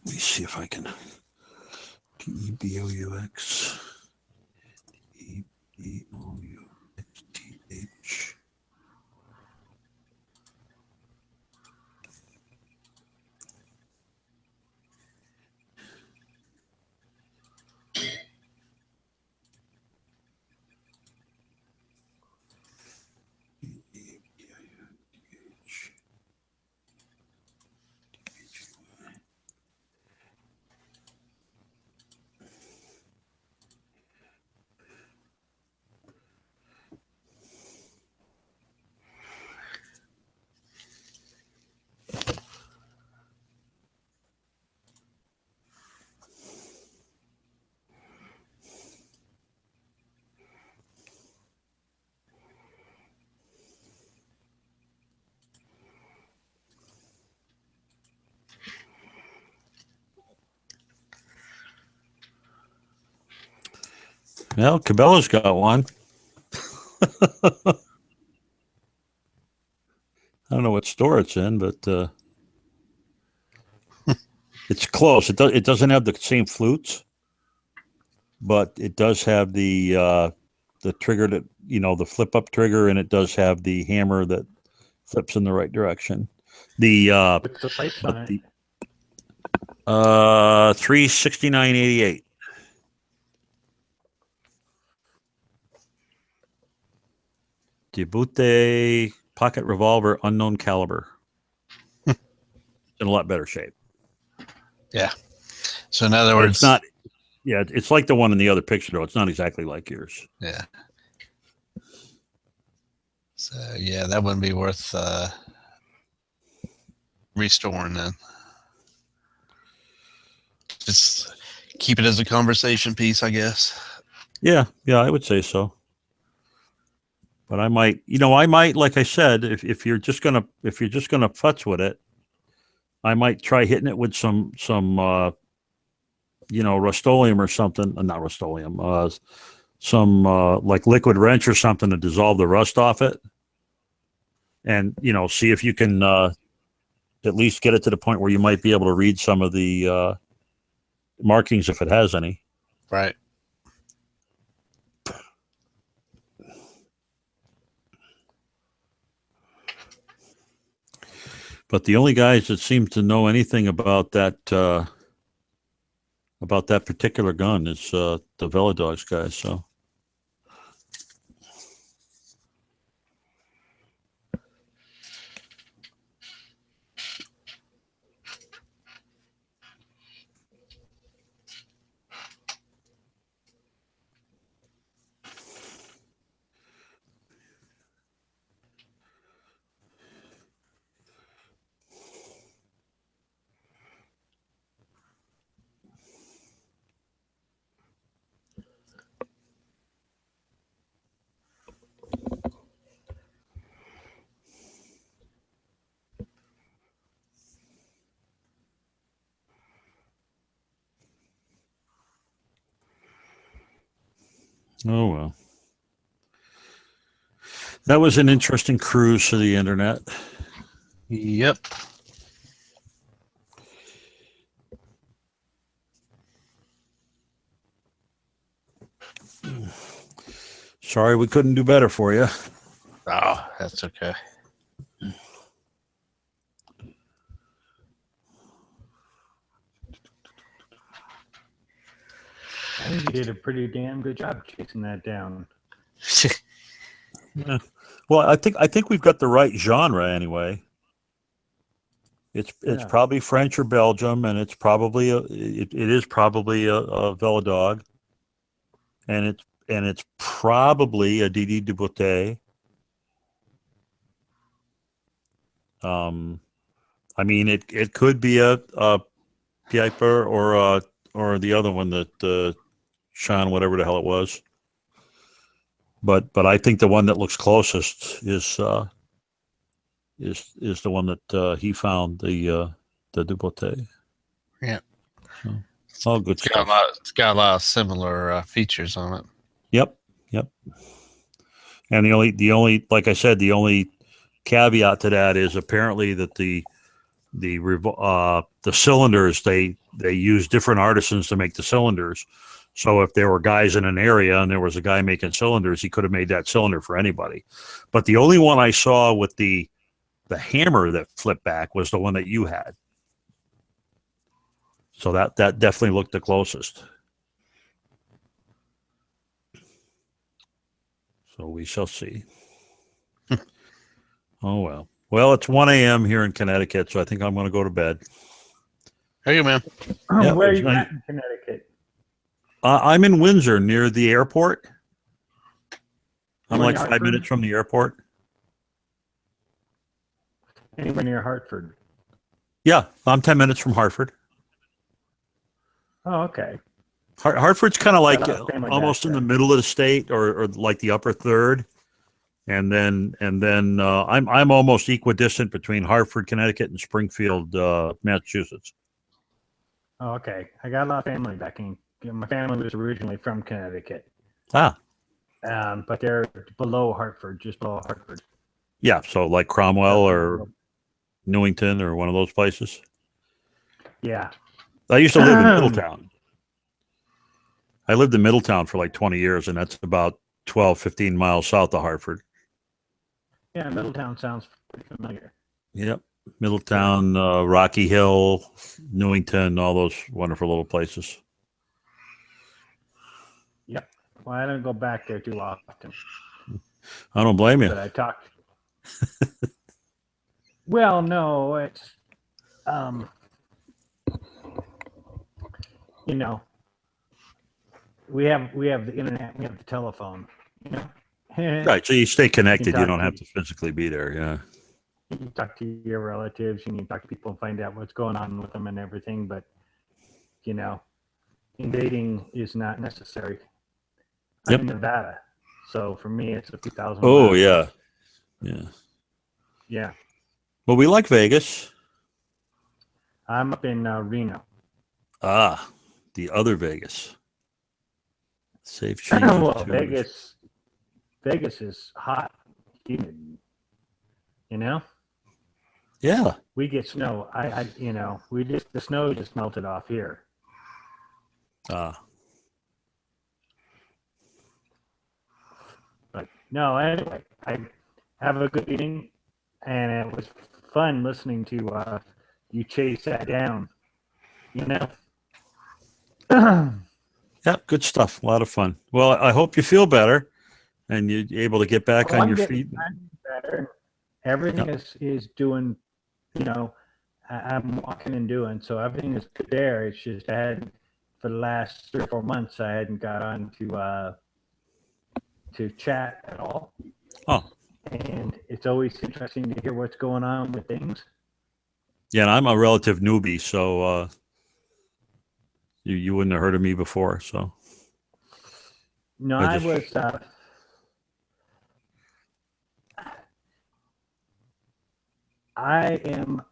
Let me see if I can. TEBOUX. TEBOUXTH. Well, Cabela's got one. I don't know what store it's in, but it's close. It doesn't have the same flutes, but it does have the trigger that the flip up trigger, and it does have the hammer that flips in the right direction. The What's the price on it? $369.88. Debute pocket revolver, unknown caliber. In a lot better shape. So in other But words, it's not. Yeah, it's like the one in the other picture, though. It's not exactly like yours. Yeah. So yeah, that wouldn't be worth restoring then. Just keep it as a conversation piece, I guess. Yeah, I would say so. But I might, like I said, if you're just gonna futz with it, I might try hitting it with some Rust-Oleum or something. Not Rust-Oleum. Some like liquid wrench or something to dissolve the rust off it, and see if you can at least get it to the point where you might be able to read some of the markings if it has any. Right. But the only guys that seem to know anything about that particular gun is the Velodogs guys. So. Oh, well. That was an interesting cruise to the internet. Yep. Sorry we couldn't do better for you. Oh, that's okay. I think you did a pretty damn good job chasing that down. Yeah. Well, I think we've got the right genre anyway. It's probably French or Belgium, and it's probably it is probably a Velodog, and it's probably a DD Duboutet. I mean, it could be a Piper or the other one that Sean, whatever the hell it was. But I think the one that looks closest is the one that he found, the Duboutet. Yeah. So, all good stuff. It's got a lot of similar features on it. Yep. And the only like I said, the only caveat to that is apparently that the cylinders they use different artisans to make the cylinders. So if there were guys in an area and there was a guy making cylinders, he could have made that cylinder for anybody. But the only one I saw with the hammer that flipped back was the one that you had. So that definitely looked the closest. So we shall see. Oh, well. Well, it's 1 a.m. here in Connecticut, so I think I'm going to go to bed. Hey, man. Yeah, Where are it was you nice. at in Connecticut? I'm in Windsor near the airport. I'm like 5 Hartford? minutes from the airport. Anywhere near Hartford? Yeah, I'm 10 minutes from Hartford. Oh, okay. Hartford's kind of like Got a family almost back in the there. middle of the state, or like the upper third, and then I'm almost equidistant between Hartford, Connecticut, and Springfield, Massachusetts. Oh, okay. I got a lot of family back in. My family was originally from Connecticut, Ah, but they're below Hartford, just below Hartford. yeah. So like Cromwell or Newington or one of those places. Yeah. I used to live in Middletown. I lived in Middletown for like 20 years, and that's about 12, 15 miles south of Hartford. Yeah, Middletown sounds pretty familiar. Yep. Middletown, Rocky Hill, Newington, all those wonderful little places. Yep. Well, I don't go back there too often. I don't blame you. But I talked. Well, no, it's you know, we have the internet, we have the telephone, you know. Right. So you stay connected. You talk don't to- have to physically be there. Yeah. You can talk to your relatives, you can talk to people and find out what's going on with them and everything, but you know, invading is not necessary. Yep. I'm in Nevada, so for me it's a few thousand. Oh, miles. yeah. Yeah. Yeah. Well, we like Vegas. I'm up in Reno. Ah, the other Vegas. Safe change. Well, Vegas is hot, humid. You know, Yeah. we get snow. You know, the snow just melted off here. Ah. But no, anyway, I have a good evening, and it was fun listening to you chase that down. You know. Yeah, good stuff. A lot of fun. Well, I hope you feel better and you're able to get back on I'm your getting feet. better. Everything is doing. You know, I'm walking and doing, so everything is good there. It's just I hadn't for the last 3 or 4 months I hadn't got on to chat at all. Oh. And it's always interesting to hear what's going on with things. Yeah, and I'm a relative newbie, so you wouldn't have heard of me before. So No, I I just- was. I am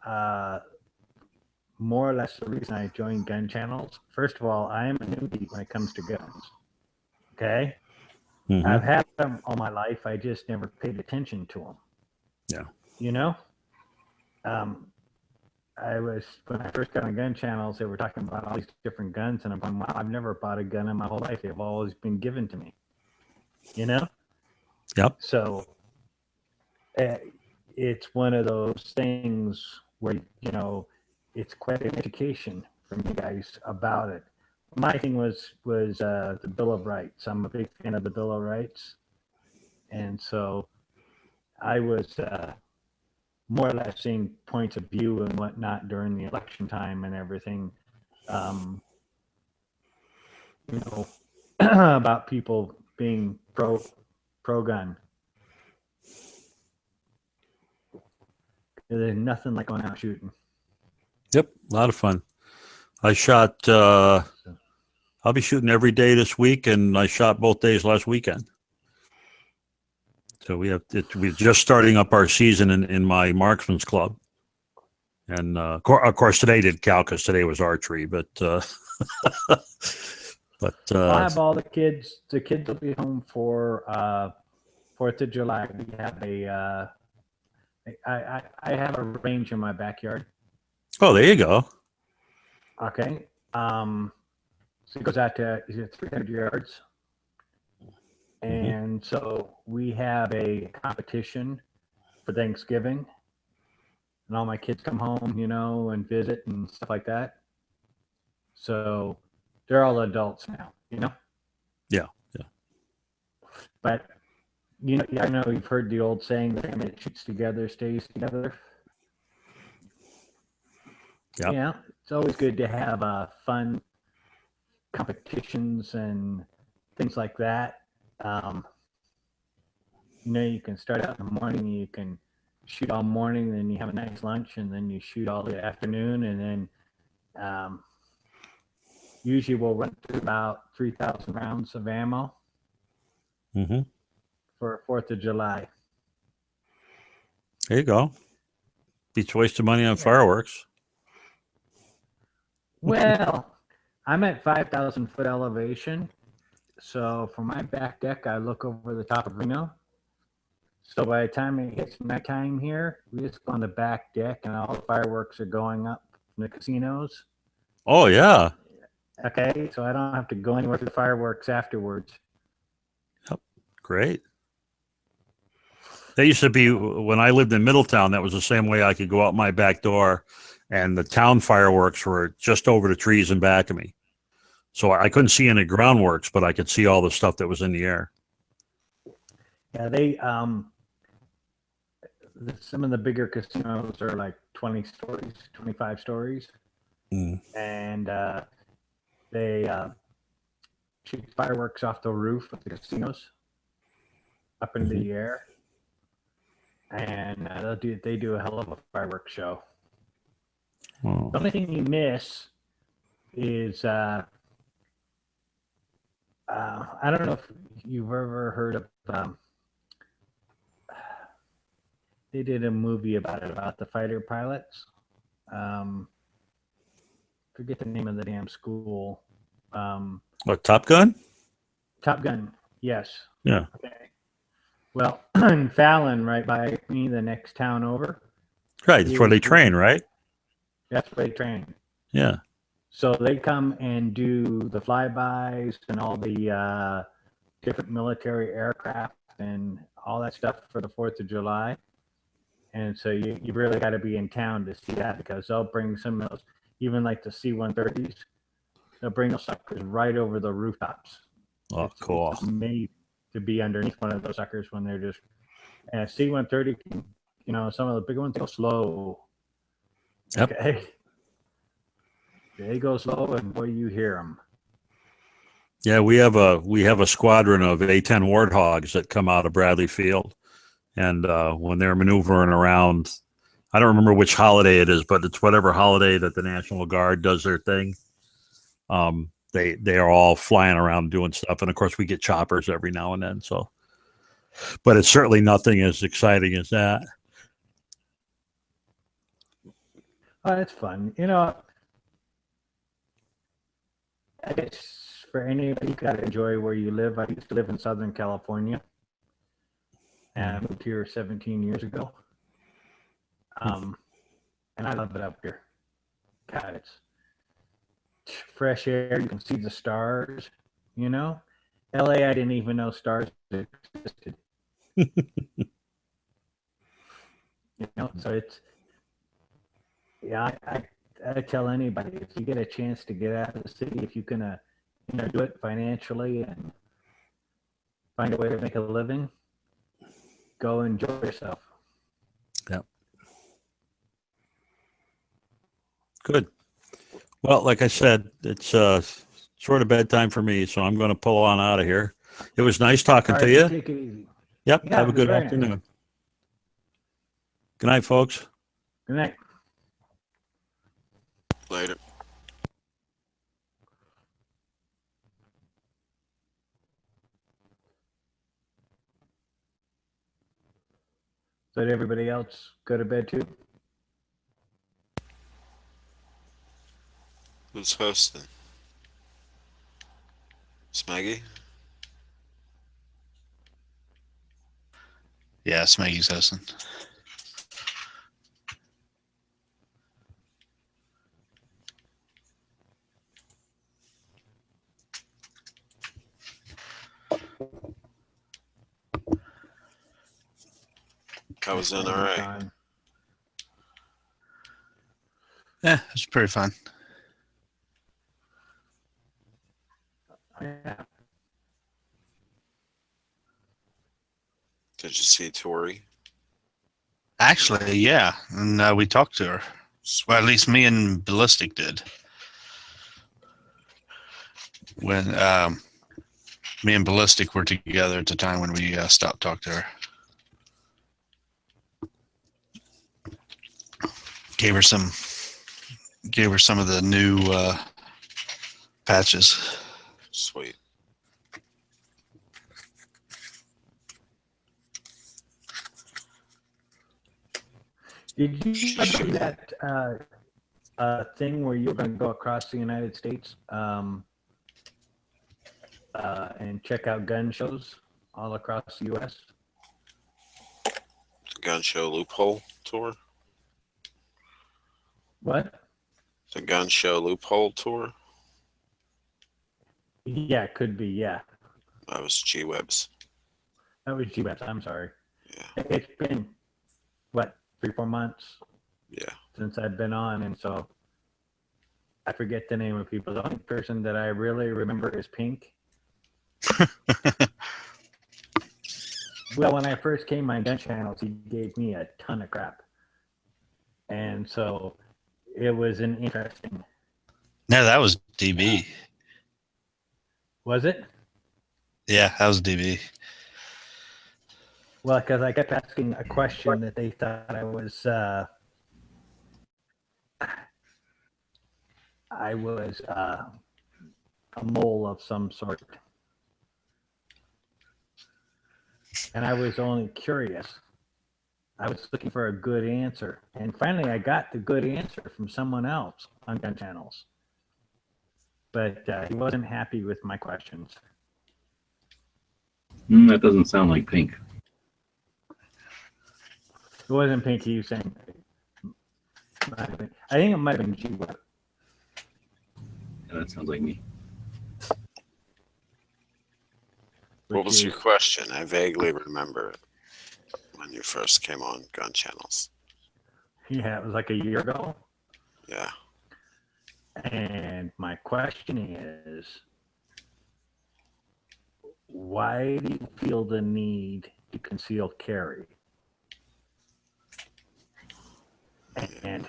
more or less the reason I joined gun channels. First of all, I am a newbie when it comes to guns. Okay, Mhm. I've had them all my life. I just never paid attention to them. Yeah. You know, I was when I first got on gun channels. They were talking about all these different guns, and I'm going, "Wow, I've never bought a gun in my whole life. They've always been given to me." You know. Yep. So it's one of those things where, you know, it's quite an education from you guys about it. My thing was the Bill of Rights. I'm a big fan of the Bill of Rights. And so I was more or less seeing points of view and whatnot during the election time and everything, you know, about people being pro-gun. There's nothing like going out shooting. Yep, a lot of fun. I shot. I'll be shooting every day this week, and I shot both days last weekend. So we're just starting up our season in my marksman's club, and of course today didn't count because today was archery. But I have all the kids. The kids will be home for 4th of July. We have I have a range in my backyard. oh, there you go. Okay. So it goes out to 300 yards. And so we have a competition for Thanksgiving. And all my kids come home, you know, and visit and stuff like that. So they're all adults now, you know? Yeah, yeah. But, you know, I know you've heard the old saying, the family that shoots together stays together. Yep. Yeah, it's always good to have fun competitions and things like that. You know, you can start out in the morning, you can shoot all morning, then you have a nice lunch, and then you shoot all the afternoon, and then usually we'll run through about 3,000 rounds of ammo Mm-hmm. for 4th of July. There you go. Beats wasting money on fireworks. Well, I'm at 5,000 foot elevation. So from my back deck, I look over the top of Reno. So by the time it hits nighttime here, we just go on the back deck and all the fireworks are going up from the casinos. Oh yeah. Okay, so I don't have to go anywhere for the fireworks afterwards. Great. That used to be when I lived in Middletown. That was the same way. I could go out my back door, and the town fireworks were just over the trees in back of me. So I couldn't see any groundworks, but I could see all the stuff that was in the air. Yeah, some of the bigger casinos are like 20 stories, 25 stories, Mm. and they shoot fireworks off the roof of the casinos up into the air, and they do a hell of a fireworks show. Oh. The only thing you miss is I don't know if you've ever heard of. They did a movie about it, about the fighter pilots. Forget the name of the damn school. What, Top Gun? Top Gun. Yes. Yeah. Okay. Well, in Fallon, right by me, the next town over. Right. That's where they train, right? That's where they train. Yeah. So they come and do the flybys and all the different military aircraft and all that stuff for the 4th of July. And so you really got to be in town to see that, because they'll bring some of those, even like the C-130s, they'll bring those suckers right over the rooftops. Oh, cool. It's made to be underneath one of those suckers when they're just, and a C-130, some of the big ones go slow. Yep. Okay. They go slow, and boy, you hear them. Yeah, we have a squadron of A-10 Warthogs that come out of Bradley Field, and when they're maneuvering around, I don't remember which holiday it is, but it's whatever holiday that the National Guard does their thing. They are all flying around doing stuff, and of course we get choppers every now and then. So, but it's certainly nothing as exciting as that. Oh, it's fun. It's for anybody, you got to enjoy where you live. I used to live in Southern California, and I moved here 17 years ago. And I love it up here. God, it's fresh air. You can see the stars. LA, I didn't even know stars existed. So it's, yeah, I tell anybody, if you get a chance to get out of the city, if you can, do it financially and find a way to make a living, go enjoy yourself. Yep. Good. Well, like I said, it's sort of bedtime for me, so I'm going to pull on out of here. It was nice talking All to right, you. take it easy. Yep. Yeah, Have a good very nice. afternoon. Good night, folks. Good night. Later. So did everybody else go to bed too? Who's hosting? Smaggy? Yeah, Smaggy's hosting. I was in alright. Yeah, it's pretty fun. Yeah. Did you see Tori? Actually, yeah, and we talked to her. Well, at least me and Ballistic did. When me and Ballistic were together at the time when we stopped talking to her. Gave her some of the new patches. Sweet. Did you ever do that thing where you were going to go across the United States and check out gun shows all across the U.S.? Gun show loophole tour? What? The gun show loophole tour? Yeah, it could be, yeah. That was G-Webs. That was G-Webs, I'm sorry. Yeah. It's been, what, 3-4 months Yeah. since I've been on, and so I forget the name of people. The only person that I really remember is Pink. Well, when I first came on gun channels, he gave me a ton of crap. And so it was an interesting. No, that was DB. Was it? Yeah, that was DB. Well, because I kept asking a question that they thought I was a mole of some sort. And I was only curious. I was looking for a good answer. And finally, I got the good answer from someone else on gun channels. But he wasn't happy with my questions. That doesn't sound like Pink. It wasn't Pink, he was saying. I think it might have been G-Web. Yeah, that sounds like me. What was your question? I vaguely remember it when you first came on gun channels. Yeah, it was like a year ago. Yeah. And my question is, why do you feel the need to conceal carry? And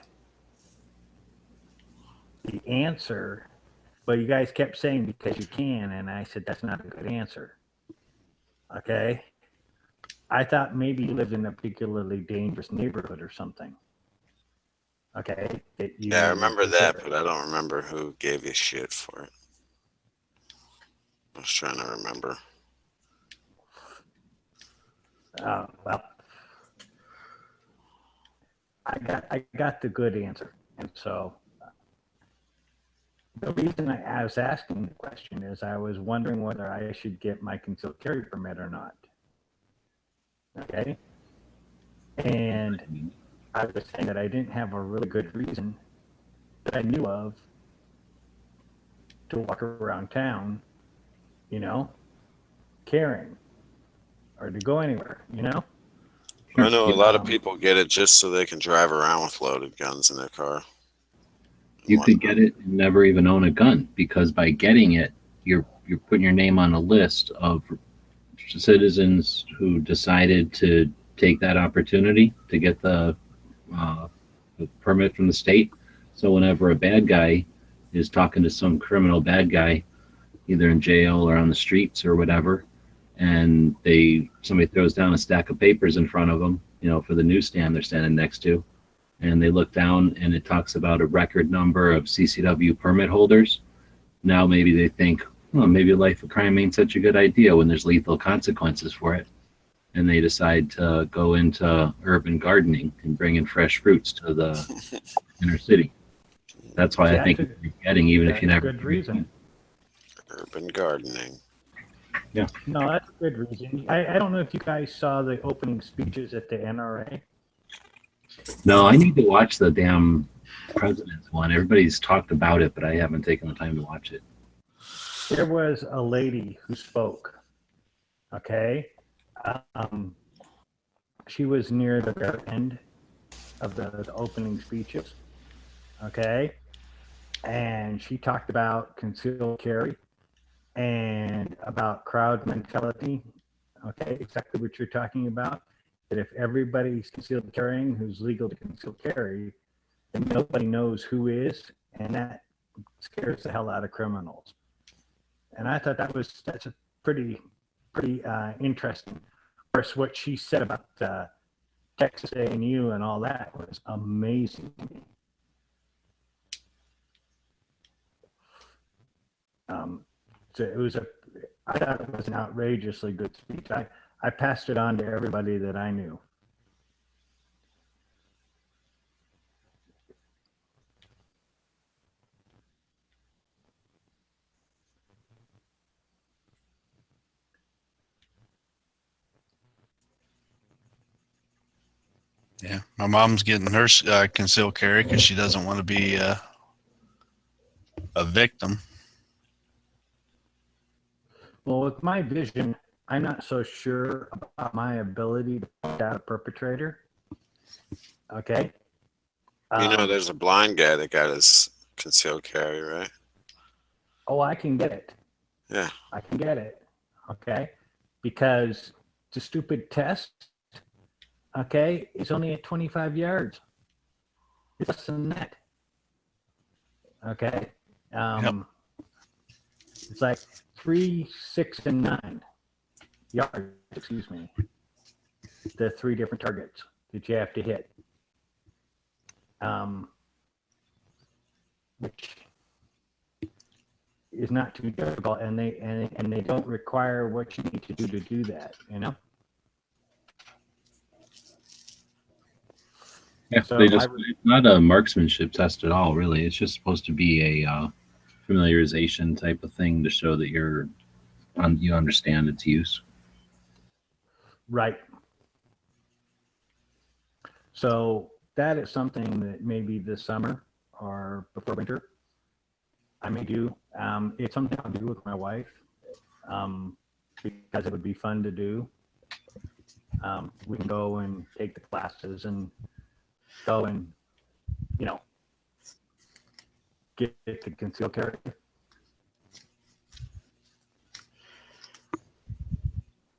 the answer, well, you guys kept saying because you can, and I said that's not a good answer. Okay? I thought maybe you lived in a particularly dangerous neighborhood or something. Okay? Yeah, I remember that, but I don't remember who gave you shit for it. I was trying to remember. Well, I got the good answer, and so the reason I was asking the question is I was wondering whether I should get my concealed carry permit or not. Okay, and I was saying that I didn't have a really good reason that I knew of to walk around town, you know, carrying or to go anywhere, you know. I know a lot of people get it just so they can drive around with loaded guns in their car. You could get it and never even own a gun, because by getting it, you're putting your name on a list of citizens who decided to take that opportunity to get the permit from the state. So whenever a bad guy is talking to some criminal bad guy, either in jail or on the streets or whatever, and somebody throws down a stack of papers in front of them, you know, for the newsstand they're standing next to, and they look down and it talks about a record number of CCW permit holders. Now maybe they think, well, maybe life of crime ain't such a good idea when there's lethal consequences for it. And they decide to go into urban gardening and bring in fresh fruits to the inner city. That's why I think you're getting, even if you never. Good reason. Urban gardening. Yeah. No, that's a good reason. I don't know if you guys saw the opening speeches at the NRA. No, I need to watch the damn president's one. Everybody's talked about it, but I haven't taken the time to watch it. There was a lady who spoke. Okay. She was near the very end of the opening speeches. Okay. And she talked about concealed carry and about crowd mentality. Okay. Exactly what you're talking about. That if everybody's concealed carrying who's legal to conceal carry, then nobody knows who is, and that scares the hell out of criminals. And I thought that's a pretty interesting. Of course, what she said about Texas A&U and all that was amazing to me. So I thought it was an outrageously good speech. I passed it on to everybody that I knew. Yeah, my mom's getting her concealed carry because she doesn't want to be a victim. Well, with my vision, I'm not so sure about my ability to point out a perpetrator. Okay. You know, there's a blind guy that got his concealed carry, right? Oh, I can get it. Yeah. I can get it. Okay. Because the stupid test, okay, is only at 25 yards. It's less than that. Okay. It's like 3, 6, and 9 yards, excuse me. The 3 different targets that you have to hit. Which is not too difficult, and they don't require what you need to do that, you know? Yeah, So it's not a marksmanship test at all, really. It's just supposed to be a familiarization type of thing to show that you understand its use. Right. So that is something that maybe this summer or before winter I may do. It's something I'll do with my wife because it would be fun to do. We can go and take the classes and go and, you know, get the concealed carry.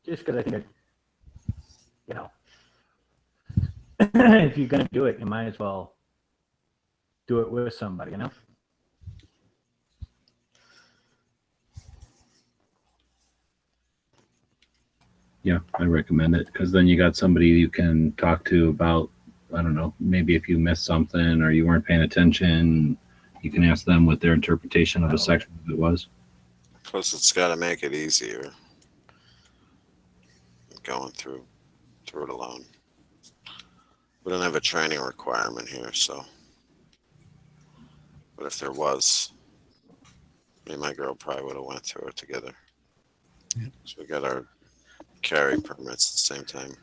Just because I think, you know, if you're going to do it, you might as well do it with somebody, you know? Yeah, I recommend it because then you got somebody you can talk to about, I don't know, maybe if you missed something or you weren't paying attention, you can ask them what their interpretation of a section of it was. Plus, it's got to make it easier going through it alone. We don't have a training requirement here, so. But if there was, me and my girl probably would have went through it together. Yep. So we got our carry permits at the same time.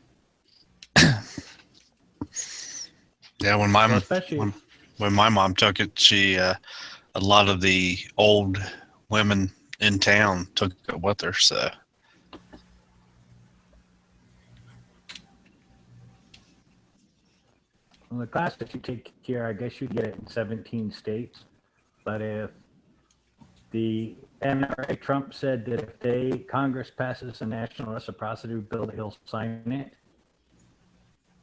Yeah, when my mom took it, she a lot of the old women in town took it with her. So Well, the class that you take here, I guess you get it in 17 states. But if the NRA, Trump said that if Congress passes a national reciprocity bill, that he'll sign it.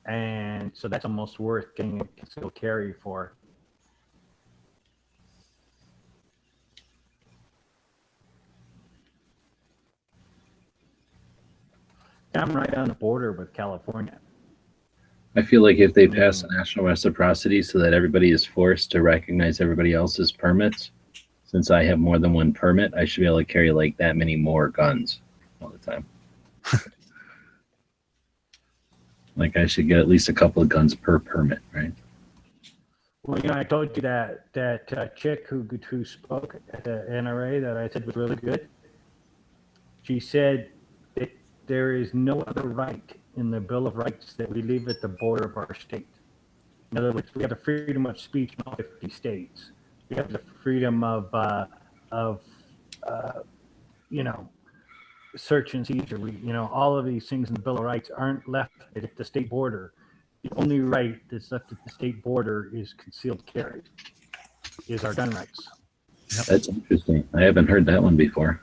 And so that's almost worth getting a concealed carry for. I'm right on the border with California. I feel like if they pass a national reciprocity so that everybody is forced to recognize everybody else's permits, since I have more than one permit, I should be able to carry like that many more guns all the time. Like I should get at least a couple of guns per permit, right? Well, you know, I told you that chick who spoke at the NRA that I said was really good. She said that there is no other right in the Bill of Rights that we leave at the border of our state. In other words, we have the freedom of speech in all 50 states. We have the freedom of you know, search and seizure. You know, all of these things in the Bill of Rights aren't left at the state border. The only right that's left at the state border is concealed carry, is our gun rights. That's interesting. I haven't heard that one before.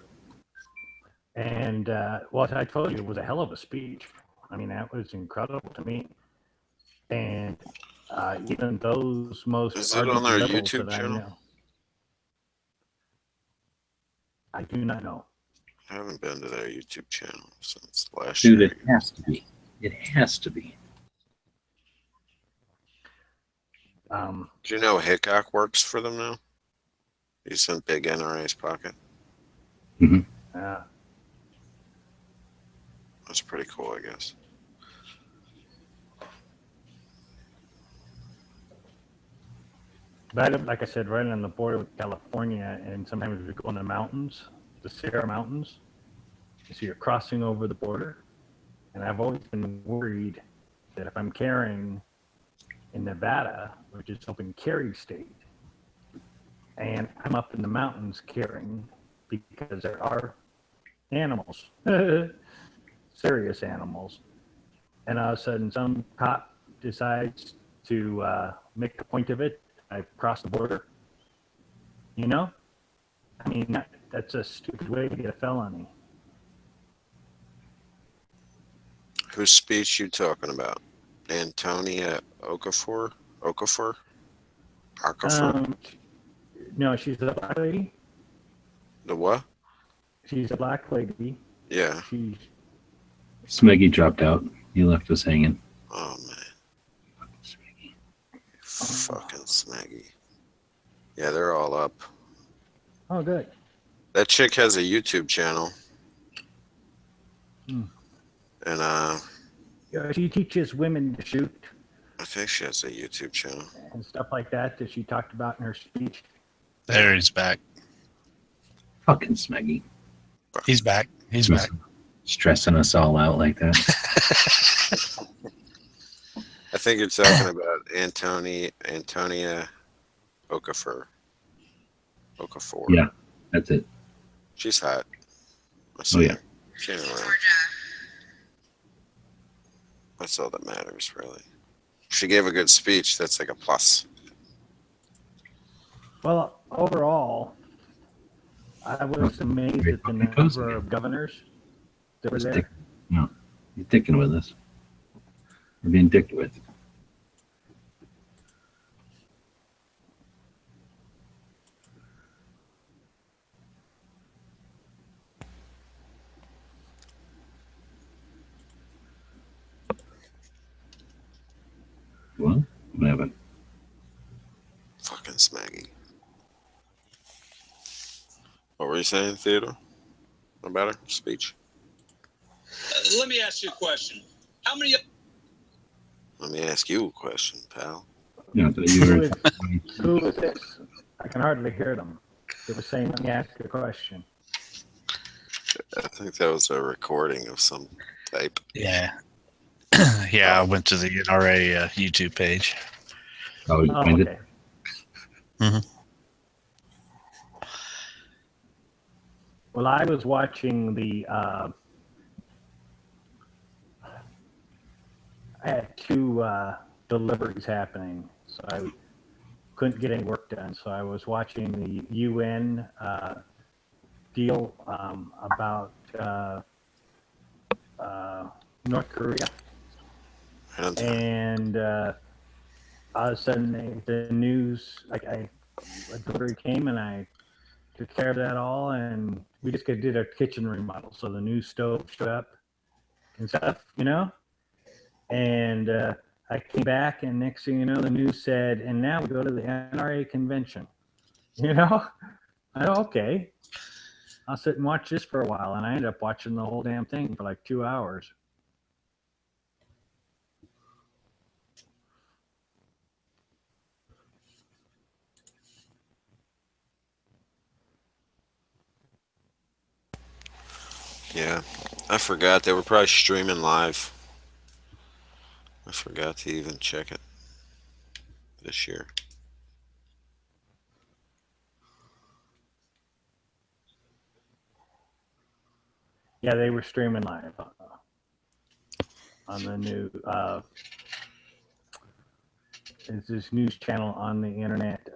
And what I told you, it was a hell of a speech. I mean, that was incredible to me. And even those most Is it on their liberals YouTube that channel? I know, I do not know. I haven't been to their YouTube channel since last Dude, year. it has to be. It has to be. Do you know Hickok works for them now? He's in big NRA's pocket. That's pretty cool, I guess. But like I said, right on the border with California, and sometimes we go in the mountains, the Sierra Mountains. So you're crossing over the border. And I've always been worried that if I'm carrying in Nevada, which is open carry state, and I'm up in the mountains carrying, because there are animals, serious animals, and all of a sudden some cop decides to make a point of it. I've crossed the border. You know? I mean, that's a stupid way to get a felony. Whose speech you talking about? Antonia Okafor? Okafor? Okafor? No, she's a black lady. The what? She's a black lady. Yeah. She's Smeggy dropped out. He left us hanging. Oh man. Fucking Smeggy. Yeah, they're all up. oh good. That chick has a YouTube channel. Hmm. And Yeah, she teaches women to shoot I think she has a YouTube channel. and stuff like that she talked about in her speech. There, he's back. Fucking Smeggy. He's back. He's back. Stressing us all out like that. I think you're talking about Antonia Okafor. Okafor. Yeah, that's it. She's hot. I Oh, see yeah. her. She ain't around. That's all that matters, really. If she gave a good speech, that's like a plus. Well, overall, I was amazed at the number of governors that were there. No, he's dicking with us. We're being dicked with. Well, what happened? Fucking Smaggy. What were you saying, Theodore? About her speech? Let me ask you a question. How many? Let me ask you a question, pal. Yeah, I thought you heard. Who is this? I can hardly hear them. They were saying, let me ask you a question. I think that was a recording of some type. Yeah. Yeah, I went to the NRA YouTube page. Oh, you find okay. it? Mhm. Well, I was watching the. I had two deliveries happening, so I couldn't get any work done. So I was watching the UN deal about North Korea, and all of a sudden the news, a delivery came, and I took care of that all, and we just did a kitchen remodel. So the new stove showed up and stuff, and I came back, and next thing you know, the news said, and now we go to the NRA convention. I go, okay. I'll sit and watch this for a while, and I ended up watching the whole damn thing for like 2 hours. Yeah, I forgot. They were probably streaming live. I forgot to even check it this year. Yeah, they were streaming live on the new. It's this news channel on the internet.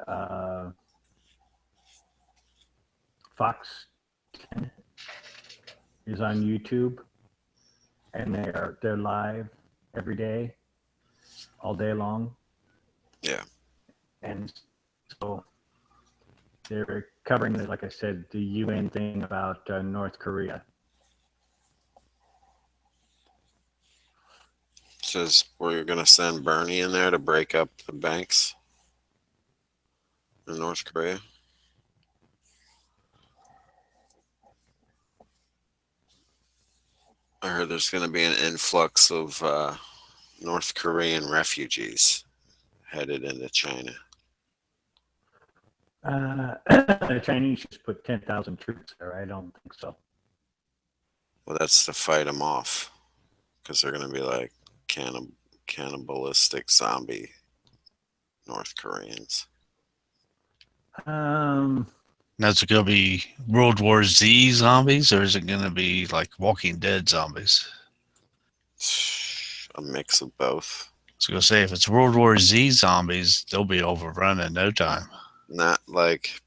Fox 10 is on YouTube, and they're live every day, all day long. Yeah. And so they're covering, like I said, the UN thing about North Korea. Says we're going to send Bernie in there to break up the banks in North Korea. I heard there's going to be an influx of North Korean refugees headed into China. The Chinese just put 10,000 troops there. I don't think so. Well, that's to fight them off, because they're going to be like cannibalistic zombie North Koreans. Now, is it going to be World War Z zombies, or is it going to be like Walking Dead zombies? A mix of both. I was going to say, if it's World War Z zombies, they'll be overrun in no time. Not like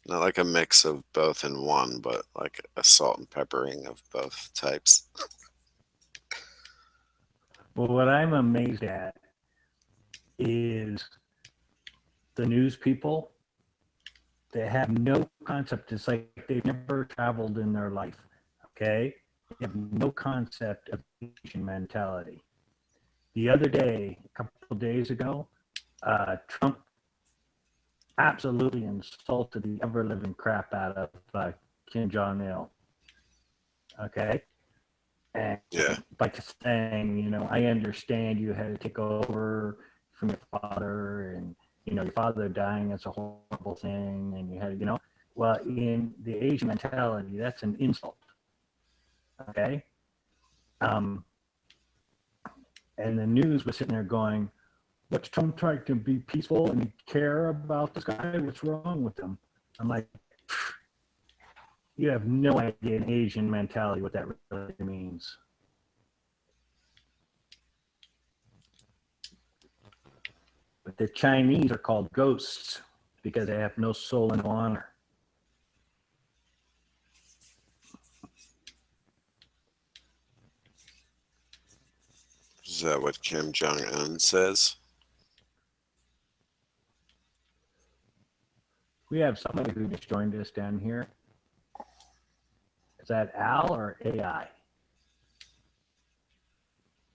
a mix of both in one, but like a salt and peppering of both types. Well, what I'm amazed at is the news people that have no concept. It's like they've never traveled in their life. Okay? They have no concept of Asian mentality. The other day, a couple of days ago, Trump absolutely insulted the ever-living crap out of Kim Jong-il. Okay? And Yeah. by saying, you know, I understand you had to take over from your father, and, you know, your father dying is a horrible thing, and you had, you know, well, in the Asian mentality, that's an insult. Okay? And the news was sitting there going, what's Trump trying to be peaceful and care about this guy? What's wrong with him? I'm like, you have no idea in Asian mentality what that really means. But the Chinese are called ghosts because they have no soul and no honor. Is that what Kim Jong-un says? We have somebody who just joined us down here. Is that Al or AI?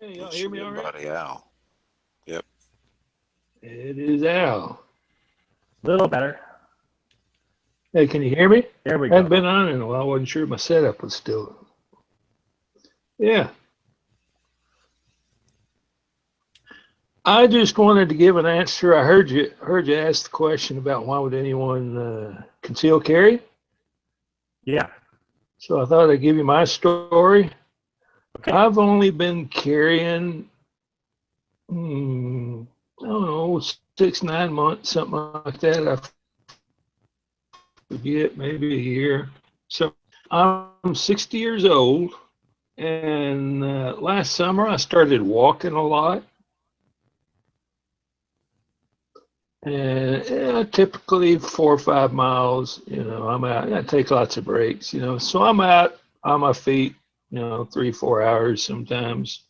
Hey, y'all hear me all right? Buddy Al. Yep. It is Al. A little better. Hey, can you hear me? There we I go. hadn't been on in a while. I wasn't sure my setup was still. Yeah. I just wanted to give an answer. I heard you ask the question about why would anyone conceal carry? Yeah. So I thought I'd give you my story. Okay. I've only been carrying, I don't know, 6-9 months, something like that. I forget, maybe a year. So I'm 60 years old, and last summer I started walking a lot. And typically 4 or 5 miles, you know, I'm out. I take lots of breaks, you know, so I'm out on my feet, you know, 3-4 hours sometimes.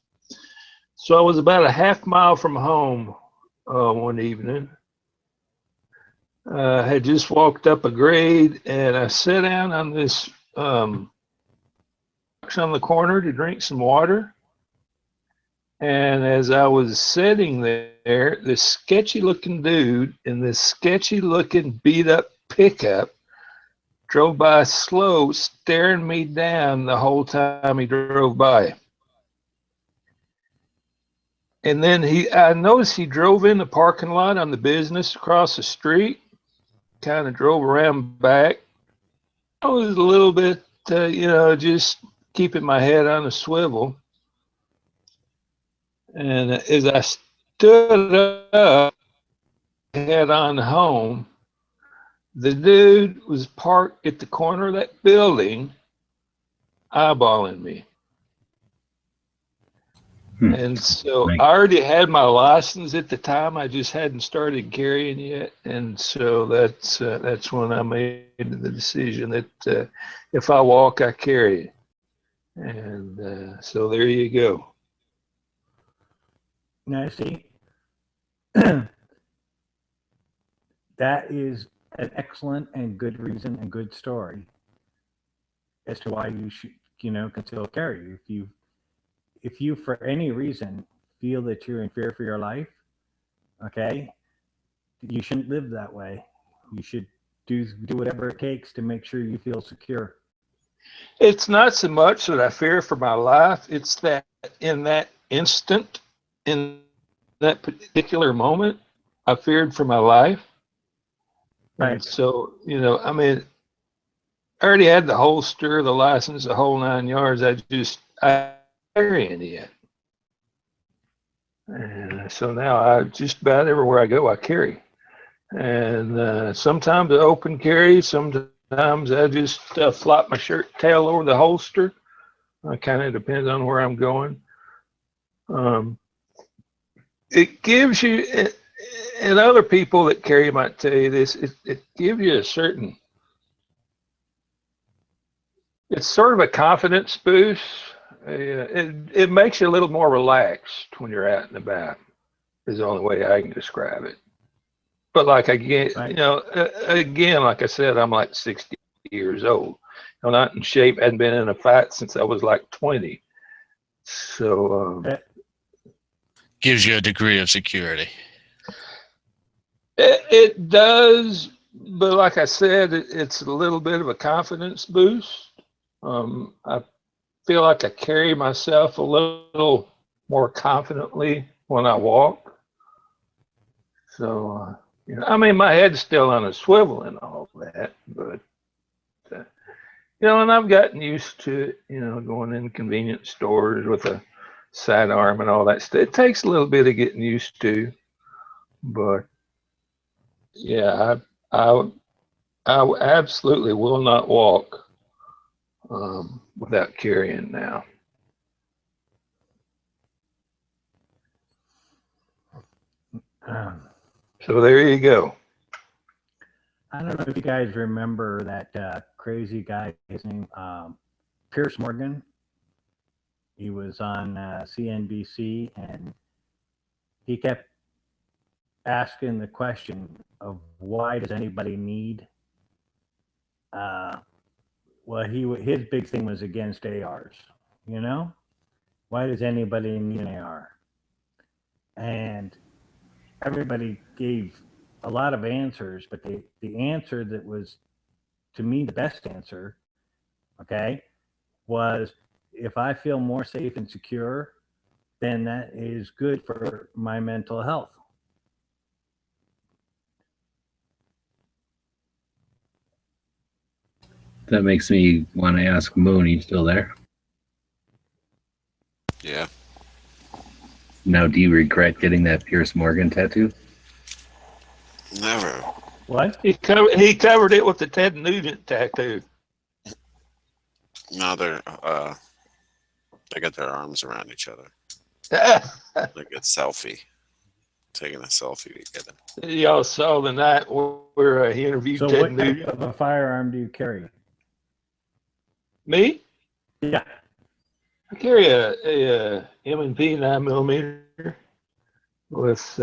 So I was about a half mile from home one evening. I had just walked up a grade, and I sat down on this on the corner to drink some water. And as I was sitting there, this sketchy looking dude in this sketchy looking beat up pickup drove by slow, staring me down the whole time he drove by. And then I noticed he drove in the parking lot on the business across the street, kind of drove around back. I was a little bit, you know, just keeping my head on a swivel. And as I stood up, head on home, the dude was parked at the corner of that building, eyeballing me. And so I already had my license at the time. I just hadn't started carrying yet. And so that's when I made the decision that if I walk, I carry. And so there you go. Now, see, that is an excellent and good reason and good story as to why you should, you know, conceal carry. If you for any reason feel that you're in fear for your life, okay, you shouldn't live that way. You should do whatever it takes to make sure you feel secure. It's not so much that I fear for my life. It's that in that instant, in that particular moment, I feared for my life. Right. And so, you know, I mean, I already had the holster, the license, the whole 9 yards. I carry any yet. And so now I just about everywhere I go, I carry. And sometimes I open carry, sometimes I just flop my shirt tail over the holster. It kind of depends on where I'm going. It gives you, and other people that carry might tell you this, it gives you a certain, it's sort of a confidence boost. it makes you a little more relaxed when you're out and about. Is the only way I can describe it. But like again, Right. again, like I said, I'm like 60 years old. I'm not in shape. Hadn't been in a fight since I was like 20. So Gives you a degree of security. it does, but like I said, it's a little bit of a confidence boost. I feel like I carry myself a little more confidently when I walk. So, I mean, my head's still on a swivel and all that, but, and I've gotten used to it, going in convenience stores with a sidearm and all that stuff. It takes a little bit of getting used to, but yeah, I absolutely will not walk without carrying now. So there you go. I don't know if you guys remember that crazy guy, his name, Pierce Morgan. He was on CNBC, and he kept asking the question of why does anybody need? Well, his big thing was against ARs. Why does anybody need an AR? And everybody gave a lot of answers, but the answer that was, to me, the best answer, okay, was if I feel more safe and secure, then that is good for my mental health. That makes me want to ask Moon, you still there? Yeah. Now, do you regret getting that Pierce Morgan tattoo? Never. What? He covered it with the Ted Nugent tattoo. No, they got their arms around each other. Like a selfie. Taking a selfie together. Y'all saw the night where he interviewed So Ted what type Nugent. of a firearm do you carry? Me? Yeah. I carry a M&P 9mm with